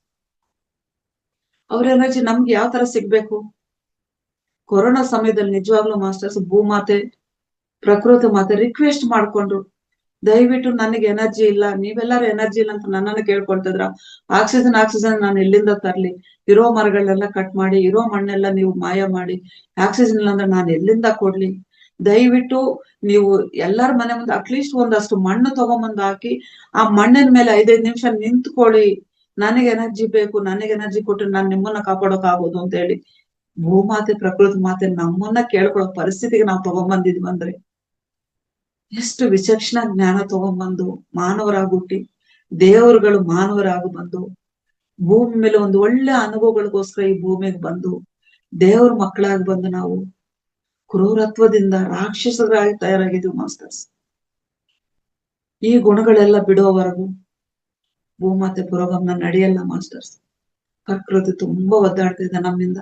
ಅವ್ರ ಎನರ್ಜಿ ನಮ್ಗೆ ಯಾವ ತರ ಸಿಗ್ಬೇಕು? ಕೊರೋನಾ ಸಮಯದಲ್ಲಿ ನಿಜವಾಗ್ಲೂ ಮಾಸ್ಟರ್ಸ್ ಭೂಮಾತೆ, ಪ್ರಕೃತಿ ಮಾತೆ ರಿಕ್ವೆಸ್ಟ್ ಮಾಡ್ಕೊಂಡ್ರು, ದಯವಿಟ್ಟು ನನಗೆ ಎನರ್ಜಿ ಇಲ್ಲ, ನೀವೆಲ್ಲಾರು ಎನರ್ಜಿ ಇಲ್ಲ ಅಂತ ನನ್ನನ್ನು ಕೇಳ್ಕೊಳ್ತಿದ್ರ. ಆಕ್ಸಿಜನ್ ನಾನು ಎಲ್ಲಿಂದ ತರ್ಲಿ? ಇರೋ ಮರಗಳನ್ನೆಲ್ಲ ಕಟ್ ಮಾಡಿ, ಇರೋ ಮಣ್ಣೆಲ್ಲ ನೀವು ಮಾಯ ಮಾಡಿ, ಆಕ್ಸಿಜನ್ ಇಲ್ಲ ಅಂದ್ರೆ ನಾನು ಎಲ್ಲಿಂದ ಕೊಡ್ಲಿ? ದಯವಿಟ್ಟು ನೀವು ಎಲ್ಲಾರ ಮನೆ ಮುಂದೆ ಅಟ್ಲೀಸ್ಟ್ ಒಂದಷ್ಟು ಮಣ್ಣು ತಗೊಂಬಂದ್ ಹಾಕಿ ಆ ಮಣ್ಣಿನ ಮೇಲೆ 5-5 ನಿಮಿಷ ನಿಂತ್ಕೊಳ್ಳಿ. ನನಗೆ ಎನರ್ಜಿ ಬೇಕು, ನನಗೆ ಎನರ್ಜಿ ಕೊಟ್ಟು ನಾನು ನಿಮ್ಮನ್ನ ಕಾಪಾಡೋಕ್ ಆಗೋದು ಅಂತ ಹೇಳಿ ಭೂಮಾತೆ, ಪ್ರಕೃತಿ ಮಾತೆ ನಮ್ಮನ್ನ ಕೇಳ್ಕೊಳ್ಳೋ ಪರಿಸ್ಥಿತಿಗೆ ನಾವು ತಗೊಂಬಂದಿದ್ವಿ ಅಂದ್ರೆ ಎಷ್ಟು ವಿಚಕ್ಷಣ ಜ್ಞಾನ ತಗೊಂಡ್ಬಂದು ಮಾನವರಾಗುಟ್ಟಿ ದೇವರುಗಳು ಮಾನವರಾಗಿ ಬಂದು ಭೂಮಿ ಮೇಲೆ ಒಂದು ಒಳ್ಳೆ ಅನುಭವಗಳಿಗೋಸ್ಕರ ಈ ಭೂಮಿಗೆ ಬಂದು ದೇವ್ರ ಮಕ್ಕಳಾಗಿ ಬಂದು ನಾವು ಕ್ರೂರತ್ವದಿಂದ ರಾಕ್ಷಸರಾಗಿ ತಯಾರಾಗಿದ್ವಿ ಮಾಸ್ಟರ್ಸ್. ಈ ಗುಣಗಳೆಲ್ಲ ಬಿಡೋವರೆಗೂ ಭೂಮಾತೆ ಪುರೋಗಮನ ನಡೆಯಲ್ಲ ಮಾಸ್ಟರ್ಸ್. ಪ್ರಕೃತಿ ತುಂಬಾ ಒದ್ದಾಡ್ತಾ ಇದೆ ನಮ್ಮಿಂದ.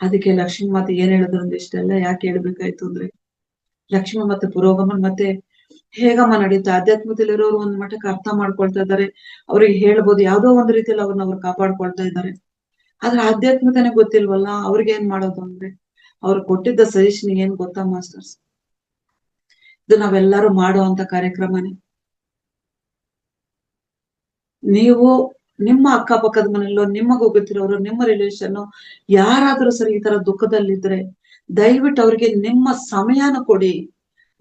ಅದಕ್ಕೆ ಲಕ್ಷ್ಮೀ ಮಾತೆ ಏನ್ ಹೇಳಿದ್ರು ಅಂದ್ರೆ ಇಷ್ಟೆಲ್ಲ ಯಾಕೆ ಹೇಳ್ಬೇಕಾಯ್ತು ಅಂದ್ರೆ, ಲಕ್ಷ್ಮಿ ಮತ್ತೆ ಪುರೋಗಮನ್ ಮತ್ತೆ ಹೇಗಮ್ಮ ನಡೀತಾ ಆಧ್ಯಾತ್ಮದಲ್ಲಿರೋರು ಒಂದ್ ಮಟ್ಟಕ್ಕೆ ಅರ್ಥ ಮಾಡ್ಕೊಳ್ತಾ ಇದ್ದಾರೆ. ಅವ್ರಿಗೆ ಹೇಳ್ಬೋದು, ಯಾವ್ದೋ ಒಂದ್ ರೀತಿಯಲ್ಲಿ ಅವ್ರು ಕಾಪಾಡ್ಕೊಳ್ತಾ ಇದ್ದಾರೆ. ಆದ್ರೆ ಆಧ್ಯಾತ್ಮಿಕನೇ ಗೊತ್ತಿಲ್ವಲ್ಲ, ಅವ್ರಿಗೆ ಏನ್ ಮಾಡೋದು ಅಂದ್ರೆ ಅವ್ರು ಕೊಟ್ಟಿದ್ದ ಸಜೆಷನ್ ಏನ್ ಗೊತ್ತಾ ಮಾಸ್ಟರ್ಸ್? ಇದು ನಾವೆಲ್ಲರೂ ಮಾಡುವಂತ ಕಾರ್ಯಕ್ರಮನೇ. ನೀವು ನಿಮ್ಮ ಅಕ್ಕಪಕ್ಕದ ಮನೆಯಲ್ಲೋ, ನಿಮಗೂ ಗೊತ್ತಿರೋರು, ನಿಮ್ಮ ರಿಲೇಷನ್ ಯಾರಾದ್ರೂ ಸರಿ ಈ ತರ ದುಃಖದಲ್ಲಿದ್ರೆ ದಯವಿಟ್ಟು ಅವ್ರಿಗೆ ನಿಮ್ಮ ಸಮಯನ ಕೊಡಿ.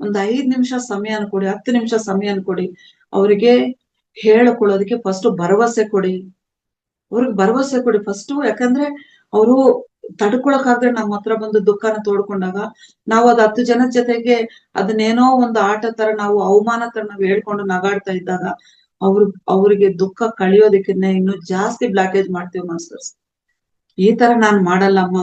ಒಂದ್ 5 ನಿಮಿಷ ಸಮಯನ ಕೊಡಿ, 10 ನಿಮಿಷ ಸಮಯನ ಕೊಡಿ. ಅವ್ರಿಗೆ ಹೇಳ್ಕೊಳ್ಳೋದಕ್ಕೆ ಫಸ್ಟ್ ಭರವಸೆ ಕೊಡಿ. ಅವ್ರಿಗೆ ಭರವಸೆ ಕೊಡಿ ಫಸ್ಟ್. ಯಾಕಂದ್ರೆ ಅವರು ತಡ್ಕೊಳಕಾದ್ರೆ ನಮ್ಮ ಹತ್ರ ಬಂದು ದುಃಖನ ತೋಡ್ಕೊಂಡಾಗ ನಾವು ಅದ್ 10 ಜನದ ಜೊತೆಗೆ ಅದನ್ನೇನೋ ಒಂದು ಆಟ ತರ ನಾವು ಅವಮಾನ ತರ ನಾವು ಹೇಳ್ಕೊಂಡು ನಗಾಡ್ತಾ ಇದ್ದಾಗ ಅವ್ರಿಗೆ ದುಃಖ ಕಳಿಯೋದಕ್ಕಿನ್ನ ಇನ್ನು ಜಾಸ್ತಿ ಬ್ಲಾಕೇಜ್ ಮಾಡ್ತೀವಿ ಮಾಸ್ಟರ್ಸ್. ಈ ತರ ನಾನ್ ಮಾಡಲ್ಲಮ್ಮ,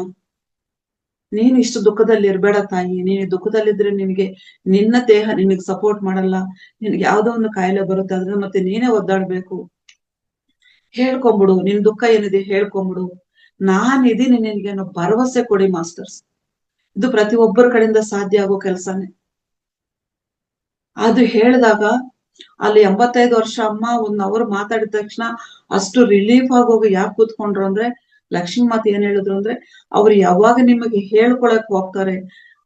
ನೀನ್ ಇಷ್ಟು ದುಃಖದಲ್ಲಿ ಇರ್ಬೇಡ ತಾಯಿ, ನೀನ್ ದುಃಖದಲ್ಲಿದ್ರೆ ನಿನಗೆ ನಿನ್ನ ದೇಹ ನಿನಗ್ ಸಪೋರ್ಟ್ ಮಾಡಲ್ಲ, ನಿನ್ಗೆ ಯಾವ್ದೋ ಒಂದು ಕಾಯಿಲೆ ಬರುತ್ತೆ, ಅದ್ರ ಮತ್ತೆ ನೀನೇ ಒದ್ದಾಡ್ಬೇಕು. ಹೇಳ್ಕೊಂಬಿಡು, ನಿನ್ ದುಃಖ ಏನಿದೆ ಹೇಳ್ಕೊಂಬಿಡು, ನಾನ್ ಇದೀನಿ ನಿನ್ಗೆ ಅನ್ನೋ ಭರವಸೆ ಕೊಡಿ ಮಾಸ್ಟರ್ಸ್. ಇದು ಪ್ರತಿಯೊಬ್ಬರ ಕಡೆಯಿಂದ ಸಾಧ್ಯ ಆಗೋ ಕೆಲ್ಸನೇ. ಅದು ಹೇಳಿದಾಗ ಅಲ್ಲಿ 85 ವರ್ಷ ಅಮ್ಮ 1 ಅವರ್ ಮಾತಾಡಿದ ತಕ್ಷಣ ಅಷ್ಟು ರಿಲೀಫ್ ಆಗೋಗಿ ಯಾಕೆ ಕೂತ್ಕೊಂಡ್ರು ಅಂದ್ರೆ, ಲಕ್ಷ್ಮೀ ಮಾತೆ ಏನ್ ಹೇಳಿದ್ರು ಅಂದ್ರೆ, ಅವ್ರು ಯಾವಾಗ ನಿಮಗೆ ಹೇಳ್ಕೊಳಕ್ ಹೋಗ್ತಾರೆ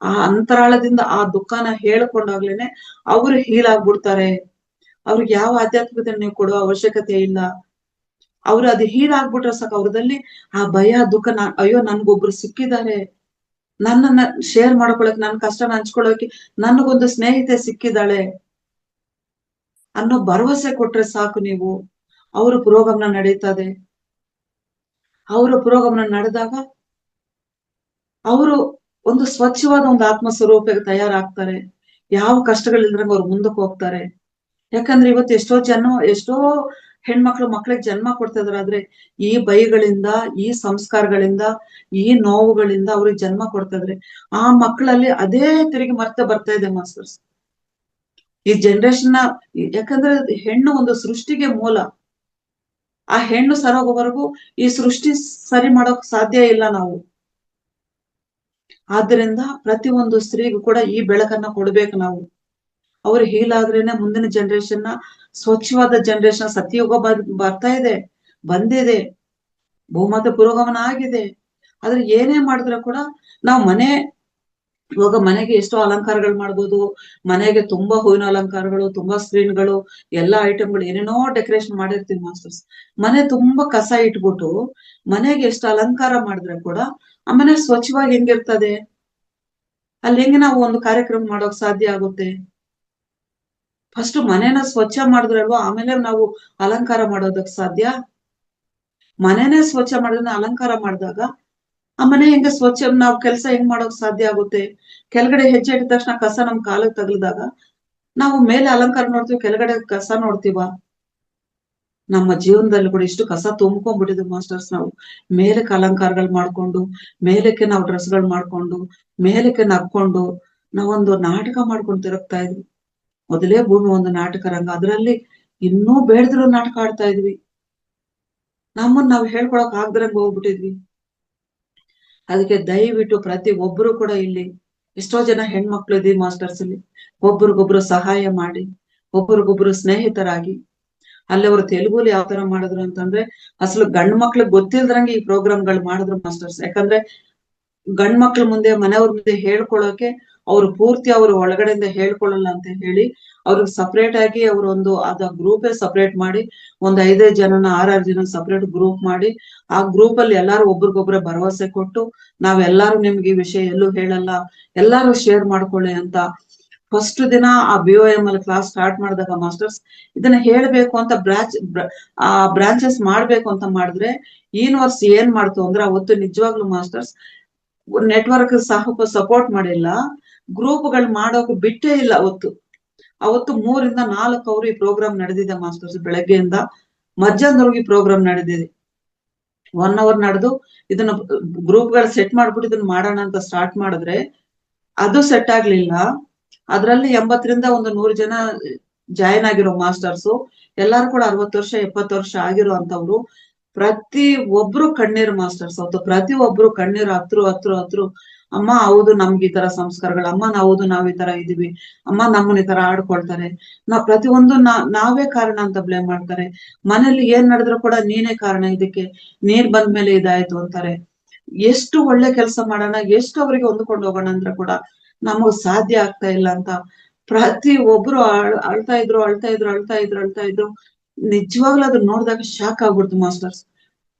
ಆ ಅಂತರಾಳದಿಂದ ಆ ದುಃಖನ ಹೇಳ್ಕೊಂಡಾಗ್ಲೇನೆ ಅವ್ರು ಹೀಲ್ ಆಗ್ಬಿಡ್ತಾರೆ. ಅವ್ರಿಗೆ ಯಾವ ಆಧ್ಯಾತ್ಮಿಕತೆ ನೀವು ಕೊಡುವ ಅವಶ್ಯಕತೆ ಇಲ್ಲ. ಅವ್ರು ಅದು ಹೀಲ್ ಆಗ್ಬಿಟ್ರೆ ಸಾಕು. ಅವ್ರದಲ್ಲಿ ಆ ಭಯ ದುಃಖ, ಅಯ್ಯೋ ನನ್ಗೊಬ್ರು ಸಿಕ್ಕಿದ್ದಾರೆ, ನನ್ನನ್ನ ಶೇರ್ ಮಾಡ್ಕೊಳಕ್, ನನ್ ಕಷ್ಟನ ಹಂಚ್ಕೊಳಕ್ಕೆ ನನ್ಗೊಂದು ಸ್ನೇಹಿತೆ ಸಿಕ್ಕಿದಾಳೆ ಅನ್ನೋ ಭರವಸೆ ಕೊಟ್ರೆ ಸಾಕು ನೀವು. ಅವ್ರ ಪುರೋಗಮನ ನಡೀತದೆ. ಅವರ ಪುರೋಗಮನ ನಡೆದಾಗ ಅವರು ಒಂದು ಸ್ವಚ್ಛವಾದ ಒಂದು ಆತ್ಮ ಸ್ವರೂಪಕ್ಕೆ ತಯಾರಾಗ್ತಾರೆ. ಯಾವ ಕಷ್ಟಗಳಿಲ್ದಂಗ ಅವ್ರು ಮುಂದಕ್ಕೆ ಹೋಗ್ತಾರೆ. ಯಾಕಂದ್ರೆ ಇವತ್ತು ಎಷ್ಟೋ ಹೆಣ್ಮಕ್ಳು ಮಕ್ಳಿಗೆ ಜನ್ಮ ಕೊಡ್ತಾ ಇದಾರೆ. ಆದ್ರೆ ಈ ಬೈಗಳಿಂದ, ಈ ಸಂಸ್ಕಾರಗಳಿಂದ, ಈ ನೋವುಗಳಿಂದ ಅವ್ರಿಗೆ ಜನ್ಮ ಕೊಡ್ತಾ ಇದ್ರೆ ಆ ಮಕ್ಕಳಲ್ಲಿ ಅದೇ ತಿರುಗಿ ಮತ್ತೆ ಬರ್ತಾ ಇದೆ ಮಾಸ್ಟರ್ಸ್. ಈ ಜನರೇಷನ್ ಯಾಕಂದ್ರೆ ಹೆಣ್ಣು ಒಂದು ಸೃಷ್ಟಿಗೆ ಮೂಲ. ಆ ಹೆಣ್ಣು ಸರೋಗೋವರೆಗೂ ಈ ಸೃಷ್ಟಿ ಸರಿ ಮಾಡೋಕ್ ಸಾಧ್ಯ ಇಲ್ಲ ನಾವು. ಆದ್ರಿಂದ ಪ್ರತಿಯೊಂದು ಸ್ತ್ರೀಗೂ ಕೂಡ ಈ ಬೆಳಕನ್ನ ಕೊಡ್ಬೇಕು ನಾವು. ಅವ್ರು ಹೀಲ್ ಆದ್ರೇನೆ ಮುಂದಿನ ಜನರೇಷನ್ ಸ್ವಚ್ಛವಾದ ಜನರೇಷನ್. ಸತ್ಯಯುಗ ಬರ್ತಾ ಇದೆ, ಬಂದಿದೆ, ಭೂಮಾತೆ ಪುರೋಗಮನ ಆಗಿದೆ. ಆದ್ರೆ ಏನೇ ಮಾಡಿದ್ರೆ ಕೂಡ ನಾವು ಇವಾಗ ಮನೆಗೆ ಎಷ್ಟೋ ಅಲಂಕಾರಗಳು ಮಾಡ್ಬೋದು, ಮನೆಗೆ ತುಂಬಾ ಹೂವಿನ ಅಲಂಕಾರಗಳು, ತುಂಬಾ ಸ್ಕ್ರೀನ್ಗಳು, ಎಲ್ಲಾ ಐಟಮ್ಗಳು ಏನೇನೋ ಡೆಕೋರೇಷನ್ ಮಾಡಿರ್ತೀವಿ ಮಾಸ್ಟರ್ಸ್. ಮನೆ ತುಂಬಾ ಕಸ ಇಟ್ಬಿಟ್ಟು ಮನೆಗೆ ಎಷ್ಟು ಅಲಂಕಾರ ಮಾಡಿದ್ರೆ ಕೂಡ ಆ ಮನೆ ಸ್ವಚ್ಛವಾಗಿ ಹೆಂಗಿರ್ತದೆ? ಅಲ್ಲಿ ಹೆಂಗೆ ನಾವು ಒಂದು ಕಾರ್ಯಕ್ರಮ ಮಾಡೋಕ್ ಸಾಧ್ಯ ಆಗುತ್ತೆ? ಫಸ್ಟ್ ಮನೇನ ಸ್ವಚ್ಛ ಮಾಡಿದ್ರಲ್ವಾ ಆಮೇಲೆ ನಾವು ಅಲಂಕಾರ ಮಾಡೋದಕ್ ಸಾಧ್ಯ. ಮನೆನೇ ಸ್ವಚ್ಛ ಮಾಡಿದ್ರೆ ಅಲಂಕಾರ ಮಾಡಿದಾಗ ಆ ಮನೆ ಹೆಂಗ ಸ್ವಚ್ಛ, ನಾವ್ ಕೆಲಸ ಹೆಂಗ್ ಮಾಡೋಕ್ ಸಾಧ್ಯ ಆಗುತ್ತೆ? ಕೆಳಗಡೆ ಹೆಜ್ಜೆ ಇಟ್ಟ ತಕ್ಷಣ ಕಸ ನಮ್ ಕಾಲಕ್ಕೆ ತಗಲಿದಾಗ ನಾವು ಮೇಲೆ ಅಲಂಕಾರ ನೋಡ್ತೀವಿ, ಕೆಳಗಡೆ ಕಸ ನೋಡ್ತೀವ? ನಮ್ಮ ಜೀವನದಲ್ಲಿ ಕೂಡ ಇಷ್ಟು ಕಸ ತುಂಬ್ಕೊಂಡ್ಬಿಟ್ಟಿದ್ವಿ ಮಾಸ್ಟರ್ಸ್. ನಾವು ಮೇಲಕ್ಕೆ ಅಲಂಕಾರಗಳು ಮಾಡ್ಕೊಂಡು, ಮೇಲಕ್ಕೆ ನಾವು ಡ್ರೆಸ್ಗಳು ಮಾಡ್ಕೊಂಡು, ಮೇಲಕ್ಕೆ ನಕ್ಕೊಂಡು ನಾವೊಂದು ನಾಟಕ ಮಾಡ್ಕೊಂಡು ತಿರುಗ್ತಾ ಇದ್ವಿ. ಮೊದಲೇ ಭೂಮಿ ಒಂದು ನಾಟಕ ರಂಗ, ಅದರಲ್ಲಿ ಇನ್ನೂ ಬೇಡದಿರೋ ನಾಟಕ ಆಡ್ತಾ ಇದ್ವಿ. ನಮ್ಮನ್ನ ನಾವು ಹೇಳ್ಕೊಳಕ್ ಆಗ್ದ್ರಂಗ ಹೋಗ್ಬಿಟ್ಟಿದ್ವಿ. ಅದಕ್ಕೆ ದಯವಿಟ್ಟು ಪ್ರತಿ ಒಬ್ರು ಕೂಡ ಇಲ್ಲಿ ಎಷ್ಟೋ ಜನ ಹೆಣ್ಮಕ್ಳು ಇದೀವಿ ಮಾಸ್ಟರ್ಸ್, ಇಲ್ಲಿ ಒಬ್ರಿಗೊಬ್ರು ಸಹಾಯ ಮಾಡಿ, ಒಬ್ರಿಗೊಬ್ರು ಸ್ನೇಹಿತರಾಗಿ. ಅಲ್ಲಿ ಅವ್ರು ತೆಲುಗುಲಿ ಯಾವ ತರ ಮಾಡಿದ್ರು ಅಂತಂದ್ರೆ, ಅಸಲು ಗಂಡ್ ಮಕ್ಳಿಗೆ ಗೊತ್ತಿಲ್ದ್ರಂಗೆ ಈ ಪ್ರೋಗ್ರಾಮ್ಗಳು ಮಾಡಿದ್ರು ಮಾಸ್ಟರ್ಸ್. ಯಾಕಂದ್ರೆ ಗಂಡ್ ಮಕ್ಳ ಮುಂದೆ, ಮನೆಯವ್ರ ಮುಂದೆ ಹೇಳ್ಕೊಳಕ್ಕೆ ಅವ್ರು ಪೂರ್ತಿ ಅವ್ರು ಒಳಗಡೆಯಿಂದ ಹೇಳ್ಕೊಳಲ್ಲ ಅಂತ ಹೇಳಿ ಅವ್ರಿಗೆ ಸಪರೇಟ್ ಆಗಿ ಅವ್ರೊಂದು ಗ್ರೂಪೇ ಸಪರೇಟ್ ಮಾಡಿ, ಒಂದ್ 5-5 ಜನನ 6-6 ಜನ ಸಪರೇಟ್ ಗ್ರೂಪ್ ಮಾಡಿ, ಆ ಗ್ರೂಪ್ ಅಲ್ಲಿ ಎಲ್ಲಾರು ಒಬ್ರಿಗೊಬ್ರೆ ಭರವಸೆ ಕೊಟ್ಟು, ನಾವೆಲ್ಲಾರು ನಿಮ್ಗೆ ಈ ವಿಷಯ ಎಲ್ಲೂ ಹೇಳಲ್ಲ, ಎಲ್ಲಾರು ಶೇರ್ ಮಾಡ್ಕೊಳ್ಳಿ ಅಂತ ಫಸ್ಟ್ ದಿನ ಆ BOM ಅಲ್ಲಿ ಕ್ಲಾಸ್ ಸ್ಟಾರ್ಟ್ ಮಾಡಿದಾಗ ಮಾಸ್ಟರ್ಸ್ ಇದನ್ನ ಹೇಳ್ಬೇಕು ಅಂತ ಬ್ರಾಂಚಸ್ ಮಾಡ್ಬೇಕು ಅಂತ ಮಾಡಿದ್ರೆ, ಯೂನಿವರ್ಸ್ ಏನ್ ಮಾಡ್ತು ಅಂದ್ರೆ ಅವತ್ತು ನಿಜವಾಗ್ಲೂ ಮಾಸ್ಟರ್ಸ್ ನೆಟ್ವರ್ಕ್ ಸಪೋರ್ಟ್ ಮಾಡಿಲ್ಲ, ಗ್ರೂಪ್ಗಳು ಮಾಡೋಕೆ ಬಿಟ್ಟೇ ಇಲ್ಲ. ಅವತ್ತು 3ರಿಂದ 4 ಅವರು ಈ ಪ್ರೋಗ್ರಾಮ್ ನಡೆದಿದೆ ಮಾಸ್ಟರ್ಸ್. ಬೆಳಗ್ಗೆಯಿಂದ ಮಧ್ಯಾಹ್ನದವರೆಗೆ ಈ ಪ್ರೋಗ್ರಾಮ್ ನಡೆದಿದೆ. 1 ಅವರ್ ನಡೆದು ಇದನ್ನ ಗ್ರೂಪ್ಗಳು ಸೆಟ್ ಮಾಡ್ಬಿಟ್ಟು ಇದನ್ನ ಮಾಡೋಣ ಅಂತ ಸ್ಟಾರ್ಟ್ ಮಾಡಿದ್ರೆ ಅದು ಸೆಟ್ ಆಗ್ಲಿಲ್ಲ. ಅದ್ರಲ್ಲಿ 80ರಿಂದ 100 ಜನ ಜಾಯಿನ್ ಆಗಿರೋ ಮಾಸ್ಟರ್ಸು, ಎಲ್ಲಾರು ಕೂಡ 60 ವರ್ಷ 70 ವರ್ಷ ಆಗಿರೋ ಅಂತವ್ರು. ಪ್ರತಿ ಒಬ್ರು ಕಣ್ಣೀರು ಮಾಸ್ಟರ್ಸ್. ಅವತ್ತು ಪ್ರತಿ ಒಬ್ರು ಕಣ್ಣೀರು ಹತ್ರು ಅಮ್ಮ ಹೌದು ನಮ್ಗೆ ಈ ತರ ಸಂಸ್ಕಾರಗಳು, ಅಮ್ಮ ಹೌದು ನಾವ್ ಈ ತರ ಇದೀವಿ, ಅಮ್ಮ ನಮ್ಮನ್ನ ಈ ತರ ಆಡ್ಕೊಳ್ತಾರೆ, ಪ್ರತಿಯೊಂದು ನಾವೇ ಕಾರಣ ಅಂತ ಬ್ಲೇಮ್ ಮಾಡ್ತಾರೆ. ಮನೇಲಿ ಏನ್ ನಡೆದ್ರು ಕೂಡ ನೀನೇ ಕಾರಣ, ಇದಕ್ಕೆ ನೀರ್ ಬಂದ್ಮೇಲೆ ಇದಾಯ್ತು ಅಂತಾರೆ. ಎಷ್ಟು ಒಳ್ಳೆ ಕೆಲಸ ಮಾಡೋಣ, ಎಷ್ಟು ಅವರಿಗೆ ಹೊಂದ್ಕೊಂಡು ಹೋಗೋಣ ಅಂದ್ರೆ ಕೂಡ ನಮಗ್ ಸಾಧ್ಯ ಆಗ್ತಾ ಇಲ್ಲ ಅಂತ ಪ್ರತಿ ಒಬ್ರು ಅಳ್ತಾ ಇದ್ರು. ನಿಜವಾಗ್ಲೂ ಅದನ್ನ ನೋಡಿದಾಗ ಶಾಕ್ ಆಗ್ಬಿಡ್ತು ಮಾಸ್ಟರ್ಸ್.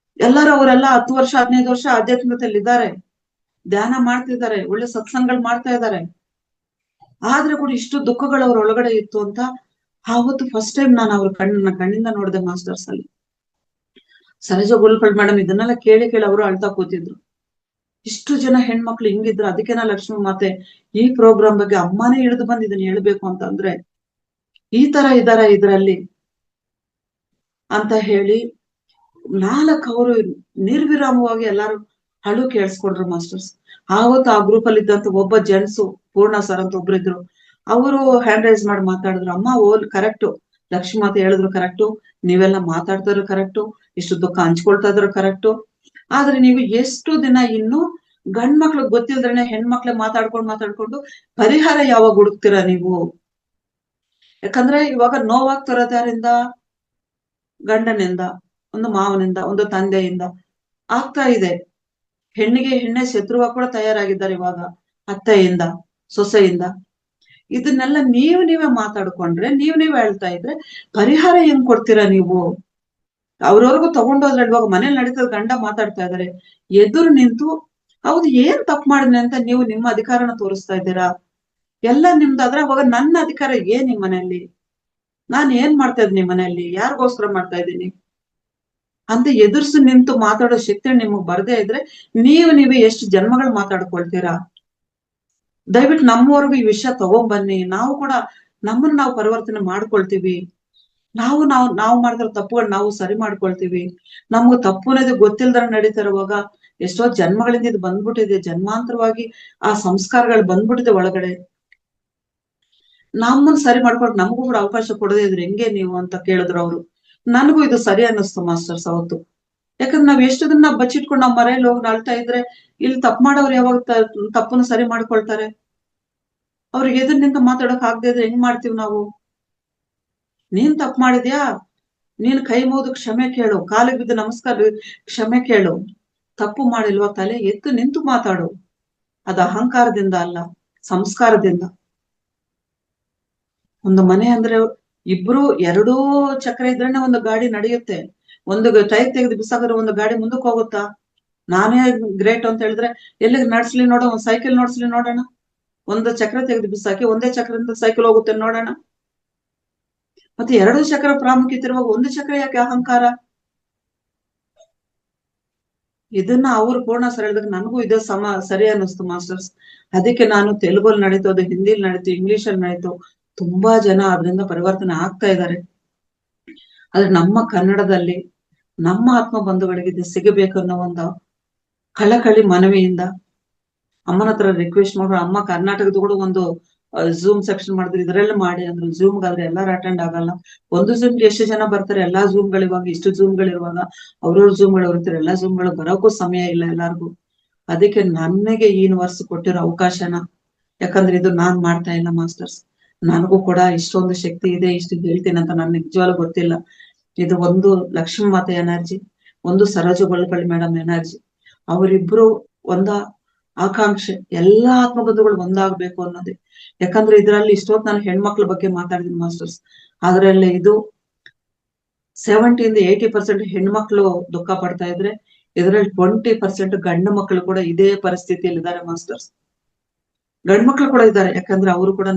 ಅವರೆಲ್ಲ 10 ವರ್ಷ 15 ವರ್ಷ ಆಧ್ಯಾತ್ಮಿಕತೆಯಲ್ಲಿ ಇದ್ದಾರೆ, ಧ್ಯಾನ ಮಾಡ್ತಿದ್ದಾರೆ, ಒಳ್ಳೆ ಸತ್ಸಂಗಗಳು ಮಾಡ್ತಾ ಇದ್ದಾರೆ. ಆದ್ರೆ ಕೂಡ ಇಷ್ಟು ದುಃಖಗಳು ಅವ್ರ ಒಳಗಡೆ ಇತ್ತು ಅಂತ ಆವತ್ತು ಫಸ್ಟ್ ಟೈಮ್ ನಾನು ಅವ್ರ ಕಣ್ಣಿಂದ ನೋಡಿದೆ ಮಾಸ್ಟರ್ಸ್ ಅಲ್ಲಿ. ಸರೋಜ ಗುಲ್ಪಲ್ ಮೇಡಮ್ ಇದನ್ನೆಲ್ಲ ಕೇಳಿ ಅವರು ಅಳ್ತಾ ಕೂತಿದ್ರು. ಇಷ್ಟು ಜನ ಹೆಣ್ಮಕ್ಳು ಹಿಂಗಿದ್ರು, ಅದಕ್ಕೆನ ಲಕ್ಷ್ಮಿ ಮಾತೆ ಈ ಪ್ರೋಗ್ರಾಮ್ ಬಗ್ಗೆ ಅಮ್ಮನೇ ಇಳಿದು ಬಂದು ಇದನ್ನ ಹೇಳ್ಬೇಕು ಅಂತಂದ್ರೆ ಈ ತರ ಇದಾರ ಇದ್ರಲ್ಲಿ ಅಂತ ಹೇಳಿ 4 ಅವರು ನಿರ್ವಿರಾಮವಾಗಿ ಎಲ್ಲಾರು ಅಳು ಕೇಳಿಸ್ಕೊಂಡ್ರು ಮಾಸ್ಟರ್ಸ್. ಆವತ್ತು ಆ ಗ್ರೂಪ್ ಅಲ್ಲಿ ಇದ್ದಂತ ಒಬ್ಬ ಜೆಂಟ್ಸು, ಪೂರ್ಣ ಸರ್ ಅಂತ ಒಬ್ರಿದ್ರು, ಅವರು ಹ್ಯಾಂಡ್ ರೈಸ್ ಮಾಡಿ ಮಾತಾಡಿದ್ರು. ಅಮ್ಮ ಕರೆಕ್ಟು, ಲಕ್ಷ್ಮಿ ಮಾತೆ ಹೇಳಿದ್ರು ಕರೆಕ್ಟು, ನೀವೆಲ್ಲ ಮಾತಾಡ್ತಾ ಇದ್ರು ಕರೆಕ್ಟು, ಇಷ್ಟು ದುಃಖ ಹಂಚ್ಕೊಳ್ತಾ ಇದ್ರು ಕರೆಕ್ಟು. ಆದ್ರೆ ನೀವು ಎಷ್ಟು ದಿನ ಇನ್ನು ಗಂಡ್ ಮಕ್ಳಿಗೆ ಗೊತ್ತಿಲ್ದ್ರೆ ಹೆಣ್ಮಕ್ಳೆ ಮಾತಾಡ್ಕೊಂಡು ಪರಿಹಾರ ಯಾವಾಗ ಹುಡುಕ್ತೀರಾ ನೀವು? ಯಾಕಂದ್ರೆ ಇವಾಗ ನೋವಾಗ್ತಿರೋದು ಯಾರಿಂದ? ಗಂಡನಿಂದ, ಒಂದು ಮಾವನಿಂದ, ಒಂದು ತಂದೆಯಿಂದ ಆಗ್ತಾ ಇದೆ. ಹೆಣ್ಣಿಗೆ ಹೆಣ್ಣೆ ಶತ್ರುವ ಕೂಡ ತಯಾರಾಗಿದ್ದಾರೆ ಇವಾಗ, ಅತ್ತೆಯಿಂದ, ಸೊಸೆಯಿಂದ. ಇದನ್ನೆಲ್ಲ ನೀವೇ ಮಾತಾಡ್ಕೊಂಡ್ರೆ, ನೀವೇ ಹೇಳ್ತಾ ಇದ್ರೆ ಪರಿಹಾರ ಹೆಂಗ್ ಕೊಡ್ತೀರಾ ನೀವು? ಅವ್ರವ್ರಿಗೂ ತಗೊಂಡೋದ್ರೆ ಇವಾಗ ಮನೇಲಿ ನಡೀತದ, ಗಂಡ ಮಾತಾಡ್ತಾ ಇದಾರೆ, ಎದುರು ನಿಂತು ಹೌದು ಏನ್ ತಪ್ಪು ಮಾಡಿದ್ನಿ ಅಂತ ನೀವು ನಿಮ್ಮ ಅಧಿಕಾರನ ತೋರಿಸ್ತಾ ಇದ್ದೀರಾ? ಎಲ್ಲ ನಿಮ್ದಾದ್ರೆ ಅವಾಗ ನನ್ನ ಅಧಿಕಾರ ಏನ್ ನಿಮ್ ಮನೆಯಲ್ಲಿ? ನಾನ್ ಏನ್ ಮಾಡ್ತಾ ಇದ್ದೀನಿ ಮನೆಯಲ್ಲಿ? ಯಾರಿಗೋಸ್ಕರ ಮಾಡ್ತಾ ಇದ್ದೀನಿ ಅಂತ ಎದುರ್ಸಿ ನಿಂತು ಮಾತಾಡೋ ಶಕ್ತಿ ನಿಮಗ್ ಬರ್ದೇ ಇದ್ರೆ ನೀವೇ ಎಷ್ಟು ಜನ್ಮಗಳು ಮಾತಾಡ್ಕೊಳ್ತೀರಾ? ದಯವಿಟ್ಟು ನಮ್ಮವರೆಗೂ ಈ ವಿಷಯ ತಗೊಂಡ್ಬನ್ನಿ. ನಾವು ಕೂಡ ನಮ್ಮನ್ನ ನಾವು ಪರಿವರ್ತನೆ ಮಾಡ್ಕೊಳ್ತೀವಿ. ನಾವು ಮಾಡಿದ್ರ ತಪ್ಪುಗಳು ನಾವು ಸರಿ ಮಾಡ್ಕೊಳ್ತೀವಿ. ನಮ್ಗೆ ತಪ್ಪು ಅನ್ನೋದು ಗೊತ್ತಿಲ್ದ್ರ ನಡೀತಿರುವಾಗ ಎಷ್ಟೋ ಜನ್ಮಗಳಿಂದ ಇದು ಬಂದ್ಬಿಟ್ಟಿದೆ, ಜನ್ಮಾಂತರವಾಗಿ ಆ ಸಂಸ್ಕಾರಗಳು ಬಂದ್ಬಿಟ್ಟಿದೆ ಒಳಗಡೆ. ನಮ್ಮನ್ನ ಸರಿ ಮಾಡ್ಕೊಂಡು ನಮಗೂ ಕೂಡ ಅವಕಾಶ ಕೊಡದೇ ಇದ್ರೆ ಹೆಂಗೆ ನೀವು ಅಂತ ಕೇಳಿದ್ರು ಅವರು. ನನಗೂ ಇದು ಸರಿ ಅನ್ನಿಸ್ತು ಮಾಸ್ಟರ್ಸ್ ಅವತ್ತು. ಯಾಕಂದ್ರೆ ನಾವ್ ಎಷ್ಟು ದಿನ ಬಚ್ಚಿಟ್ಕೊಂಡು ನಾವ್ ಮರೆಯಲ್ಲಿ ಹೋಗಿ ಅಳ್ತಾ ಇದ್ರೆ ಇಲ್ಲಿ ತಪ್ಪು ಮಾಡೋರು ಯಾವಾಗ ತಪ್ಪನ್ನು ಸರಿ ಮಾಡ್ಕೊಳ್ತಾರೆ? ಅವ್ರಿಗೆ ಎದುರು ನಿಂತ ಮಾತಾಡಕ್ ಆಗದೆ ಇದ್ರೆ ಹೆಂಗ್ ಮಾಡ್ತೀವಿ ನಾವು? ನೀನ್ ತಪ್ಪು ಮಾಡಿದ್ಯಾ, ನೀನ್ ಕೈ ಮುಗಿದು ಕ್ಷಮೆ ಕೇಳು, ಕಾಲಿಗೆ ಬಿದ್ದು ನಮಸ್ಕಾರ ಕ್ಷಮೆ ಕೇಳು. ತಪ್ಪು ಮಾಡಿಲ್ವಾ ತಲೆ ಎತ್ತು ನಿಂತು ಮಾತಾಡು. ಅದು ಅಹಂಕಾರದಿಂದ ಅಲ್ಲ, ಸಂಸ್ಕಾರದಿಂದ. ಒಂದು ಮನೆ ಅಂದ್ರೆ ಇಬ್ರು ಎರಡೂ ಚಕ್ರ ಇದ್ರೇನೆ ಒಂದು ಗಾಡಿ ನಡೆಯುತ್ತೆ. ಒಂದು ಟೈರ್ ತೆಗೆದು ಬಿಸಾಕಿದ್ರೆ ಒಂದು ಗಾಡಿ ಮುಂದಕ್ಕೆ ಹೋಗುತ್ತಾ? ನಾನೇ ಗ್ರೇಟ್ ಅಂತ ಹೇಳಿದ್ರೆ ಎಲ್ಲಿಗೆ ನಡ್ಸ್ಲಿ ನೋಡೋಣ, ಒಂದ್ ಸೈಕಲ್ ನೋಡ್ಸ್ಲಿ ನೋಡೋಣ. ಒಂದು ಚಕ್ರ ತೆಗೆದು ಬಿಸಾಕಿ ಒಂದೇ ಚಕ್ರದಿಂದ ಸೈಕಲ್ ಹೋಗುತ್ತೆ ನೋಡೋಣ. ಮತ್ತೆ ಎರಡು ಚಕ್ರ ಪ್ರಾಮುಖ್ಯತೆ ಇರುವಾಗ ಒಂದು ಚಕ್ರ ಯಾಕೆ ಅಹಂಕಾರ? ಇದನ್ನ ಅವ್ರು ಪೂರ್ಣ ಸರ್ ಹೇಳಿದಾಗ ನನಗೂ ಇದೇ ಸರಿ ಅನ್ನಿಸ್ತು ಮಾಸ್ಟರ್ಸ್. ಅದಕ್ಕೆ ನಾನು ತೆಲುಗಲ್ಲಿ ನಡೀತು, ಅದು ಹಿಂದಿಲಿ ನಡೀತು, ಇಂಗ್ಲಿಷ್ ಅಲ್ಲಿ ನಡೀತು. ತುಂಬಾ ಜನ ಅದರಿಂದ ಪರಿವರ್ತನೆ ಆಗ್ತಾ ಇದ್ದಾರೆ. ಆದ್ರೆ ನಮ್ಮ ಕನ್ನಡದಲ್ಲಿ ನಮ್ಮ ಆತ್ಮ ಬಂಧುಗಳಿಗೆ ಇದು ಸಿಗಬೇಕು ಅನ್ನೋ ಒಂದು ಕಳಕಳಿ ಮನವಿಯಿಂದ ಅಮ್ಮನ ಹತ್ರ ರಿಕ್ವೆಸ್ಟ್ ಮಾಡ್ರು. ಅಮ್ಮ ಕರ್ನಾಟಕದ ಕೂಡ ಒಂದು ಝೂಮ್ ಸೆಕ್ಷನ್ ಮಾಡಿದ್ರು, ಇದ್ರಲ್ಲಿ ಮಾಡಿ ಅಂದ್ರೆ ಝೂಮ್ಗಾದ್ರೆ ಎಲ್ಲಾರು ಅಟೆಂಡ್ ಆಗಲ್ಲ. ಒಂದು ಝೂಮ್ಗೆ ಎಷ್ಟು ಜನ ಬರ್ತಾರೆ? ಎಲ್ಲಾ ಝೂಮ್ಗಳು ಇವಾಗ ಇಷ್ಟು ಝೂಮ್ಗಳಿರುವಾಗ ಅವ್ರವ್ರ ಝೂಮ್ಗಳು ಇರ್ತಾರೆ, ಎಲ್ಲಾ ಝೂಮ್ಗಳು ಬರೋಕ್ಕೂ ಸಮಯ ಇಲ್ಲ ಎಲ್ಲಾರ್ಗು. ಅದಕ್ಕೆ ನನಗೆ ಈ ಯೂನಿವರ್ಸ್ ಕೊಟ್ಟಿರೋ ಅವಕಾಶನ, ಯಾಕಂದ್ರೆ ಇದು ನಾನ್ ಮಾಡ್ತಾ ಇಲ್ಲ ಮಾಸ್ಟರ್ಸ್, ನನಗೂ ಕೂಡ ಇಷ್ಟೊಂದು ಶಕ್ತಿ ಇದೆ, ಇಷ್ಟು ಹೇಳ್ತೀನಿ ಅಂತ ನನ್ ನಿಜವಾಗ್ಲೂ ಗೊತ್ತಿಲ್ಲ. ಇದು ಒಂದು ಲಕ್ಷ್ಮೀ ಮಾತೆ ಎನರ್ಜಿ, ಒಂದು ಸರೋಜ ಗೊಳ್ಪಳ್ಳಿ ಮೇಡಮ್ ಎನರ್ಜಿ. ಅವರಿಬ್ರು ಒಂದ ಆಕಾಂಕ್ಷೆ, ಎಲ್ಲಾ ಆತ್ಮಬಂಧುಗಳು ಒಂದಾಗ್ಬೇಕು ಅನ್ನೋದೇ. ಯಾಕಂದ್ರೆ ಇದರಲ್ಲಿ ಇಷ್ಟೊತ್ತು ನಾನು ಹೆಣ್ಮಕ್ಳ ಬಗ್ಗೆ ಮಾತಾಡಿದೀನಿ ಮಾಸ್ಟರ್ಸ್. ಅದ್ರಲ್ಲಿ ಇದು 70-80% ಹೆಣ್ಮಕ್ಳು ದುಃಖ ಪಡ್ತಾ ಇದ್ರೆ, ಇದರಲ್ಲಿ 20% ಗಂಡು ಮಕ್ಕಳು ಕೂಡ ಇದೇ ಪರಿಸ್ಥಿತಿಯಲ್ಲಿ ಇದ್ದಾರೆ ಮಾಸ್ಟರ್ಸ್. ಗಂಡ್ ಮಕ್ಳು ಕೂಡ ಇದ್ದಾರೆ, ಯಾಕಂದ್ರೆ ಅವರು ಕೂಡ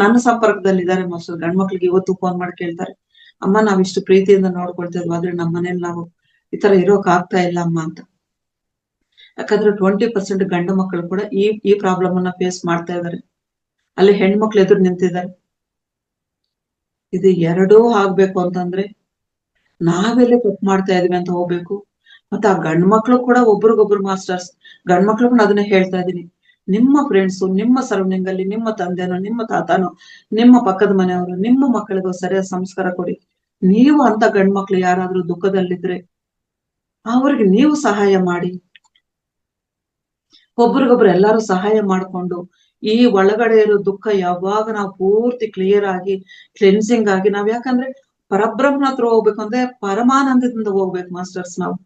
ನನ್ನ ಸಂಪರ್ಕದಲ್ಲಿ ಇದ್ದಾರೆ ಮಾಸ್ಟರ್. ಗಂಡ್ ಮಕ್ಳಿಗೆ ಇವತ್ತು ಫೋನ್ ಮಾಡಿ ಕೇಳ್ತಾರೆ, ಅಮ್ಮ ನಾವ್ ಇಷ್ಟು ಪ್ರೀತಿಯಿಂದ ನೋಡ್ಕೊಳ್ತಾ ಇದ್ವಿ, ಆದ್ರೆ ನಮ್ಮ ಮನೇಲಿ ನಾವು ಈ ತರ ಇರೋಕ್ ಆಗ್ತಾ ಇಲ್ಲ ಅಮ್ಮ ಅಂತ. ಯಾಕಂದ್ರೆ 20% ಗಂಡು ಮಕ್ಕಳು ಕೂಡ ಈ ಪ್ರಾಬ್ಲಮ್ ಅನ್ನ ಫೇಸ್ ಮಾಡ್ತಾ ಇದ್ದಾರೆ. ಅಲ್ಲಿ ಹೆಣ್ಮಕ್ಳು ಎದುರು ನಿಂತಿದ್ದಾರೆ. ಇದು ಎರಡೂ ಆಗ್ಬೇಕು ಅಂತಂದ್ರೆ ನಾವೆಲ್ಲಿ ತಪ್ಪು ಮಾಡ್ತಾ ಇದೀವಿ ಅಂತ ಹೋಗ್ಬೇಕು. ಮತ್ತೆ ಆ ಗಂಡ್ ಮಕ್ಳು ಕೂಡ ಒಬ್ರಿಗೊಬ್ರು ಮಾಸ್ಟರ್ಸ್, ಗಂಡ್ ಮಕ್ಳು ಕೂಡ ಅದನ್ನೇ ಹೇಳ್ತಾ ಇದೀನಿ. ನಿಮ್ಮ ಫ್ರೆಂಡ್ಸು, ನಿಮ್ಮ ಸರೌಂಡಿಂಗ್ ಅಲ್ಲಿ ನಿಮ್ಮ ತಂದೆನೋ, ನಿಮ್ಮ ತಾತನೋ, ನಿಮ್ಮ ಪಕ್ಕದ ಮನೆಯವರು, ನಿಮ್ಮ ಮಕ್ಕಳಿಗೂ ಸರಿಯಾದ ಸಂಸ್ಕಾರ ಕೊಡಿ. ನೀವು ಅಂತ ಗಂಡ್ ಮಕ್ಳು ಯಾರಾದ್ರೂ ದುಃಖದಲ್ಲಿದ್ರೆ ಅವ್ರಿಗೆ ನೀವು ಸಹಾಯ ಮಾಡಿ. ಒಬ್ರಿಗೊಬ್ರು ಎಲ್ಲಾರು ಸಹಾಯ ಮಾಡ್ಕೊಂಡು ಈ ಒಳಗಡೆ ಇರೋ ದುಃಖ ಯಾವಾಗ ನಾವು ಪೂರ್ತಿ ಕ್ಲಿಯರ್ ಆಗಿ ಕ್ಲೆನ್ಸಿಂಗ್ ಆಗಿ, ನಾವ್ ಯಾಕಂದ್ರೆ ಪರಬ್ರಹ್ಮನ ಹತ್ರ ಹೋಗ್ಬೇಕು ಅಂದ್ರೆ ಪರಮಾನಂದದಿಂದ ಹೋಗ್ಬೇಕು ಮಾಸ್ಟರ್ಸ್. ನಾವು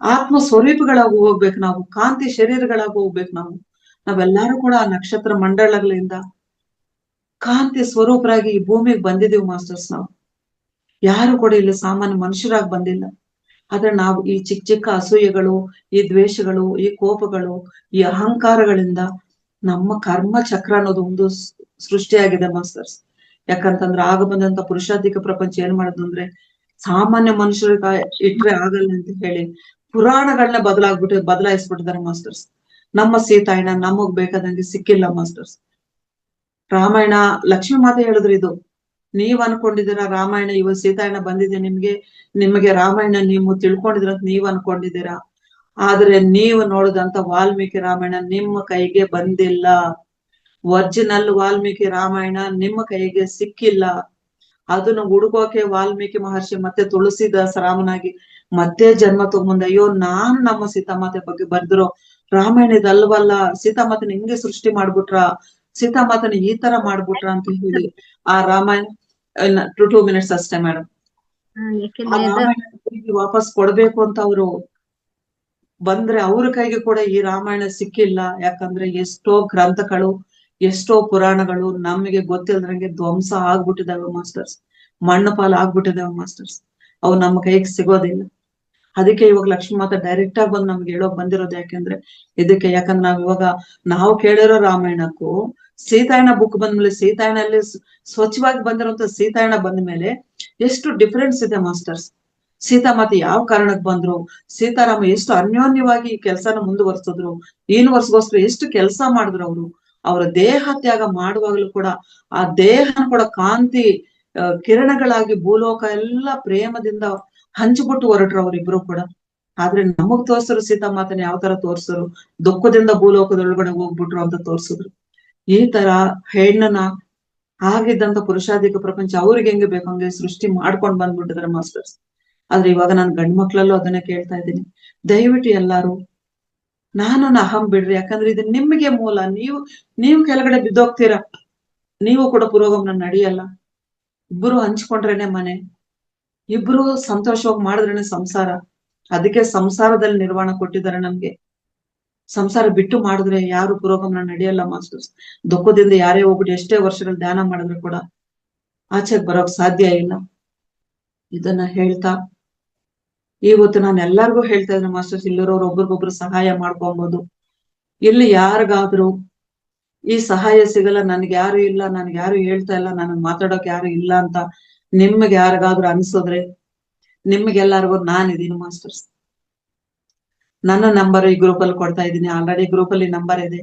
ಆತ್ಮ ಸ್ವರೂಪಗಳಾಗಿ ಹೋಗ್ಬೇಕು, ನಾವು ಕಾಂತಿ ಶರೀರಗಳಾಗಿ ಹೋಗ್ಬೇಕು. ನಾವೆಲ್ಲಾರು ಕೂಡ ಆ ನಕ್ಷತ್ರ ಮಂಡಳಗಳಿಂದ ಕಾಂತಿ ಸ್ವರೂಪರಾಗಿ ಈ ಭೂಮಿಗೆ ಬಂದಿದೀವಿ ಮಾಸ್ಟರ್ಸ್. ನಾವು ಯಾರು ಕೂಡ ಇಲ್ಲಿ ಸಾಮಾನ್ಯ ಮನುಷ್ಯರಾಗಿ ಬಂದಿಲ್ಲ. ಆದ್ರೆ ನಾವು ಈ ಚಿಕ್ಕ ಚಿಕ್ಕ ಅಸೂಯೆಗಳು, ಈ ದ್ವೇಷಗಳು, ಈ ಕೋಪಗಳು, ಈ ಅಹಂಕಾರಗಳಿಂದ ನಮ್ಮ ಕರ್ಮ ಚಕ್ರ ಅನ್ನೋದು ಒಂದು ಸೃಷ್ಟಿಯಾಗಿದೆ ಮಾಸ್ಟರ್ಸ್. ಯಾಕಂತಂದ್ರೆ ಆಗ ಬಂದಂತ ಪುರುಷಾಧಿಕ ಪ್ರಪಂಚ ಏನ್ ಮಾಡೋದು ಅಂದ್ರೆ, ಸಾಮಾನ್ಯ ಮನುಷ್ಯರಿಗೆ ಇಟ್ರೆ ಆಗಲ್ಲ ಅಂತ ಹೇಳಿ ಪುರಾಣಗಳನ್ನ ಬದಲಾಯಿಸ್ಬಿಟ್ಟಿದ್ದಾರೆ ಮಾಸ್ಟರ್ಸ್. ನಮ್ಮ ಸೀತಾಯಣ ನಮಗ್ ಬೇಕಾದಂಗೆ ಸಿಕ್ಕಿಲ್ಲ ಮಾಸ್ಟರ್ಸ್. ರಾಮಾಯಣ ಲಕ್ಷ್ಮೀ ಮಾತೆ ಹೇಳಿದ್ರು, ಇದು ನೀವ್ ಅನ್ಕೊಂಡಿದ್ದೀರಾ ರಾಮಾಯಣ ಇವಾಗ ಸೀತಾಯಣ ಬಂದಿದೆ ನಿಮಗೆ ರಾಮಾಯಣ ನೀವು ತಿಳ್ಕೊಂಡಿದ್ರ ಅಂತ ನೀವ್ ಅನ್ಕೊಂಡಿದ್ದೀರಾ. ಆದ್ರೆ ನೀವು ನೋಡಿದಂತ ವಾಲ್ಮೀಕಿ ರಾಮಾಯಣ ನಿಮ್ಮ ಕೈಗೆ ಬಂದಿಲ್ಲ. ಒರಿಜಿನಲ್ ವಾಲ್ಮೀಕಿ ರಾಮಾಯಣ ನಿಮ್ಮ ಕೈಗೆ ಸಿಕ್ಕಿಲ್ಲ. ಅದನ್ನು ಹುಡುಕೋಕೆ ವಾಲ್ಮೀಕಿ ಮಹರ್ಷಿ ಮತ್ತೆ ತುಳಸಿದಾಸ ರಾಮನಾಗಿ ಮತ್ತೆ ಜನ್ಮ ತಗೊಂಬಂದ. ಅಯ್ಯೋ, ನಾನು ನಮ್ಮ ಸೀತಾಮಾತೆ ಬಗ್ಗೆ ಬರ್ದಿರೋ ರಾಮಾಯಣ ಇದಲ್ವಲ್ಲ, ಸೀತಾಮಾತನ ಹಿಂಗೆ ಸೃಷ್ಟಿ ಮಾಡ್ಬಿಟ್ರ, ಸೀತಾಮಾತನ ಈ ತರ ಮಾಡ್ಬಿಟ್ರ ಅಂತ ಹೇಳಿ ಆ ರಾಮಾಯಣ 2 minutes ಅಷ್ಟೇ ಮೇಡಮ್. ಆ ರಾಮಾಯಣ ವಾಪಸ್ ಕೊಡ್ಬೇಕು ಅಂತ ಅವರು ಬಂದ್ರೆ ಅವ್ರ ಕೈಗೆ ಕೂಡ ಈ ರಾಮಾಯಣ ಸಿಕ್ಕಿಲ್ಲ. ಯಾಕಂದ್ರೆ ಎಷ್ಟೋ ಗ್ರಂಥಗಳು, ಎಷ್ಟೋ ಪುರಾಣಗಳು ನಮಗೆ ಗೊತ್ತಿಲ್ಲದಂಗೆ ಧ್ವಂಸ ಆಗ್ಬಿಟ್ಟಿದಾವೆ ಮಾಸ್ಟರ್ಸ್, ಮಣ್ಣು ಪಾಲು ಆಗ್ಬಿಟ್ಟಿದಾವೆ ಮಾಸ್ಟರ್ಸ್. ಅವು ನಮ್ಮ ಕೈಗೆ ಸಿಗೋದಿಲ್ಲ. ಅದಕ್ಕೆ ಇವಾಗ ಲಕ್ಷ್ಮೀ ಮಾತಾ ಡೈರೆಕ್ಟ್ ಆಗಿ ಬಂದು ನಮ್ಗೆ ಹೇಳೋಕ್ ಬಂದಿರೋದು ಯಾಕೆಂದ್ರೆ ಇದಕ್ಕೆ. ಯಾಕಂದ್ರೆ ನಾವು ಕೇಳಿರೋ ರಾಮಾಯಣಕ್ಕೂ ಸೀತಾಯಣ ಬುಕ್ ಬಂದ್ಮೇಲೆ, ಸೀತಾಯಣಲ್ಲಿ ಸ್ವಚ್ಛವಾಗಿ ಬಂದಿರೋಂತ ಸೀತಾಯಣ ಬಂದ ಮೇಲೆ ಎಷ್ಟು ಡಿಫ್ರೆನ್ಸ್ ಇದೆ ಮಾಸ್ಟರ್ಸ್. ಸೀತಾಮಾತೆ ಯಾವ ಕಾರಣಕ್ಕೆ ಬಂದ್ರು, ಸೀತಾರಾಮ ಎಷ್ಟು ಅನ್ಯೋನ್ಯವಾಗಿ ಈ ಕೆಲ್ಸನ ಮುಂದುವರ್ಸಿದ್ರು, ಯೂನಿವರ್ಸ್ಗೋಸ್ಕರ ಎಷ್ಟು ಕೆಲಸ ಮಾಡಿದ್ರು ಅವರು. ಅವರ ದೇಹ ತ್ಯಾಗ ಮಾಡುವಾಗಲೂ ಕೂಡ ಆ ದೇಹನ ಕೂಡ ಕಾಂತಿ ಕಿರಣಗಳಾಗಿ ಭೂಲೋಕ ಎಲ್ಲ ಪ್ರೇಮದಿಂದ ಹಂಚ್ಬಿಟ್ಟು ಹೊರಟ್ರು ಅವರಿಬ್ರು ಕೂಡ. ಆದ್ರೆ ನಮಗ್ ತೋರ್ಸರು ಸೀತಾಮಾತನ ಯಾವ ತರ ತೋರ್ಸರು, ದುಃಖದಿಂದ ಭೂಲೋಕದೊಳಗಡೆ ಹೋಗ್ಬಿಟ್ರು ಅಂತ ತೋರ್ಸಿದ್ರು. ಈ ತರ ಹೆಣ್ಣನ ಆಗಿದ್ದಂತ ಪುರುಷಾಧಿಕ ಪ್ರಪಂಚ ಅವ್ರಿಗೆ ಹೆಂಗೆ ಬೇಕು ಹಂಗೆ ಸೃಷ್ಟಿ ಮಾಡ್ಕೊಂಡ್ ಬಂದ್ಬಿಟ್ಟಿದಾರೆ ಮಾಸ್ಟರ್ಸ್. ಆದ್ರೆ ಇವಾಗ ನಾನು ಗಂಡ್ ಮಕ್ಳಲ್ಲೂ ಅದನ್ನೇ ಕೇಳ್ತಾ ಇದ್ದೀನಿ, ದಯವಿಟ್ಟು ಎಲ್ಲಾರು ನಾನು ಅಹಂ ಬಿಡ್ರಿ. ಯಾಕಂದ್ರೆ ಇದು ನಿಮ್ಗೆ ಮೂಲ. ನೀವು ಕೆಳಗಡೆ ಬಿದ್ದೋಗ್ತೀರಾ, ನೀವು ಕೂಡ ಪುರೋಗಮನ ನಡೆಯಲ್ಲ. ಇಬ್ರು ಹಂಚ್ಕೊಂಡ್ರೇನೆ ಮನೆ, ಇಬ್ರು ಸಂತೋಷವಾಗಿ ಮಾಡಿದ್ರೇನೆ ಸಂಸಾರ. ಅದಕ್ಕೆ ಸಂಸಾರದಲ್ಲಿ ನಿರ್ವಾಣ ಕೊಟ್ಟಿದ್ದಾರೆ ನಮ್ಗೆ. ಸಂಸಾರ ಬಿಟ್ಟು ಮಾಡಿದ್ರೆ ಯಾರು ಪುರೋಗಮನ ನಡೆಯಲ್ಲ ಮಾಸ್ಟರ್ಸ್. ದುಃಖದಿಂದ ಯಾರೇ ಹೋಗ್ಬಿಟ್ಟು ಎಷ್ಟೇ ವರ್ಷಗಳು ಧ್ಯಾನ ಮಾಡಿದ್ರು ಕೂಡ ಆಚೆಗೆ ಬರೋಕ್ ಸಾಧ್ಯ ಇಲ್ಲ. ಇದನ್ನ ಹೇಳ್ತಾ ಇವತ್ತು ನಾನು ಎಲ್ಲಾರ್ಗು ಹೇಳ್ತಾ ಇದ್ದೀನಿ ಮಾಸ್ಟರ್ಸ್, ಇಲ್ಲಿರೋರು ಒಬ್ರಿಗೊಬ್ರು ಸಹಾಯ ಮಾಡ್ಕೊಬಹುದು. ಇಲ್ಲಿ ಯಾರಿಗಾದ್ರೂ ಈ ಸಹಾಯ ಸಿಗಲ್ಲ, ನನ್ಗೆ ಯಾರು ಇಲ್ಲ, ನನ್ಗೆ ಯಾರು ಹೇಳ್ತಾ ಇಲ್ಲ, ನನಗ್ ಮಾತಾಡೋಕ್ ಯಾರು ಇಲ್ಲ ಅಂತ ನಿಮ್ಗೆ ಯಾರಿಗಾದ್ರೂ ಅನ್ಸಿದ್ರೆ ನಿಮ್ಗೆಲ್ಲಾರ್ಗು ನಾನಿದ್ದೀನಿ ಮಾಸ್ಟರ್ಸ್. ನನ್ನ ನಂಬರ್ ಈ ಗ್ರೂಪ್ ಅಲ್ಲಿ ಕೊಡ್ತಾ ಇದ್ದೀನಿ. ಆಲ್ರೆಡಿ ಗ್ರೂಪ್ ಅಲ್ಲಿ ನಂಬರ್ ಇದೆ.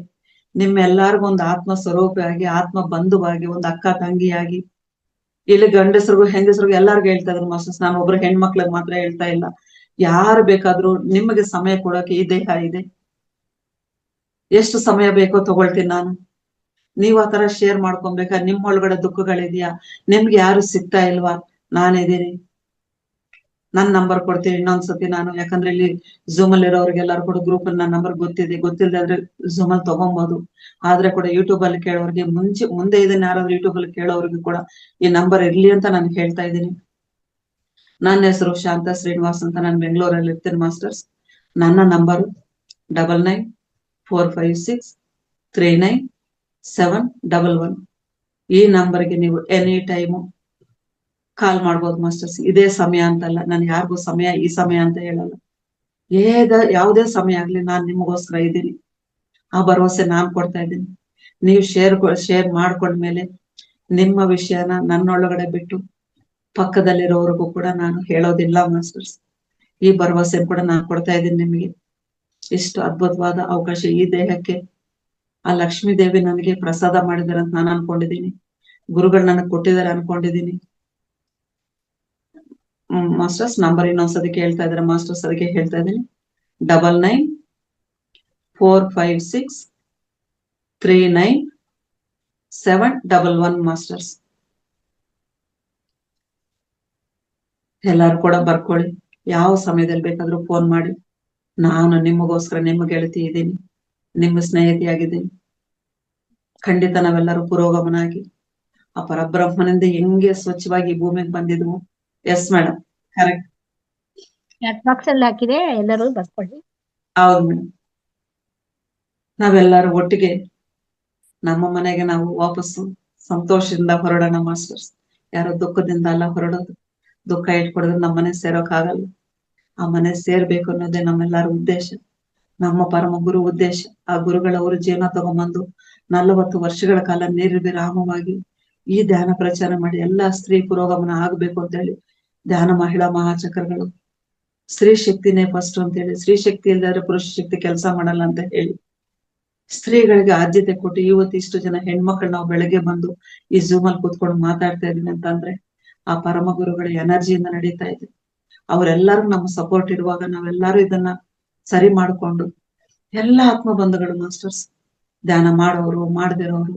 ನಿಮ್ಮೆಲ್ಲಾರ್ಗು ಒಂದು ಆತ್ಮ ಸ್ವರೂಪಿಯಾಗಿ, ಆತ್ಮ ಬಂಧುವಾಗಿ, ಒಂದು ಅಕ್ಕ ತಂಗಿಯಾಗಿ, ಇಲ್ಲಿ ಗಂಡಸ್ರಿಗೂ ಹೆಂಗಸ್ರಿಗೂ ಎಲ್ಲಾರ್ಗು ಹೇಳ್ತಾ ಇದ್ದೀನಿ ಮಾಸ್ಟರ್ಸ್. ನಾನು ಒಬ್ರು ಹೆಣ್ಮಕ್ಳಿಗೆ ಮಾತ್ರ ಹೇಳ್ತಾ ಇಲ್ಲ. ಯಾರು ಬೇಕಾದ್ರೂ ನಿಮಗೆ ಸಮಯ ಕೊಡೋಕೆ ಈ ದೇಹ ಇದೆ. ಎಷ್ಟು ಸಮಯ ಬೇಕೋ ತಗೊಳ್ತೀನಿ ನಾನು. ನೀವ್ ಆತರ ಶೇರ್ ಮಾಡ್ಕೊಬೇಕಾ? ನಿಮ್ ಒಳಗಡೆ ದುಃಖಗಳಿದ್ಯಾ? ನಿಮ್ಗೆ ಯಾರು ಸಿಗ್ತಾ ಇಲ್ವಾ? ನಾನಿದ್ದೀನಿ. ನನ್ ನಂಬರ್ ಕೊಡ್ತೀನಿ ಇನ್ನೊಂದ್ಸತಿ ನಾನು. ಯಾಕಂದ್ರೆ ಇಲ್ಲಿ ಝೂಮ್ ಅಲ್ಲಿ ಇರೋರ್ಗೆಲ್ಲಾರು ಕೂಡ ಗ್ರೂಪ್ ಅಲ್ಲಿ ನನ್ನ ನಂಬರ್ ಗೊತ್ತಿದೆ. ಗೊತ್ತಿಲ್ಲದೆ ಆದ್ರೆ ಝೂಮ್ ಅಲ್ಲಿ ತಗೊಬಹುದು. ಆದ್ರೆ ಕೂಡ ಯೂಟ್ಯೂಬ್ ಅಲ್ಲಿ ಕೇಳೋರ್ಗೆ ಮುಂದೆ ಇದನ್ನ ಯಾರಾದ್ರೂ ಯೂಟ್ಯೂಬ್ ಅಲ್ಲಿ ಕೇಳೋರ್ಗೆ ಕೂಡ ಈ ನಂಬರ್ ಇರ್ಲಿ ಅಂತ ನಾನು ಹೇಳ್ತಾ ಇದ್ದೀನಿ. ನನ್ನ ಹೆಸರು ಶಾಂತ ಶ್ರೀನಿವಾಸ್ ಅಂತ. ನಾನು ಬೆಂಗಳೂರಲ್ಲಿ ಇರ್ತೀನಿ ಮಾಸ್ಟರ್ಸ್. ನನ್ನ ನಂಬರು 9946397111. ಈ ನಂಬರ್ಗೆ ನೀವು ಎನಿ ಟೈಮು ಕಾಲ್ ಮಾಡ್ಬೋದು ಮಾಸ್ಟರ್ಸ್. ಇದೇ ಸಮಯ ಅಂತಲ್ಲ, ನಾನು ಯಾರಿಗೂ ಸಮಯ ಈ ಸಮಯ ಅಂತ ಹೇಳಲ್ಲ. ಯಾವುದೇ ಸಮಯ ಆಗ್ಲಿ ನಾನ್ ನಿಮಗೋಸ್ಕರ ಇದ್ದೀನಿ. ಆ ಭರವಸೆ ನಾನ್ ಕೊಡ್ತಾ ಇದ್ದೀನಿ. ನೀವು ಶೇರ್ ಮಾಡ್ಕೊಂಡ್ಮೇಲೆ ನಿಮ್ಮ ವಿಷಯನ ನನ್ನೊಳಗಡೆ ಬಿಟ್ಟು ಪಕ್ಕದಲ್ಲಿರೋರ್ಗೂ ಕೂಡ ನಾನು ಹೇಳೋದಿಲ್ಲ ಮಾಸ್ಟರ್ಸ್. ಈ ಭರವಸೆ ಕೂಡ ನಾನು ಕೊಡ್ತಾ ಇದ್ದೀನಿ ನಿಮಗೆ. ಇಷ್ಟು ಅದ್ಭುತವಾದ ಅವಕಾಶ ಈ ದೇಹಕ್ಕೆ ಆ ಲಕ್ಷ್ಮೀ ದೇವಿ ನನಗೆ ಪ್ರಸಾದ ಮಾಡಿದಾರೆ ಅಂತ ನಾನು ಅನ್ಕೊಂಡಿದ್ದೀನಿ. ಗುರುಗಳು ನನಗೆ ಕೊಟ್ಟಿದ್ದಾರೆ ಅನ್ಕೊಂಡಿದ್ದೀನಿ ಮಾಸ್ಟರ್ಸ್. ನಂಬರ್ ಇನ್ನೊಂದ್ಸತಿ ಕೇಳ್ತಾ ಇದಾರೆ ಮಾಸ್ಟರ್ಸ್, ಅದಕ್ಕೆ ಹೇಳ್ತಾ ಇದ್ದೀನಿ. 9946397111 ಮಾಸ್ಟರ್ಸ್. ಎಲ್ಲಾರು ಕೂಡ ಬರ್ಕೊಳ್ಳಿ. ಯಾವ ಸಮಯದಲ್ಲಿ ಬೇಕಾದ್ರೂ ಫೋನ್ ಮಾಡಿ. ನಾನು ನಿಮಗೋಸ್ಕರ ನಿಮ್ಮ ಗೆಳತಿ ಇದ್ದೀನಿ, ನಿಮ್ಮ ಸ್ನೇಹಿತಿಯಾಗಿದ್ದೀನಿ. ಖಂಡಿತ ನಾವೆಲ್ಲರೂ ಪುರೋಗಮನ ಆಗಿ ಆ ಪರಬ್ರಹ್ಮನಿಂದ ಹೆಂಗೆ ಸ್ವಚ್ಛವಾಗಿ ಭೂಮಿಗೆ ಬಂದಿದ್ವು. Yes madam, correct. Chat box ಅಲ್ಲಿ ಹಾಕಿದೆ, ಎಲ್ಲರೂ ಬರ್ಕೊಳ್ಳಿ. ಹೌದು ಮೇಡಮ್. ನಾವೆಲ್ಲರೂ ಒಟ್ಟಿಗೆ ನಮ್ಮ ಮನೆಗೆ ನಾವು ವಾಪಸ್ಸು ಸಂತೋಷದಿಂದ ಹೊರಡೋಣ ಮಾಸ್ಟರ್ಸ್. ಯಾರೋ ದುಃಖದಿಂದ ಅಲ್ಲ ಹೊರಡೋದು. ದುಃಖ ಇಟ್ಕೊಡಿದ್ರೆ ನಮ್ಮ ಮನೆ ಸೇರೋಕ್ ಆಗಲ್ಲ. ಆ ಮನೆ ಸೇರ್ಬೇಕು ಅನ್ನೋದೇ ನಮ್ಮೆಲ್ಲರ ಉದ್ದೇಶ, ನಮ್ಮ ಪರಮ ಗುರು ಉದ್ದೇಶ. ಆ ಗುರುಗಳವರು ಜೀವನ ತಗೊಂಬಂದು 40 ವರ್ಷಗಳ ಕಾಲ ನಿರ್ವಿರಾಮವಾಗಿ ಈ ಧ್ಯಾನ ಪ್ರಚಾರ ಮಾಡಿ ಎಲ್ಲಾ ಸ್ತ್ರೀ ಪುರೋಗಮನ ಆಗ್ಬೇಕು ಅಂತ ಹೇಳಿ ಧ್ಯಾನ ಮಹಿಳಾ ಮಹಾಚಕ್ರಗಳು ಸ್ತ್ರೀ ಶಕ್ತಿನೇ ಫಸ್ಟ್ ಅಂತ ಹೇಳಿ, ಸ್ತ್ರೀ ಶಕ್ತಿ ಇಲ್ದಾದ್ರೆ ಪುರುಷ ಶಕ್ತಿ ಕೆಲಸ ಮಾಡಲ್ಲ ಅಂತ ಹೇಳಿ ಸ್ತ್ರೀಗಳಿಗೆ ಆದ್ಯತೆ ಕೊಟ್ಟು ಇವತ್ತು ಇಷ್ಟು ಜನ ಹೆಣ್ಮಕ್ಳು ನಾವು ಬೆಳಗ್ಗೆ ಬಂದು ಈ ಝೂಮ್ ಅಲ್ಲಿ ಕೂತ್ಕೊಂಡು ಮಾತಾಡ್ತಾ ಇದೀನಿ ಅಂತಂದ್ರೆ ಆ ಪರಮ ಗುರುಗಳ ಎನರ್ಜಿಯಿಂದ ನಡೀತಾ ಇದೆ. ಅವರೆಲ್ಲರೂ ನಮ್ಮ ಸಪೋರ್ಟ್ ಇರುವಾಗ ನಾವೆಲ್ಲರೂ ಇದನ್ನ ಸರಿ ಮಾಡ್ಕೊಂಡು ಎಲ್ಲಾ ಆತ್ಮ ಬಂಧುಗಳು ಮಾಸ್ಟರ್ಸ್, ಧ್ಯಾನ ಮಾಡೋರು ಮಾಡದಿರೋರು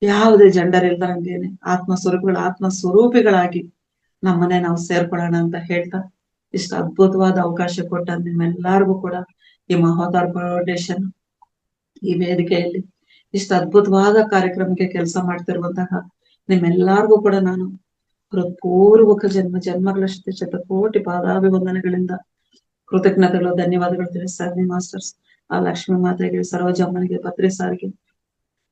ಯಾವುದೇ ಜೆಂಡರ್ ಇಲ್ದಂಗೇನೆ ಆತ್ಮ ಸ್ವರೂಪಿಗಳಾಗಿ ನಮ್ಮನೆ ನಾವು ಸೇರ್ಕೊಳ್ಳೋಣ ಅಂತ ಹೇಳ್ತಾ ಇಷ್ಟು ಅದ್ಭುತವಾದ ಅವಕಾಶ ಕೊಟ್ಟ ನಿಮ್ಮೆಲ್ಲರಿಗೂ ಕೂಡ ಈ ಮಹೋದರ ಫೌಂಡೇಶನ್ ಈ ವೇದಿಕೆಯಲ್ಲಿ ಇಷ್ಟು ಅದ್ಭುತವಾದ ಕಾರ್ಯಕ್ರಮಕ್ಕೆ ಕೆಲಸ ಮಾಡ್ತಿರುವಂತಹ ನಿಮ್ಮೆಲ್ಲರಿಗೂ ಕೂಡ ನಾನು ಹೃತ್ಪೂರ್ವಕ ಜನ್ಮಗಳಷ್ಟು ಶತಕೋಟಿ ಪಾದಾಭಿವಂದನೆಗಳಿಂದ ಕೃತಜ್ಞತೆಗಳು, ಧನ್ಯವಾದಗಳು ತಿಳಿಸ್ತಾ ಇದ್ದೀನಿ ಮಾಸ್ಟರ್ಸ್. ಆ ಲಕ್ಷ್ಮೀ ಮಾತೆಗೆ, ಸರೋಜಮ್ಮನಿಗೆ, ಭದ್ರಿ ಸಾರಿಗೆ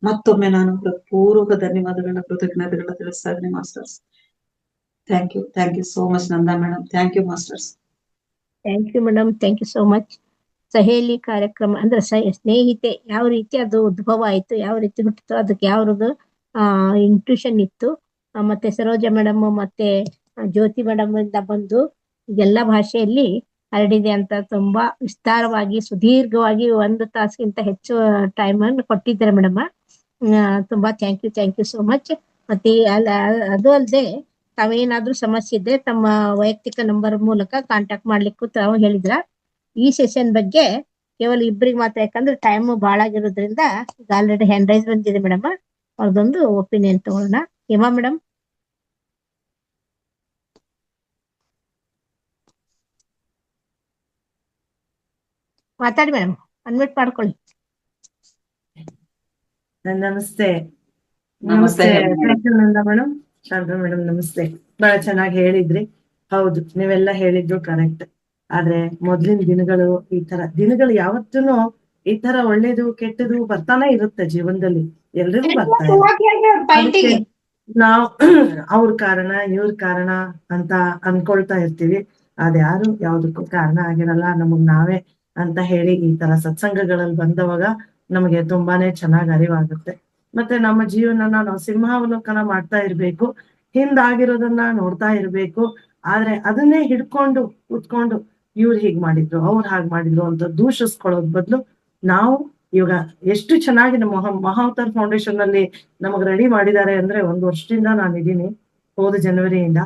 ಮತ್ತೊಮ್ಮೆ ನಾನು ಹೃತ್ಪೂರ್ವಕ ಧನ್ಯವಾದಗಳನ್ನ ಕೃತಜ್ಞತೆಗಳನ್ನ ತಿಳಿಸ್ತಾ ಇದ್ದೀನಿ masters. Thank you so much Nanda madam. Thank you masters. Thank you madam, thank you so much. Saheli ಕಾರ್ಯಕ್ರಮ ಅಂದ್ರೆ ಸ್ನೇಹಿತೆ ಯಾವ ರೀತಿ ಅದು ಉದ್ಭವ ಆಯ್ತು, ಯಾವ ರೀತಿ ಹುಟ್ಟಿತು, ಅದಕ್ಕೆ ಯಾವ್ದು ಇಂಟ್ಯೂಷನ್ ಇತ್ತು, ಮತ್ತೆ ಸರೋಜ ಮೇಡಮ್ ಮತ್ತೆ ಜ್ಯೋತಿ ಮೇಡಮ್ ಇಂದ ಬಂದು ಎಲ್ಲ ಭಾಷೆಯಲ್ಲಿ ಹರಡಿದೆ ಅಂತ ತುಂಬಾ ವಿಸ್ತಾರವಾಗಿ ಸುದೀರ್ಘವಾಗಿ 1 ತಾಸಿಗಿಂತ ಹೆಚ್ಚು ಟೈಮ್ ಅನ್ನು ಕೊಟ್ಟಿದ್ದಾರೆ ಮೇಡಮ್. ತುಂಬಾ ಥ್ಯಾಂಕ್ ಯು ಸೋ ಮಚ್. ಮತ್ತೆ ಅದು ಅಲ್ಲದೆ ತಾವೇನಾದ್ರೂ ಸಮಸ್ಯೆ ಇದ್ರೆ ತಮ್ಮ ವೈಯಕ್ತಿಕ ನಂಬರ್ ಮೂಲಕ ಕಾಂಟ್ಯಾಕ್ಟ್ ಮಾಡ್ಲಿಕ್ಕೂ ತಾವು ಹೇಳಿದ್ರ. ಈ ಸೆಷನ್ ಬಗ್ಗೆ ಕೇವಲ ಇಬ್ಬರಿಗೆ ಮಾತ್ರ, ಯಾಕಂದ್ರೆ ಟೈಮ್ ಬಹಳ ಆಗಿರೋದ್ರಿಂದ ಈಗ ಆಲ್ರೆಡಿ ಹ್ಯಾಂಡ್ ರೈಸ್ ಬಂದಿದೆ ಮೇಡಮ್. ಅವ್ರದ್ದೊಂದು ಒಪಿನಿಯನ್ ತಗೊಳ್ಳೋಣ. ಹೇಮಾ ಮೇಡಮ್ ಮಾತಾಡಿ ಮೇಡಮ್, ಅನ್ಮ್ಯೂಟ್ ಮಾಡ್ಕೊಳ್ಳಿ. ನಮಸ್ತೆ. ನಮಸ್ತೆ thank you Nanda madam, Shanta madam ನಮಸ್ತೆ. ಬಹಳ ಚೆನ್ನಾಗಿ ಹೇಳಿದ್ರಿ. ಹೌದು, ನೀವೆಲ್ಲ ಹೇಳಿದ್ದು ಕರೆಕ್ಟ್. ಆದ್ರೆ ಮೊದ್ಲಿನ ದಿನಗಳು ದಿನಗಳು ಯಾವತ್ತೂ ಈ ತರ ಒಳ್ಳೇದು ಕೆಟ್ಟದು ಬರ್ತಾನೆ ಇರುತ್ತೆ ಜೀವನದಲ್ಲಿ, ಎಲ್ರಿಗೂ ಬರ್ತಾ ಇದೆ. ಅದಕ್ಕೆ ನಾವ್ ಅವ್ರ ಕಾರಣ ಇವ್ರ ಕಾರಣ ಅಂತ ಅನ್ಕೊಳ್ತಾ ಇರ್ತೀವಿ. ಅದ್ಯಾರು ಯಾವ್ದಕ್ಕೂ ಕಾರಣ ಆಗಿರಲ್ಲ, ನಮಗ್ ನಾವೇ ಅಂತ ಹೇಳಿ ಈ ತರ ಸತ್ಸಂಗಗಳಲ್ಲಿ ಬಂದವಾಗ ನಮಗೆ ತುಂಬಾನೇ ಚೆನ್ನಾಗಿ ಅರಿವಾಗುತ್ತೆ. ಮತ್ತೆ ನಮ್ಮ ಜೀವನನ ನಾವು ಸಿಂಹಾವಲೋಕನ ಮಾಡ್ತಾ ಇರ್ಬೇಕು, ಹಿಂದಾಗಿರೋದನ್ನ ನೋಡ್ತಾ ಇರ್ಬೇಕು. ಆದ್ರೆ ಅದನ್ನೇ ಹಿಡ್ಕೊಂಡು ಕೂತ್ಕೊಂಡು ಇವ್ರು ಹೀಗ್ ಮಾಡಿದ್ರು ಅವ್ರು ಹಾಗ್ ಮಾಡಿದ್ರು ಅಂತ ದೂಷಿಸ್ಕೊಳ್ಳೋದ್ ಬದ್ಲು ನಾವು ಇವಾಗ ಎಷ್ಟು ಚೆನ್ನಾಗಿ ನಮ್ಮ ಮಹಾವತಾರ್ ಫೌಂಡೇಶನ್ ಅಲ್ಲಿ ನಮಗ್ ರೆಡಿ ಮಾಡಿದ್ದಾರೆ ಅಂದ್ರೆ, 1 ವರ್ಷದಿಂದ ನಾನು ಇದೀನಿ, ಹೋದ ಜನವರಿಯಿಂದ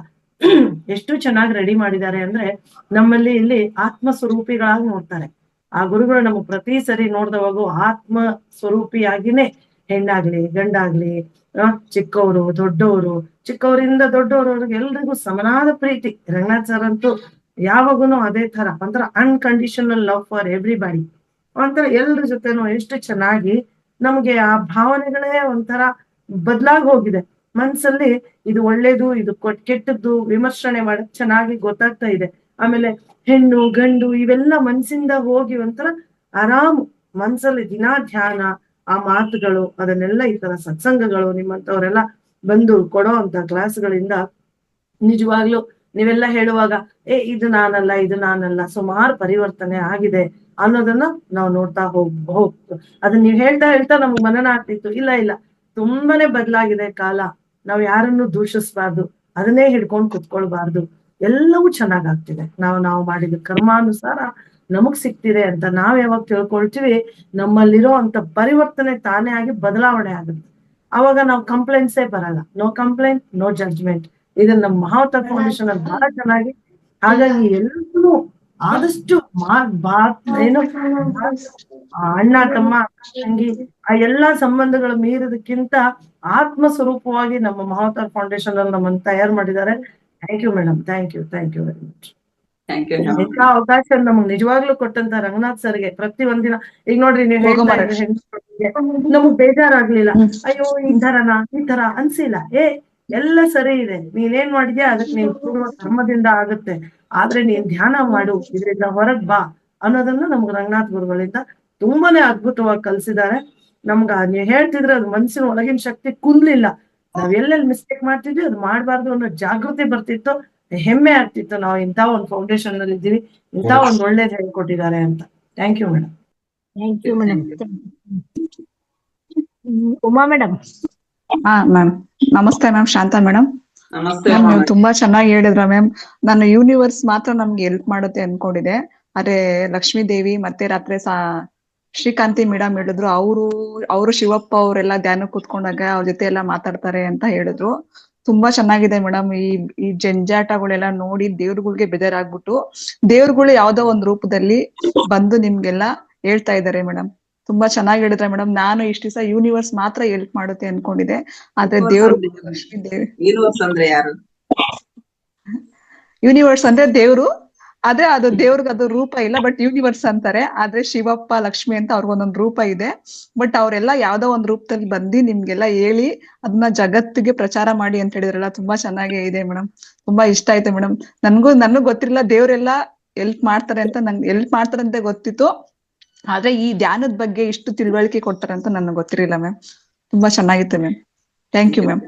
ಎಷ್ಟು ಚೆನ್ನಾಗಿ ರೆಡಿ ಮಾಡಿದ್ದಾರೆ ಅಂದ್ರೆ, ನಮ್ಮಲ್ಲಿ ಇಲ್ಲಿ ಆತ್ಮ ಸ್ವರೂಪಿಗಳಾಗಿ ನೋಡ್ತಾರೆ. ಆ ಗುರುಗಳು ನಮಗ್ ಪ್ರತಿ ಸರಿ ನೋಡ್ದವಾಗೂ ಆತ್ಮ ಸ್ವರೂಪಿಯಾಗಿನೇ ಹೆಣ್ಣಾಗ್ಲಿ ಗಂಡಾಗ್ಲಿ, ಚಿಕ್ಕವರು ದೊಡ್ಡವರು, ಚಿಕ್ಕವರಿಂದ ದೊಡ್ಡವರವ್ರಿಗೆ ಎಲ್ರಿಗೂ ಸಮನಾದ ಪ್ರೀತಿ. ರಂಗನಾಥ್ ಸರ್ ಅಂತೂ ಯಾವಾಗೂನು ಅದೇ ತರ ಒಂಥರ ಅನ್ಕಂಡೀಷನಲ್ ಲವ್ ಫಾರ್ ಎವ್ರಿಬಡಿ. ಒಂಥರ ಎಲ್ರ ಜೊತೆನೂ ಎಷ್ಟು ಚೆನ್ನಾಗಿ ನಮ್ಗೆ ಆ ಭಾವನೆಗಳೇ ಒಂಥರ ಬದ್ಲಾಗಿ ಹೋಗಿದೆ. ಮನ್ಸಲ್ಲಿ ಇದು ಒಳ್ಳೇದು ಇದು ಕೆಟ್ಟದ್ದು ವಿಮರ್ಶನೆ ಮಾಡಕ್ ಚೆನ್ನಾಗಿ ಗೊತ್ತಾಗ್ತಾ ಇದೆ. ಆಮೇಲೆ ಹೆಣ್ಣು ಗಂಡು ಇವೆಲ್ಲ ಮನ್ಸಿಂದ ಹೋಗಿ ಒಂಥರ ಆರಾಮ್ ಮನ್ಸಲ್ಲಿ ದಿನಾ ಧ್ಯಾನ, ಆ ಮಾತುಗಳು ಅದನ್ನೆಲ್ಲ ಈ ತರ ಸತ್ಸಂಗಗಳು ನಿಮ್ಮಂತವ್ರೆಲ್ಲ ಬಂದು ಕೊಡೋ ಅಂತ ಕ್ಲಾಸ್ಗಳಿಂದ ನಿಜವಾಗ್ಲು ನೀವೆಲ್ಲ ಹೇಳುವಾಗ ಇದು ನಾನಲ್ಲ ಸುಮಾರು ಪರಿವರ್ತನೆ ಆಗಿದೆ ಅನ್ನೋದನ್ನ ನಾವು ನೋಡ್ತಾ ಹೋಗ್ತು. ಅದನ್ನ ನೀವ್ ಹೇಳ್ತಾ ನಮ್ಗ್ ಮನನ ಆಗ್ತಿತ್ತು, ಇಲ್ಲ ತುಂಬಾನೇ ಬದಲಾಗಿದೆ ಕಾಲ, ನಾವ್ ಯಾರನ್ನು ದೂಷಿಸ್ಬಾರ್ದು, ಅದನ್ನೇ ಹಿಡ್ಕೊಂಡು ಕುತ್ಕೊಳ್ಬಾರ್ದು, ಎಲ್ಲವೂ ಚೆನ್ನಾಗಾಗ್ತಿದೆ. ನಾವು ಮಾಡಿದ ಕರ್ಮಾನುಸಾರ ನಮಗ್ ಸಿಕ್ತಿದೆ ಅಂತ ನಾವ್ ಯಾವಾಗ ತಿಳ್ಕೊಳ್ತೀವಿ, ನಮ್ಮಲ್ಲಿರೋ ಅಂತ ಪರಿವರ್ತನೆ ತಾನೇ ಆಗಿ ಬದಲಾವಣೆ ಆಗುತ್ತೆ. ಅವಾಗ ನಾವು ಕಂಪ್ಲೇಂಟ್ಸೇ ಬರಲ್ಲ. No complaint no judgement. ಇದನ್ನ ನಮ್ಮ ಮಹಾವತಾರ್ ಫೌಂಡೇಶನ್ ಅಲ್ಲಿ ಬಹಳ ಚೆನ್ನಾಗಿ, ಹಾಗಾಗಿ ಎಲ್ಲರೂ ಆದಷ್ಟು ಏನು ಅಣ್ಣ ತಮ್ಮ ಅಕ್ಕ ತಂಗಿ ಆ ಎಲ್ಲಾ ಸಂಬಂಧಗಳು ಮೀರೋದಕ್ಕಿಂತ ಆತ್ಮ ಸ್ವರೂಪವಾಗಿ ನಮ್ಮ ಮಹಾವತಾರ್ ಫೌಂಡೇಶನ್ ಅಲ್ಲಿ ನಮ್ಮನ್ನು ತಯಾರು ಮಾಡಿದ್ದಾರೆ. Thank you madam, thank you very much. Thank you ಇಂಥ ಅವಕಾಶ ನಮಗ್ ನಿಜವಾಗ್ಲೂ ಕೊಟ್ಟಂತ ರಂಗನಾಥ್ ಸರ್ಗೆ ಪ್ರತಿ ಒಂದಿನ, ಈಗ ನೋಡ್ರಿ ನೀವ್ ಹೇಳ್ತಾ ಇದ್ರಿ ಹೆಣ್ಮಕ್ಳಿಗೆ, ನಮಗ್ ಬೇಜಾರಾಗ್ಲಿಲ್ಲ, ಅಯ್ಯೋ ಈ ತರ ಅನ್ಸಿಲ್ಲ. ಎಲ್ಲ ಸರಿ ಇದೆ, ನೀನೇನ್ ಮಾಡಿದ್ಯಾ ಅದಕ್ಕೆ ನೀನ್ ಪೂರ್ವ ಕರ್ಮದಿಂದ ಆಗುತ್ತೆ, ಆದ್ರೆ ನೀನ್ ಧ್ಯಾನ ಮಾಡು, ಇದರಿಂದ ಹೊರಗ್ ಬಾ ಅನ್ನೋದನ್ನ ನಮ್ಗ್ ರಂಗನಾಥ್ ಗುರುಗಳಿಂದ ತುಂಬಾನೇ ಅದ್ಭುತವಾಗಿ ಕಲ್ಸಿದ್ದಾರೆ. ನೀವ್ ಹೇಳ್ತಿದ್ರೆ ಅದು ಮನ್ಸಿನ ಒಳಗಿನ ಶಕ್ತಿ ಕುಂದ್ಲಿಲ್ಲ. ನಾವ್ ಎಲ್ಲೆಲ್ಲಿ ಮಿಸ್ಟೇಕ್ ಮಾಡ್ತಿದ್ವಿ ಅದು ಮಾಡ್ಬಾರ್ದು ಅನ್ನೋ ಜಾಗೃತಿ ಬರ್ತಿತ್ತು, ಹೆಮ್ಮೆ ಆಗ್ತಿತ್ತು. ನಾವು ಇಂಥ ಒಂದು ಫೌಂಡೇಶನ್ ನಲ್ಲಿ ಇದ್ದೀವಿ, ಇಂಥ ಒಂದು ಒಳ್ಳೇದು ಹೇಳ್ಕೊಟ್ಟಿದ್ದಾರೆ ಅಂತ. Thank you madam. Thank you madam. Uma madam. Ma'am ನಮಸ್ತೆ ಮ್ಯಾಮ್, ಶಾಂತಾ ಮೇಡಮ್. ನಮಸ್ತೆ ಮ್ಯಾಮ್ ನೀವು ತುಂಬಾ ಚೆನ್ನಾಗಿ ಹೇಳಿದ್ರ ಮ್ಯಾಮ್. ನಾನು ಯೂನಿವರ್ಸ್ ಮಾತ್ರ ನಮ್ಗೆ ಹೆಲ್ಪ್ ಮಾಡುತ್ತೆ ಅನ್ಕೊಂಡಿದೆ, ಆದ್ರೆ ಲಕ್ಷ್ಮೀ ದೇವಿ ಮತ್ತೆ ರಾತ್ರಿ ಶ್ರೀಕಾಂತಿ ಮೇಡಮ್ ಹೇಳಿದ್ರು, ಅವರು ಶಿವಪ್ಪ ಅವರೆಲ್ಲ ಧ್ಯಾನ ಕೂತ್ಕೊಂಡಾಗ ಅವ್ರ ಜೊತೆ ಎಲ್ಲ ಮಾತಾಡ್ತಾರೆ ಅಂತ ಹೇಳಿದ್ರು. ತುಂಬಾ ಚೆನ್ನಾಗಿದೆ ಮೇಡಮ್. ಈ ಜಂಜಾಟಗಳೆಲ್ಲ ನೋಡಿ ದೇವ್ರುಗಳಿಗೆ ಬೇಜಾರಾಗ್ಬಿಟ್ಟು ದೇವ್ರುಗಳು ಯಾವ್ದೋ ಒಂದ್ ರೂಪದಲ್ಲಿ ಬಂದು ನಿಮ್ಗೆಲ್ಲ ಹೇಳ್ತಾ ಇದ್ದಾರೆ ಮೇಡಮ್. ತುಂಬಾ ಚೆನ್ನಾಗಿ ಹೇಳಿದ್ರೆ ಮೇಡಮ್. ನಾನು ಇಷ್ಟ ದಿವಸ ಯೂನಿವರ್ಸ್ ಮಾತ್ರ ಹೆಲ್ಪ್ ಮಾಡುತ್ತೆ ಅನ್ಕೊಂಡಿದೆ, ಆದ್ರೆ ದೇವ್ರು ಲಕ್ಷ್ಮೀ ದೇವಿ. ಯೂನಿವರ್ಸ್ ಅಂದ್ರೆ ಯಾರು? ಯೂನಿವರ್ಸ್ ಅಂದ್ರೆ ದೇವ್ರು, ಆದ್ರೆ ಅದು ದೇವ್ರಿಗೆ ಅದು ರೂಪ ಇಲ್ಲ, ಬಟ್ ಯೂನಿವರ್ಸ್ ಅಂತಾರೆ. ಆದ್ರೆ ಶಿವಪ್ಪ ಲಕ್ಷ್ಮಿ ಅಂತ ಅವ್ರಿಗೊಂದೊಂದು ರೂಪ ಇದೆ, ಬಟ್ ಅವರೆಲ್ಲ ಯಾವ್ದೋ ಒಂದ್ ರೂಪದಲ್ಲಿ ಬಂದು ನಿಮ್ಗೆಲ್ಲ ಹೇಳಿ ಅದನ್ನ ಜಗತ್ತಿಗೆ ಪ್ರಚಾರ ಮಾಡಿ ಅಂತ ಹೇಳಿದ್ರಲ್ಲ, ತುಂಬಾ ಚೆನ್ನಾಗಿ ಇದೆ ಮೇಡಮ್. ತುಂಬಾ ಇಷ್ಟ ಆಯ್ತು ಮೇಡಮ್. ನನಗೂ ಗೊತ್ತಿರಲಿಲ್ಲ ದೇವ್ರೆಲ್ಲ ಹೆಲ್ಪ್ ಮಾಡ್ತಾರೆ ಅಂತ. ನಂಗೆ ಹೆಲ್ಪ್ ಮಾಡ್ತಾರೆ ಅಂತ ಗೊತ್ತಿತ್ತು, ಆದ್ರೆ ಈ ಧ್ಯಾನದ ಬಗ್ಗೆ ಇಷ್ಟು ತಿಳುವಳಿಕೆ ಕೊಡ್ತಾರೆ ಅಂತ ನನಗೆ ಗೊತ್ತಿರಲಿಲ್ಲ ಮ್ಯಾಮ್. ತುಂಬಾ ಚೆನ್ನಾಗಿತ್ತು ma'am. Thank you ma'am.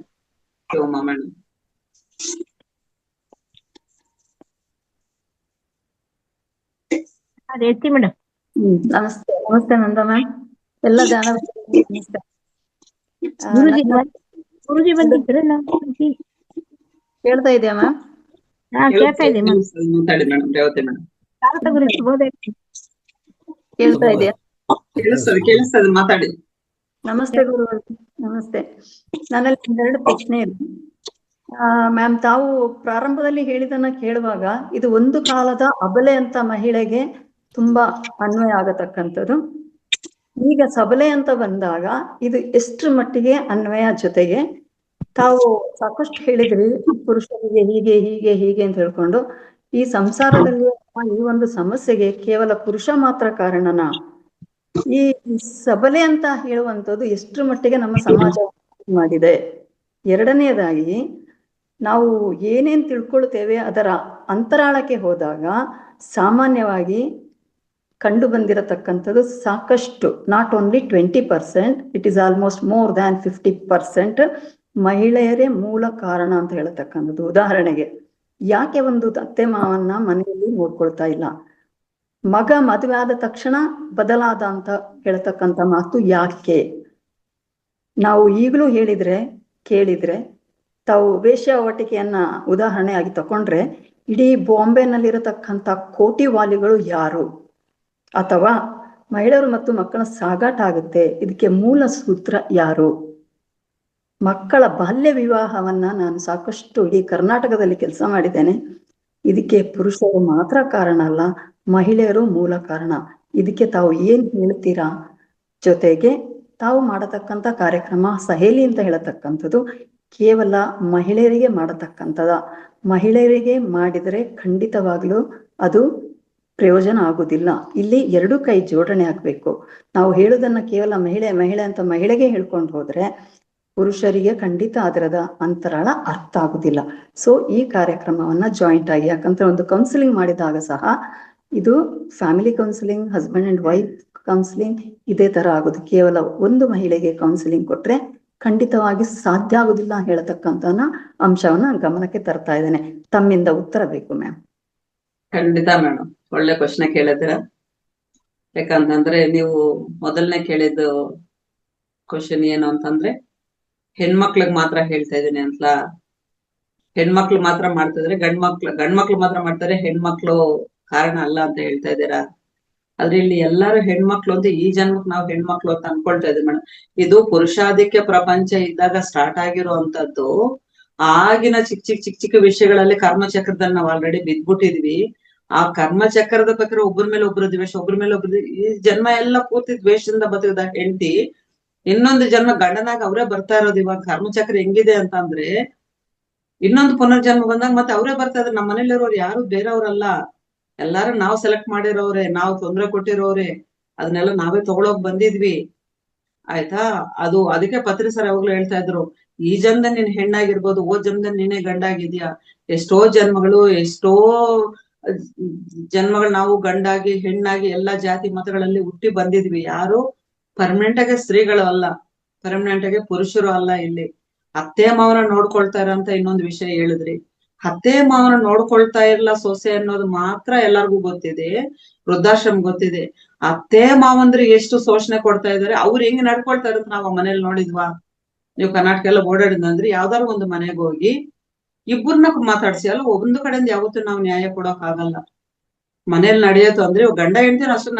Reti madam. ನಮಸ್ತೆ ನಂದ ಮ್ಯಾಮ್. ಎಲ್ಲ ಧ್ಯಾನ ಗುರುಜಿ ಬಂದಿದ್ರು. ಕೇಳ್ತಾ ಇದೆಯಾ ಮ್ಯಾಮ್? ಕೇಳ್ತಾ ಇದೆ ಮ್ಯಾಮ್. ಕೇಳ್ತಾ ಇದೆಯಾ? ಕೇಳಿಸ್ತದೆ, ಮಾತಾಡಿ. ನಮಸ್ತೆ ಗುರು. ನಮಸ್ತೆ. ನನ್ನಲ್ಲಿ 2 ಪ್ರಶ್ನೆ ಇದೆ ಮ್ಯಾಮ್. ತಾವು ಪ್ರಾರಂಭದಲ್ಲಿ ಹೇಳಿದನ್ನ ಕೇಳುವಾಗ ಇದು ಒಂದು ಕಾಲದ ಅಬಲೆ ಅಂತ ಮಹಿಳೆಗೆ ತುಂಬಾ ಅನ್ವಯ ಆಗತಕ್ಕಂಥದ್ದು. ಈಗ ಸಬಲೆ ಅಂತ ಬಂದಾಗ ಇದು ಎಷ್ಟರ ಮಟ್ಟಿಗೆ ಅನ್ವಯ? ಜೊತೆಗೆ ತಾವು ಸಾಕಷ್ಟು ಹೇಳಿದ್ರಿ, ಪುರುಷರಿಗೆ ಹೀಗೆ ಅಂತ ಹೇಳ್ಕೊಂಡು, ಈ ಸಂಸಾರದಲ್ಲಿ ಈ ಒಂದು ಸಮಸ್ಯೆಗೆ ಕೇವಲ ಪುರುಷ ಮಾತ್ರ ಕಾರಣನಾ? ಈ ಸಬಲೆ ಅಂತ ಹೇಳುವಂಥದ್ದು ಎಷ್ಟರ ಮಟ್ಟಿಗೆ ನಮ್ಮ ಸಮಾಜ ಮಾಡಿದೆ? ಎರಡನೆಯದಾಗಿ ನಾವು ಏನೇನು ತಿಳ್ಕೊಳ್ತೇವೆ ಅದರ ಅಂತರಾಳಕ್ಕೆ ಹೋದಾಗ ಸಾಮಾನ್ಯವಾಗಿ ಕಂಡು ಬಂದಿರತಕ್ಕಂಥದ್ದು ಸಾಕಷ್ಟು, not only 20%, it is almost more than 50% ಮಹಿಳೆಯರೇ ಮೂಲ ಕಾರಣ ಅಂತ ಹೇಳ್ತಕ್ಕಂಥದ್ದು. ಉದಾಹರಣೆಗೆ, ಯಾಕೆ ಒಂದು ಅತ್ತೆ ಮಾವನ್ನ ಮನೆಯಲ್ಲಿ ನೋಡ್ಕೊಳ್ತಾ ಇಲ್ಲ, ಮಗ ಮದುವೆ ಆದ ತಕ್ಷಣ ಬದಲಾದ ಅಂತ ಹೇಳ್ತಕ್ಕಂಥ ಮಾತು ಯಾಕೆ? ನಾವು ಈಗಲೂ ಕೇಳಿದ್ರೆ ತಾವು ವೇಶ್ಯಾವಾಟಿಕೆಯನ್ನ ಉದಾಹರಣೆಯಾಗಿ ತಕೊಂಡ್ರೆ, ಇಡೀ ಬಾಂಬೆನಲ್ಲಿರತಕ್ಕಂಥ ಕೋಟಿವಾಲಿಗಳು ಯಾರು? ಅಥವಾ ಮಹಿಳೆಯರು ಮತ್ತು ಮಕ್ಕಳ ಸಾಗಾಟ ಆಗುತ್ತೆ, ಇದಕ್ಕೆ ಮೂಲ ಸೂತ್ರ ಯಾರು? ಮಕ್ಕಳ ಬಾಲ್ಯ ವಿವಾಹವನ್ನ ನಾನು ಸಾಕಷ್ಟು ಇಡೀ ಕರ್ನಾಟಕದಲ್ಲಿ ಕೆಲಸ ಮಾಡಿದ್ದೇನೆ. ಇದಕ್ಕೆ ಪುರುಷರು ಮಾತ್ರ ಕಾರಣ ಅಲ್ಲ, ಮಹಿಳೆಯರು ಮೂಲ ಕಾರಣ. ಇದಕ್ಕೆ ತಾವು ಏನ್ ಹೇಳ್ತೀರಾ? ಜೊತೆಗೆ ತಾವು ಮಾಡತಕ್ಕಂಥ ಕಾರ್ಯಕ್ರಮ ಸಹೇಲಿ ಅಂತ ಹೇಳತಕ್ಕಂಥದ್ದು ಕೇವಲ ಮಹಿಳೆಯರಿಗೆ ಮಾಡತಕ್ಕಂಥದ. ಮಹಿಳೆಯರಿಗೆ ಮಾಡಿದರೆ ಖಂಡಿತವಾಗ್ಲೂ ಅದು ಪ್ರಯೋಜನ ಆಗುದಿಲ್ಲ. ಇಲ್ಲಿ ಎರಡು ಕೈ ಜೋಡಣೆ ಆಗ್ಬೇಕು. ನಾವು ಹೇಳುದನ್ನ ಕೇವಲ ಮಹಿಳೆ ಅಂತ ಮಹಿಳೆಗೆ ಹೇಳ್ಕೊಂಡು ಹೋದ್ರೆ ಪುರುಷರಿಗೆ ಖಂಡಿತ ಅದರದ ಅಂತರಾಳ ಅರ್ಥ ಆಗುದಿಲ್ಲ. ಸೊ ಈ ಕಾರ್ಯಕ್ರಮವನ್ನ ಜಾಯಿಂಟ್ ಆಗಿ, ಯಾಕಂದ್ರೆ ಒಂದು ಕೌನ್ಸಿಲಿಂಗ್ ಮಾಡಿದಾಗ ಸಹ ಇದು family counselling, husband and wife counselling ಇದೇ ತರ ಆಗುದು. ಕೇವಲ ಒಂದು ಮಹಿಳೆಗೆ ಕೌನ್ಸಿಲಿಂಗ್ ಕೊಟ್ರೆ ಖಂಡಿತವಾಗಿ ಸಾಧ್ಯ ಆಗುದಿಲ್ಲ ಹೇಳತಕ್ಕಂತ ಅಂಶವನ್ನ ಗಮನಕ್ಕೆ ತರ್ತಾ ಇದ್ದೇನೆ. ತಮ್ಮಿಂದ ಉತ್ತರ ಬೇಕು ಮ್ಯಾಮ್. ಖಂಡಿತ ಮೇಡಮ್, ಒಳ್ಳೆ ಪ್ರಶ್ನೆ ಕೇಳಿದ್ರ. ಯಾಕಂತಂದ್ರೆ ನೀವು ಮೊದಲನೇ ಕೇಳಿದ್ದು ಕ್ವಶನ್ ಏನು ಅಂತಂದ್ರೆ, ಹೆಣ್ಮಕ್ಳಿಗೆ ಮಾತ್ರ ಹೇಳ್ತಾ ಇದೀನಿ ಅಂತ, ಹೆಣ್ಮಕ್ಳು ಮಾತ್ರ ಮಾಡ್ತಿದ್ರೆ ಗಂಡ್ಮಕ್ಳು ಮಾತ್ರ ಮಾಡ್ತಾರೆ, ಹೆಣ್ಮಕ್ಳು ಕಾರಣ ಅಲ್ಲ ಅಂತ ಹೇಳ್ತಾ ಇದ್ದೀರಾ. ಆದ್ರೆ ಇಲ್ಲಿ ಎಲ್ಲಾರು ಹೆಣ್ಮಕ್ಳು ಅಂತ, ಈ ಜನ್ಮಕ್ ನಾವು ಹೆಣ್ಮಕ್ಳು ಅಂತ ಅನ್ಕೊಳ್ತಾ ಇದೀವಿ ಮೇಡಮ್. ಇದು ಪುರುಷಾಧಿಕ್ಯ ಪ್ರಪಂಚ ಇದ್ದಾಗ ಸ್ಟಾರ್ಟ್ ಆಗಿರುವಂತದ್ದು. ಆಗಿನ ಚಿಕ್ಕ ವಿಷಯಗಳಲ್ಲಿ ಕರ್ಮಚಕ್ರದಲ್ಲಿ ನಾವು ಆಲ್ರೆಡಿ ಬಿದ್ಬಿಟ್ಟಿದ್ವಿ. ಆ ಕರ್ಮಚಕ್ರದ ಪ್ರಕಾರ ಒಬ್ಬರ ಮೇಲೆ ಒಬ್ರು ದ್ವೇಷ, ಒಬ್ರ ಮೇಲೆ ಒಬ್ರು, ಈ ಜನ್ಮ ಎಲ್ಲ ಪೂರ್ತಿ ದ್ವೇಷದಿಂದ ಬದುಕಿದ ಹೆಂಡತಿ ಇನ್ನೊಂದು ಜನ್ಮ ಗಂಡನಾಗ ಅವರೇ ಬರ್ತಾ ಇರೋದು. ಇವಾಗ ಕರ್ಮಚಕ್ರ ಹೆಂಗಿದೆ ಅಂತ ಅಂದ್ರೆ, ಇನ್ನೊಂದು ಪುನರ್ಜನ್ಮ ಬಂದಾಗ ಮತ್ತೆ ಅವರೇ ಬರ್ತಾ ಇದ್ರು. ನಮ್ಮ ಮನೇಲಿರೋರು ಯಾರು ಬೇರೆಯವ್ರಲ್ಲ, ಎಲ್ಲಾರು ನಾವು ಸೆಲೆಕ್ಟ್ ಮಾಡಿರೋವ್ರೆ, ನಾವು ತೊಂದರೆ ಕೊಟ್ಟಿರೋವ್ರೆ, ಅದನ್ನೆಲ್ಲ ನಾವೇ ತಗೊಳಕ್ ಬಂದಿದ್ವಿ. ಆಯ್ತಾ? ಅದು ಅದಕ್ಕೆ ಪತ್ರಿ ಸರ್ ಯಾವಾಗ್ಲೂ ಹೇಳ್ತಾ ಇದ್ರು, ಈ ಜನ್ಮದ ನೀನ್ ಹೆಣ್ಣಾಗಿರ್ಬೋದು, ಜನ್ಮದ ನೀನೇ ಗಂಡಾಗಿದ್ಯಾ. ಎಷ್ಟೋ ಜನ್ಮಗಳು, ಎಷ್ಟೋ ಜನ್ಮಗಳು ನಾವು ಗಂಡಾಗಿ ಹೆಣ್ಣಾಗಿ ಎಲ್ಲಾ ಜಾತಿ ಮತಗಳಲ್ಲಿ ಹುಟ್ಟಿ ಬಂದಿದ್ವಿ. ಯಾರು ಪರ್ಮನೆಂಟ್ ಆಗಿ ಸ್ತ್ರೀಗಳು ಅಲ್ಲ, ಪರ್ಮನೆಂಟ್ ಆಗಿ ಪುರುಷರು ಅಲ್ಲ. ಇಲ್ಲಿ ಅತ್ತೆ ಮಾವನ ನೋಡ್ಕೊಳ್ತಾ ಇರೋಂತ ಇನ್ನೊಂದು ವಿಷಯ ಹೇಳಿದ್ರಿ. ಅತ್ತೆ ಮಾವನ ನೋಡ್ಕೊಳ್ತಾ ಇರಲ್ಲ ಸೊಸೆ ಅನ್ನೋದು ಮಾತ್ರ ಎಲ್ಲರಿಗೂ ಗೊತ್ತಿದೆ, ವೃದ್ಧಾಶ್ರಮ ಗೊತ್ತಿದೆ. ಅತ್ತೆ ಮಾವಂದ್ರಿಗೆ ಎಷ್ಟು ಶೋಷಣೆ ಕೊಡ್ತಾ ಇದಾರೆ, ಅವ್ರು ಹೆಂಗ್ ನಡ್ಕೊಳ್ತಾ ಇರೋದು ನಾವು ಮನೇಲಿ ನೋಡಿದ್ವಾ? ನೀವು ಕರ್ನಾಟಕ ಎಲ್ಲ ಓಡಾಡಿದಂದ್ರೆ ಯಾವ್ದಾದ್ರು ಒಂದು ಮನೆಗೆ ಹೋಗಿ ಇಬ್ಬರನ್ನ ಮಾತಾಡ್ಸಿ, ಅಲ್ಲ ಒಂದು ಕಡೆಯಿಂದ ಯಾವತ್ತೂ ನಾವು ನ್ಯಾಯ ಕೊಡೋಕ್ ಆಗಲ್ಲ. ಮನೇಲಿ ನಡೆಯೋದು ಅಂದ್ರೆ ಗಂಡ ಹೆಂಡ್ತೀನಿ ಅಷ್ಟು.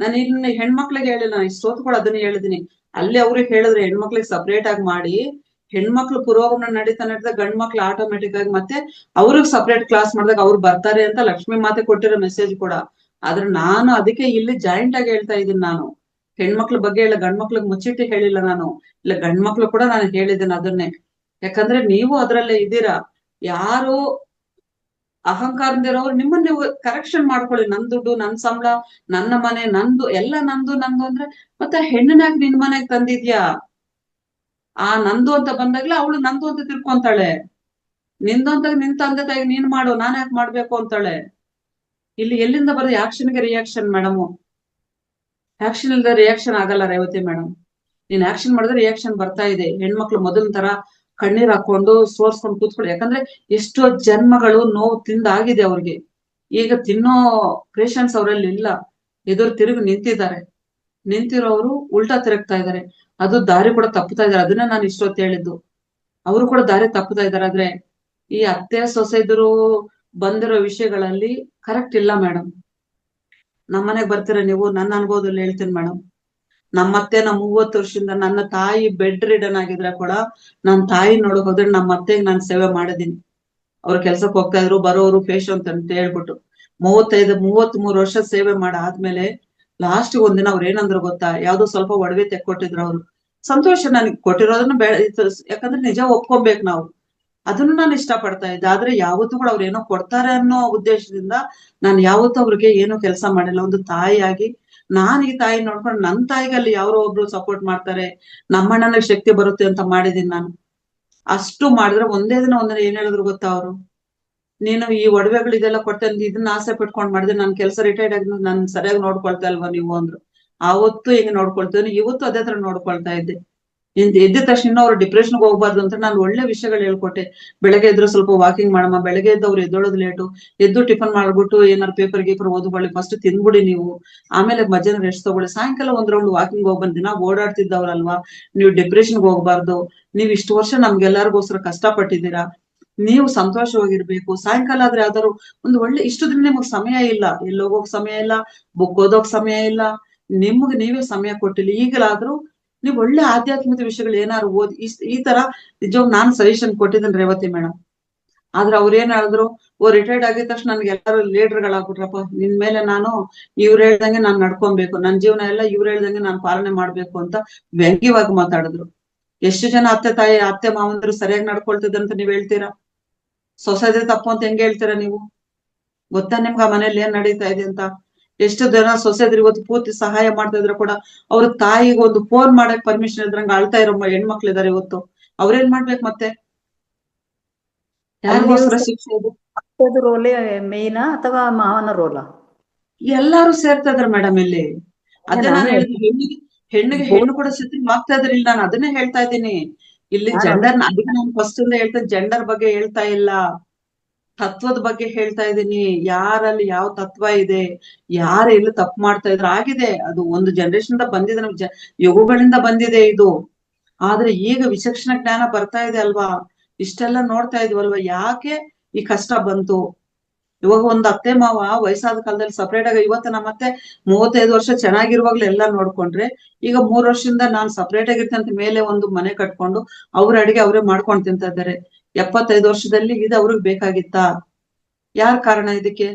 ನಾನು ಇನ್ನು ಹೆಣ್ಮಕ್ಳಿಗೆ ಹೇಳಿಲ್ಲ, ನಾನು ಇಷ್ಟೊತ್ತು ಕೂಡ ಅದನ್ನ ಹೇಳಿದೀನಿ. ಅಲ್ಲಿ ಅವ್ರಿಗೆ ಹೇಳಿದ್ರೆ ಹೆಣ್ಮಕ್ಳಿಗೆ ಸಪ್ರೇಟ್ ಆಗಿ ಮಾಡಿ, ಹೆಣ್ಮಕ್ಳು ಪುರೋಗಮನ ನಡೀತಾ ಗಂಡ್ ಮಕ್ಳು ಆಟೋಮೆಟಿಕ್ ಆಗಿ ಮತ್ತೆ ಅವ್ರಿಗೆ ಸಪ್ರೇಟ್ ಕ್ಲಾಸ್ ಮಾಡಿದಾಗ ಅವ್ರು ಬರ್ತಾರೆ ಅಂತ ಲಕ್ಷ್ಮೀ ಮಾತೆ ಕೊಟ್ಟಿರೋ ಮೆಸೇಜ್ ಕೂಡ. ಆದ್ರೆ ನಾನು ಅದಕ್ಕೆ ಇಲ್ಲಿ ಜಾಯಿಂಟ್ ಆಗಿ ಹೇಳ್ತಾ ಇದ್ದೀನಿ. ನಾನು ಹೆಣ್ಮಕ್ಳ ಬಗ್ಗೆ ಇಲ್ಲ, ಗಂಡ್ ಮಕ್ಳಿಗೆ ಮುಚ್ಚಿಟ್ಟು ಹೇಳಿಲ್ಲ ನಾನು. ಇಲ್ಲ ಗಂಡ್ ಮಕ್ಳು ಕೂಡ ನಾನು ಹೇಳಿದ್ದೀನಿ ಅದನ್ನೇ. ಯಾಕಂದ್ರೆ ನೀವು ಅದ್ರಲ್ಲೇ ಇದ್ದೀರಾ. ಯಾರು ಅಹಂಕಾರದಿರೋರು ನಿಮ್ಮನ್ನ ನೀವು ಕರೆಕ್ಷನ್ ಮಾಡ್ಕೊಳ್ಳಿ. ನನ್ ದುಡ್ಡು, ನನ್ ಸಂಬಳ, ನನ್ನ ಮನೆ ನಂದು, ಎಲ್ಲ ನಂದು ಅಂದ್ರೆ ಮತ್ತೆ ಹೆಣ್ಣನಾಗಿ ನಿನ್ ಮನೆಗ್ ತಂದಿದ್ಯಾ? ಆ ನಂದು ಅಂತ ಬಂದಾಗ್ಲೇ ಅವಳು ನಂದು ಅಂತ ತಿಳ್ಕೊಂತಾಳೆ. ನಿಂದು ಅಂತ ನಿನ್ ತಂದೆ ತಾಯಿ ನೀನ್ ಮಾಡು, ನಾನ್ ಯಾಕೆ ಮಾಡ್ಬೇಕು ಅಂತಾಳೆ. ಇಲ್ಲಿ ಎಲ್ಲಿಂದ ಬರೋದು? ಆಕ್ಷನ್ಗೆ ರಿಯಾಕ್ಷನ್ ಮೇಡಮ್. ಆಕ್ಷನ್ ಇಲ್ದ ರಿಯಾಕ್ಷನ್ ಆಗಲ್ಲ ರೇವತಿ ಮೇಡಮ್. ನೀನ್ ಆಕ್ಷನ್ ಮಾಡಿದ್ರೆ ರಿಯಾಕ್ಷನ್ ಬರ್ತಾ ಇದೆ. ಹೆಣ್ಮಕ್ಳು ಮೊದಲ ತರ ಕಣ್ಣೀರ್ ಹಾಕೊಂಡು ಸೋರ್ಸ್ಕೊಂಡು ಕೂತ್ಕೊಳ್ಳಿ. ಯಾಕಂದ್ರೆ ಎಷ್ಟೋ ಜನ್ಮಗಳು ನೋವು ತಿಂದಾಗಿದೆ ಅವ್ರಿಗೆ. ಈಗ ತಿನ್ನೋ ಪೇಷನ್ಸ್ ಅವರಲ್ಲಿ ಇಲ್ಲ. ಎದುರು ತಿರುಗಿ ನಿಂತಿದ್ದಾರೆ. ನಿಂತಿರೋರು ಉಲ್ಟಾ ತಿರುಗ್ತಾ ಇದಾರೆ. ಅದು ದಾರಿ ಕೂಡ ತಪ್ಪುತ್ತಾ ಇದಾರೆ. ಅದನ್ನ ನಾನು ಇಷ್ಟೊತ್ತು ಹೇಳಿದ್ದು. ಅವರು ಕೂಡ ದಾರಿ ತಪ್ಪುತ್ತಾ ಇದಾರೆ. ಆದ್ರೆ ಈ ಅತ್ತೆ ಸೊಸೆದರು ಬಂದಿರೋ ವಿಷಯಗಳಲ್ಲಿ ಕರೆಕ್ಟ್ ಇಲ್ಲ ಮೇಡಮ್. ನಮ್ಮನೆಗ್ ಬರ್ತೀರ ನೀವು? ನನ್ನ ಅನುಭವದಲ್ಲಿ ಹೇಳ್ತೀನಿ ಮೇಡಮ್. ನಮ್ಮತ್ತೆ 30 ವರ್ಷದಿಂದ ನನ್ನ ತಾಯಿ ಬೆಡ್ ರಿಡನ್ ಆಗಿದ್ರೆ ಕೂಡ ನನ್ನ ತಾಯಿ ನೋಡಕ್ ಹೋದ್ರೆ ನಮ್ಮ ಅತ್ತೆಗೆ ನಾನು ಸೇವೆ ಮಾಡಿದೀನಿ. ಅವ್ರು ಕೆಲ್ಸಕ್ಕೆ ಹೋಗ್ತಾ ಇದ್ರು, ಬರೋರು ಪೇಷಂಟ್ ಅಂತ ಹೇಳ್ಬಿಟ್ಟು 33 ವರ್ಷ ಸೇವೆ ಆದ್ಮೇಲೆ ಲಾಸ್ಟ್ ಒಂದಿನ ಅವ್ರು ಏನಂದ್ರು ಗೊತ್ತಾ? ಯಾವ್ದೋ ಸ್ವಲ್ಪ ಒಡವೆ ತೆಕ್ಕೊಟ್ಟಿದ್ರು ಅವ್ರು. ಸಂತೋಷ, ನನಗೆ ಕೊಟ್ಟಿರೋದನ್ನ ಯಾಕಂದ್ರೆ ನಿಜ ಒಪ್ಕೊಬೇಕು ನಾವು. ಅದನ್ನು ನಾನು ಇಷ್ಟ ಪಡ್ತಾ ಇದ್ದೆ. ಆದ್ರೆ ಯಾವತ್ತೂ ಕೂಡ ಅವ್ರು ಏನೋ ಕೊಡ್ತಾರೆ ಅನ್ನೋ ಉದ್ದೇಶದಿಂದ ನಾನು ಯಾವತ್ತೂ ಅವ್ರಿಗೆ ಏನೋ ಕೆಲಸ ಮಾಡಿಲ್ಲ. ಒಂದು ತಾಯಿಯಾಗಿ ನಾನ್ ಈ ತಾಯಿ ನೋಡ್ಕೊಂಡು ನನ್ನ ತಾಯಿಗೆ ಅಲ್ಲಿ ಯಾರೋ ಒಬ್ರು ಸಪೋರ್ಟ್ ಮಾಡ್ತಾರೆ, ನಮ್ಮಣ್ಣನಿಗೆ ಶಕ್ತಿ ಬರುತ್ತೆ ಅಂತ ಮಾಡಿದೀನಿ ನಾನು. ಅಷ್ಟು ಮಾಡಿದ್ರೆ ಒಂದೇ ದಿನ ಏನ್ ಹೇಳಿದ್ರು ಗೊತ್ತಾ ಅವರು, ನೀನು ಈ ಒಡವೆಗಳು ಇದೆಲ್ಲ ಕೊಟ್ಟೆ ಇದನ್ನ ಆಸೆ ಪಟ್ಕೊಂಡ್ ಮಾಡಿದ್ರೆ ನನ್ ಕೆಲಸ ರಿಟೈರ್ಡ್ ಆಗಿ ನನ್ ಸರಿಯಾಗಿ ನೋಡ್ಕೊಳ್ತಾ ಇಲ್ವಾ ನೀವು ಅಂದ್ರು. ಆವತ್ತು ಹಿಂಗೆ ನೋಡ್ಕೊಳ್ತೇನೆ, ಇವತ್ತು ಅದೇ ತರ ನೋಡ್ಕೊಳ್ತಾ ಇದ್ದೆ. ಎದ್ದ ತಕ್ಷಣ ಅವ್ರು ಡಿಪ್ರೆಷನ್ಗೆ ಹೋಗ್ಬಾರ್ದು ಅಂತ ನಾನು ಒಳ್ಳೆ ವಿಷಯಗಳು ಹೇಳ್ಕೊಟ್ಟೆ. ಬೆಳಗ್ಗೆ ಎದ್ರು ಸ್ವಲ್ಪ ವಾಕಿಂಗ್ ಮಾಡಮ್ಮ, ಬೆಳಗ್ಗೆ ಎದ್ದು ಅವ್ರು ಎದ್ದೊಳೋದು ಲೇಟು, ಎದ್ದು ಟಿಫನ್ ಮಾಡ್ಬಿಟ್ಟು ಏನಾರು ಪೇಪರ್ ಗೀಪರ್ ಓದ್ಕೊಳ್ಳಿ, ಫಸ್ಟ್ ತಿಂದ್ಬಿಡಿ ನೀವು, ಆಮೇಲೆ ಮಧ್ಯಾಹ್ನ ರೆಸ್ಟ್ ತಗೊಳ್ಳಿ, ಸಾಯಂಕಾಲ ಒಂದ್ ರೌಂಡ್ ವಾಕಿಂಗ್ ಹೋಗ್ ಬಂದ್ ದಿನ ಓಡಾಡ್ತಿದ್ದವ್ರಲ್ವಾ, ನೀವು ಡಿಪ್ರೆಷನ್ಗೆ ಹೋಗ್ಬಾರ್ದು, ನೀವ್ ಇಷ್ಟು ವರ್ಷ ನಮ್ಗೆಲ್ಲರಿಗೋಸ್ಕರ ಕಷ್ಟಪಟ್ಟಿದ್ದೀರಾ, ನೀವು ಸಂತೋಷವಾಗಿರ್ಬೇಕು. ಸಾಯಂಕಾಲ ಆದ್ರೆ ಯಾವ್ದಾದ್ರು ಒಂದು ಒಳ್ಳೆ, ಇಷ್ಟು ದಿನ ನಿಮಗ್ ಸಮಯ ಇಲ್ಲ, ಎಲ್ಲೋಗೋಕ್ ಸಮಯ ಇಲ್ಲ, ಬುಕ್ ಓದೋಕ್ ಸಮಯ ಇಲ್ಲ, ನಿಮ್ಗೆ ನೀವೇ ಸಮಯ ಕೊಟ್ಟಿಲ್ಲ. ಈಗಲಾದ್ರೂ ನೀವು ಒಳ್ಳೆ ಆಧ್ಯಾತ್ಮಿಕ ವಿಷಯಗಳು ಏನಾದ್ರು ಓದಿ. ಈ ತರ ನಿಜವಾಗ ನಾನ್ ಸಜೆಷನ್ ಕೊಟ್ಟಿದ್ದೇನೆ ರೇವತಿ ಮೇಡಮ್. ಆದ್ರೆ ಅವ್ರ ಏನ್ ಹೇಳಿದ್ರು, ರಿಟೈರ್ಡ್ ಆಗಿದ ತಕ್ಷಣ ನನ್ಗೆ ಎಲ್ಲಾರು ಲೀಡರ್ಗಳಾಗ್ಬಿಟ್ರಪ್ಪ, ನಿನ್ ಮೇಲೆ ನಾನು ಇವ್ರು ಹೇಳ್ದಂಗೆ ನಾನ್ ನಡ್ಕೊಬೇಕು, ನನ್ ಜೀವನ ಎಲ್ಲ ಇವ್ರು ಹೇಳ್ದಂಗೆ ನಾನ್ ಪಾಲನೆ ಮಾಡ್ಬೇಕು ಅಂತ ವ್ಯಂಗ್ಯವಾಗಿ ಮಾತಾಡಿದ್ರು. ಎಷ್ಟು ಜನ ಅತ್ತೆ ಮಾವಂದ್ರು ಸರಿಯಾಗಿ ನಡ್ಕೊಳ್ತಿದ್ದ ಅಂತ ನೀವ್ ಹೇಳ್ತೀರಾ? ಸೊಸೈಟಿ ತಪ್ಪು ಅಂತ ಹೆಂಗ್ ಹೇಳ್ತೀರಾ ನೀವು? ಗೊತ್ತಾ ನಿಮ್ಗೆ ಆ ಮನೇಲಿ ಏನ್ ನಡೀತಾ ಇದೆ ಅಂತ? ಎಷ್ಟು ಜನ ಸೊಸೈಟಿ ಇವತ್ತು ಪೂರ್ತಿ ಸಹಾಯ ಮಾಡ್ತಾ ಇದ್ರು ಕೂಡ ಅವ್ರ ತಾಯಿಗೆ ಒಂದು ಫೋನ್ ಮಾಡಕ್ ಪರ್ಮಿಷನ್ ಇದ್ರಂಗ ಅಳ್ತಾ ಇರೋ ಹೆಣ್ಮಕ್ಳಿದಾರೆ ಇವತ್ತು. ಅವ್ರೇನ್ ಮಾಡ್ಬೇಕು ಮತ್ತೆ? ಯಾರಿಗೋಸ್ಕರ ಶಿಕ್ಷೆ ಇದು? ಅತ್ತೆದು ರೋಲೇ ಮೇಯ್ನಾ ಅಥವಾ ಮಾವನ ರೋಲಾ? ಎಲ್ಲಾರು ಸೇರ್ತಾ ಇದಾರೆ ಮೇಡಮ್ ಇಲ್ಲಿ. ಅದೇ ನಾನು ಹೇಳಿದ್ವಿ, ಹೆಣ್ಣಿಗೆ ಹೆಣ್ಣು ಕೂಡ ಸಿದ್ಧ ಆಗ್ತಾ ಇದ್ರಿಲ್ಲ. ನಾನು ಅದನ್ನೇ ಹೇಳ್ತಾ ಇದ್ದೀನಿ ಇಲ್ಲಿ. ಜೆಂಡರ್ ಅದಕ್ಕೆ ನಾನು ಫಸ್ಟ್ ಇಂದ ಹೇಳ್ತೇನೆ, ಜೆಂಡರ್ ಬಗ್ಗೆ ಹೇಳ್ತಾ ಇಲ್ಲ, ತತ್ವದ ಬಗ್ಗೆ ಹೇಳ್ತಾ ಇದ್ದೀನಿ. ಯಾರಲ್ಲಿ ಯಾವ ತತ್ವ ಇದೆ, ಯಾರು ಎಲ್ಲಿ ತಪ್ಪು ಮಾಡ್ತಾ ಇದ್ರು ಆಗಿದೆ. ಅದು ಒಂದು ಜನರೇಷನ್ ಬಂದಿದೆ, ನಮ್ಗೆ ಯುಗಗಳಿಂದ ಬಂದಿದೆ ಇದು. ಆದ್ರೆ ಈಗ ವಿಚಕ್ಷಣ ಜ್ಞಾನ ಬರ್ತಾ ಇದೆ ಅಲ್ವಾ, ಇಷ್ಟೆಲ್ಲ ನೋಡ್ತಾ ಇದ್ವಲ್ವಾ, ಯಾಕೆ ಈ ಕಷ್ಟ ಬಂತು? ಇವಾಗ ಒಂದು ಅತ್ತೆ ಮಾವ ವಯಸ್ಸಾದ ಕಾಲದಲ್ಲಿ ಸಪರೇಟ್ ಆಗಿ, ಇವತ್ತು ನಮ್ಮ ಅತ್ತೆ 35 ವರ್ಷ ಚೆನ್ನಾಗಿರುವಾಗ್ಲೂ ಎಲ್ಲ ನೋಡ್ಕೊಂಡ್ರೆ, ಈಗ 3 ವರ್ಷದಿಂದ ನಾನ್ ಸಪರೇಟ್ ಆಗಿರ್ತಂತ ಮೇಲೆ ಒಂದು ಮನೆ ಕಟ್ಕೊಂಡು ಅವ್ರ ಅಡಿಗೆ ಅವರೇ ಮಾಡ್ಕೊಂಡು ತಿಂತಾ ಇದ್ದಾರೆ. 75 ವರ್ಷದಲ್ಲಿ ಇದು ಅವ್ರಿಗೆ ಬೇಕಾಗಿತ್ತಾ? ಯಾರ್ ಕಾರಣ ಇದಕ್ಕೆ?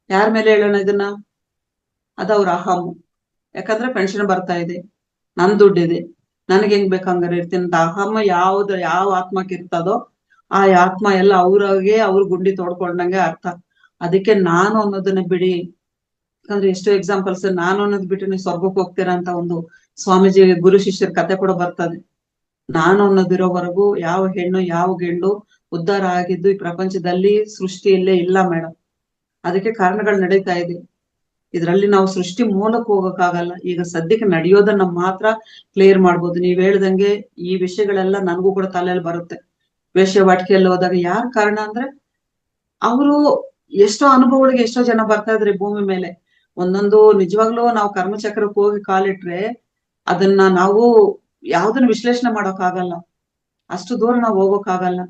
ಯಾರ ಮೇಲೆ ಹೇಳೋಣ ಇದನ್ನ? ಅದ ಅವ್ರ ಅಹಂ. ಯಾಕಂದ್ರೆ ಪೆನ್ಷನ್ ಬರ್ತಾ ಇದೆ, ನನ್ ದುಡ್ಡಿದೆ, ನನ್ಗೆ ಹೆಂಗ್ ಬೇಕಂಗಾರೆ ಇರ್ತೀನಿ ಅಂತ ಅಹಂ ಯಾವ ಆತ್ಮಕ್ಕೆ ಇರ್ತದೋ ಆ ಆತ್ಮ ಎಲ್ಲ ಅವ್ರಿಗೆ ಅವ್ರ ಗುಂಡಿ ತೋಡ್ಕೊಂಡಂಗೆ ಅರ್ಥ. ಅದಕ್ಕೆ ನಾನು ಅನ್ನೋದನ್ನ ಬಿಡಿ. ಯಾಕಂದ್ರೆ ಎಷ್ಟೋ ಎಕ್ಸಾಂಪಲ್ಸ್, ನಾನು ಅನ್ನೋದು ಬಿಟ್ಟು ನೀವು ಸ್ವರ್ಗಕ್ಕೆ ಹೋಗ್ತೀರಾ ಅಂತ ಒಂದು ಸ್ವಾಮೀಜಿ ಗುರು ಶಿಷ್ಯರ ಕತೆ ಕೂಡ ಬರ್ತದೆ. ನಾನು ಅನ್ನೋದಿರೋವರೆಗೂ ಯಾವ ಹೆಣ್ಣು ಯಾವ ಗಂಡು ಉದ್ಧಾರ ಆಗಿದ್ದು ಈ ಪ್ರಪಂಚದಲ್ಲಿ ಸೃಷ್ಟಿಯಲ್ಲೇ ಇಲ್ಲ ಮೇಡಮ್. ಅದಕ್ಕೆ ಕಾರಣಗಳು ನಡೀತಾ ಇದೆ. ಇದ್ರಲ್ಲಿ ನಾವು ಸೃಷ್ಟಿ ಮೂಲಕ ಹೋಗಕ್ಕಾಗಲ್ಲ. ಈಗ ಸದ್ಯಕ್ಕೆ ನಡೆಯೋದನ್ನ ಮಾತ್ರ ಕ್ಲಿಯರ್ ಮಾಡ್ಬೋದು. ನೀವ್ ಹೇಳ್ದಂಗೆ ಈ ವಿಷಯಗಳೆಲ್ಲ ನನಗೂ ಕೂಡ ತಲೆಯಲ್ಲಿ ಬರುತ್ತೆ. ವೇಶ್ಯವಾಟಿಕೆಯಲ್ಲಿ ಹೋದಾಗ ಯಾರ್ ಕಾರಣ ಅಂದ್ರೆ, ಅವರು ಎಷ್ಟೋ ಅನುಭವಗಳಿಗೆ ಎಷ್ಟೋ ಜನ ಬರ್ತಾ ಇದ್ರಿ ಭೂಮಿ ಮೇಲೆ. ಒಂದೊಂದು ನಿಜವಾಗ್ಲೂ ನಾವು ಕರ್ಮಚಕ್ರಕ್ಕೆ ಹೋಗಿ ಕಾಲಿಟ್ರೆ ಅದನ್ನ ನಾವು ಯಾವ್ದನ್ನ ವಿಶ್ಲೇಷಣೆ ಮಾಡೋಕ್ಕಾಗಲ್ಲ, ಅಷ್ಟು ದೂರ ನಾವು ಹೋಗೋಕ್ಕಾಗಲ್ಲ.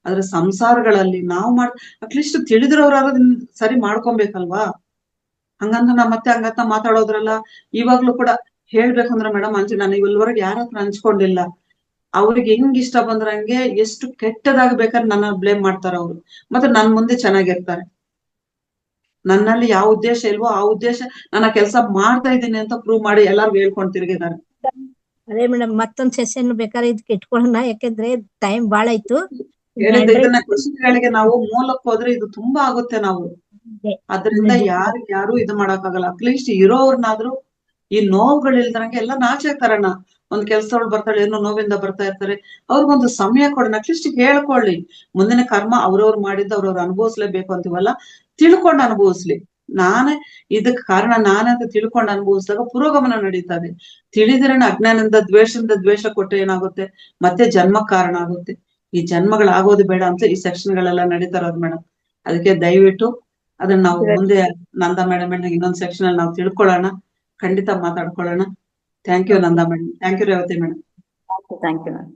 ಆದ್ರೆ ಸಂಸಾರಗಳಲ್ಲಿ ನಾವು ಅಟ್ಲೀಸ್ಟ್ ತಿಳಿದಿರೋರಾದ್ರೂ ಸರಿ ಮಾಡ್ಕೊಬೇಕಲ್ವಾ? ಹಂಗಂತ ನಮ್ಮತ್ತೆ ಹಂಗಂತ ಮಾತಾಡೋದ್ರಲ್ಲ. ಇವಾಗ್ಲೂ ಕೂಡ ಹೇಳ್ಬೇಕಂದ್ರೆ ಮೇಡಮ್ ನಾನು ಇಲ್ಲಿವರೆಗೆ ಯಾರ ಹತ್ರ ಹಂಚ್ಕೊಂಡಿಲ್ಲ. ಅವ್ರಿಗೆ ಹೆಂಗ್ ಇಷ್ಟ ಬಂದ್ರಂಗೆ ಎಷ್ಟು ಕೆಟ್ಟದಾಗ ಬೇಕಾದ್ರೆ ನನ್ನ ಬ್ಲೇಮ್ ಮಾಡ್ತಾರ ಅವ್ರು, ಮತ್ತೆ ನನ್ ಮುಂದೆ ಚೆನ್ನಾಗಿರ್ತಾರೆ. ನನ್ನಲ್ಲಿ ಯಾವ ಉದ್ದೇಶ ಇಲ್ವೋ ಆ ಉದ್ದೇಶ ನನ್ನ ಕೆಲಸ ಮಾಡ್ತಾ ಇದ್ದೀನಿ ಅಂತ ಪ್ರೂವ್ ಮಾಡಿ ಎಲ್ಲಾರ್ಗು ಹೇಳ್ಕೊಂಡ್ ತಿರುಗಿದ್ದಾರೆ. ಅದೇ ಮೇಡಮ್, ಮತ್ತೊಂದ್ ಸೆಷನ್ ಬೇಕಾದ್ರೆ ಇದಕ್ಕೆ ಇಟ್ಕೊಳ್ಳೋಣ, ಯಾಕಂದ್ರೆ ಟೈಮ್ ಬಾಳ ಆಯ್ತು. ಇದನ್ನ ಕ್ವಶನ್ಗಳಿಗೆ ನಾವು ಮೂಲಕ್ಕೆ ಹೋದ್ರೆ ಇದು ತುಂಬಾ ಆಗುತ್ತೆ ನಾವು. ಅದರಿಂದ ಯಾರು ಇದು ಮಾಡಕ್ಕಾಗಲ್ಲ. ಅಟ್ಲೀಸ್ಟ್ ಇರೋರ್ನಾದ್ರೂ ಈ ನೋವುಗಳಿಲ್ದಂಗೆ ಎಲ್ಲ ನಾಚೆ ತರಣ. ಒಂದ್ ಕೆಲ್ಸದೊಳಗೆ ಬರ್ತಾಳೆ, ಏನೋ ನೋವಿಂದ ಬರ್ತಾ ಇರ್ತಾರೆ, ಅವ್ರಿಗೊಂದು ಸಮಯ ಕೊಡೋಣ. ಅಟ್ಲೀಸ್ಟ್ ಹೇಳ್ಕೊಳ್ಳಿ, ಮುಂದಿನ ಕರ್ಮ ಅವ್ರವ್ರು ಮಾಡಿದ್ದು ಅವ್ರವ್ರು ಅನುಭವಿಸ್ಲೇಬೇಕು ಅಂತೀವಲ್ಲ, ತಿಳ್ಕೊಂಡು ಅನುಭವಿಸ್ಲಿ. ಇದಕ್ ಕಾರಣ ನಾನಂತ ತಿಳ್ಕೊಂಡು ಅನುಭವಿಸಿದಾಗ ಪುರೋಗಮನ ನಡೀತದೆ. ತಿಳಿದಿರಣ ಅಜ್ಞಾನದಿಂದ ದ್ವೇಷದಿಂದ ದ್ವೇಷ ಕೊಟ್ಟರೆ ಏನಾಗುತ್ತೆ, ಮತ್ತೆ ಜನ್ಮಕ್ ಕಾರಣ ಆಗುತ್ತೆ. ಈ ಜನ್ಮಗಳಾಗೋದು ಬೇಡ ಅಂತ ಈ ಸೆಕ್ಷನ್ಗಳೆಲ್ಲ ನಡೀತಾ ಇರೋದು ಮೇಡಮ್. ಅದಕ್ಕೆ ದಯವಿಟ್ಟು ಅದನ್ನ ನಾವು ಮುಂದೆ ನಂದಾ ಮೇಡಮ್ ಇನ್ನೊಂದು ಸೆಕ್ಷನ್ ಅಲ್ಲಿ ನಾವು ತಿಳ್ಕೊಳ್ಳೋಣ, ಖಂಡಿತ ಮಾತಾಡ್ಕೊಳ್ಳೋಣ. Thank you Nanda madam, thank you Revathi madam. Thank you ma'am.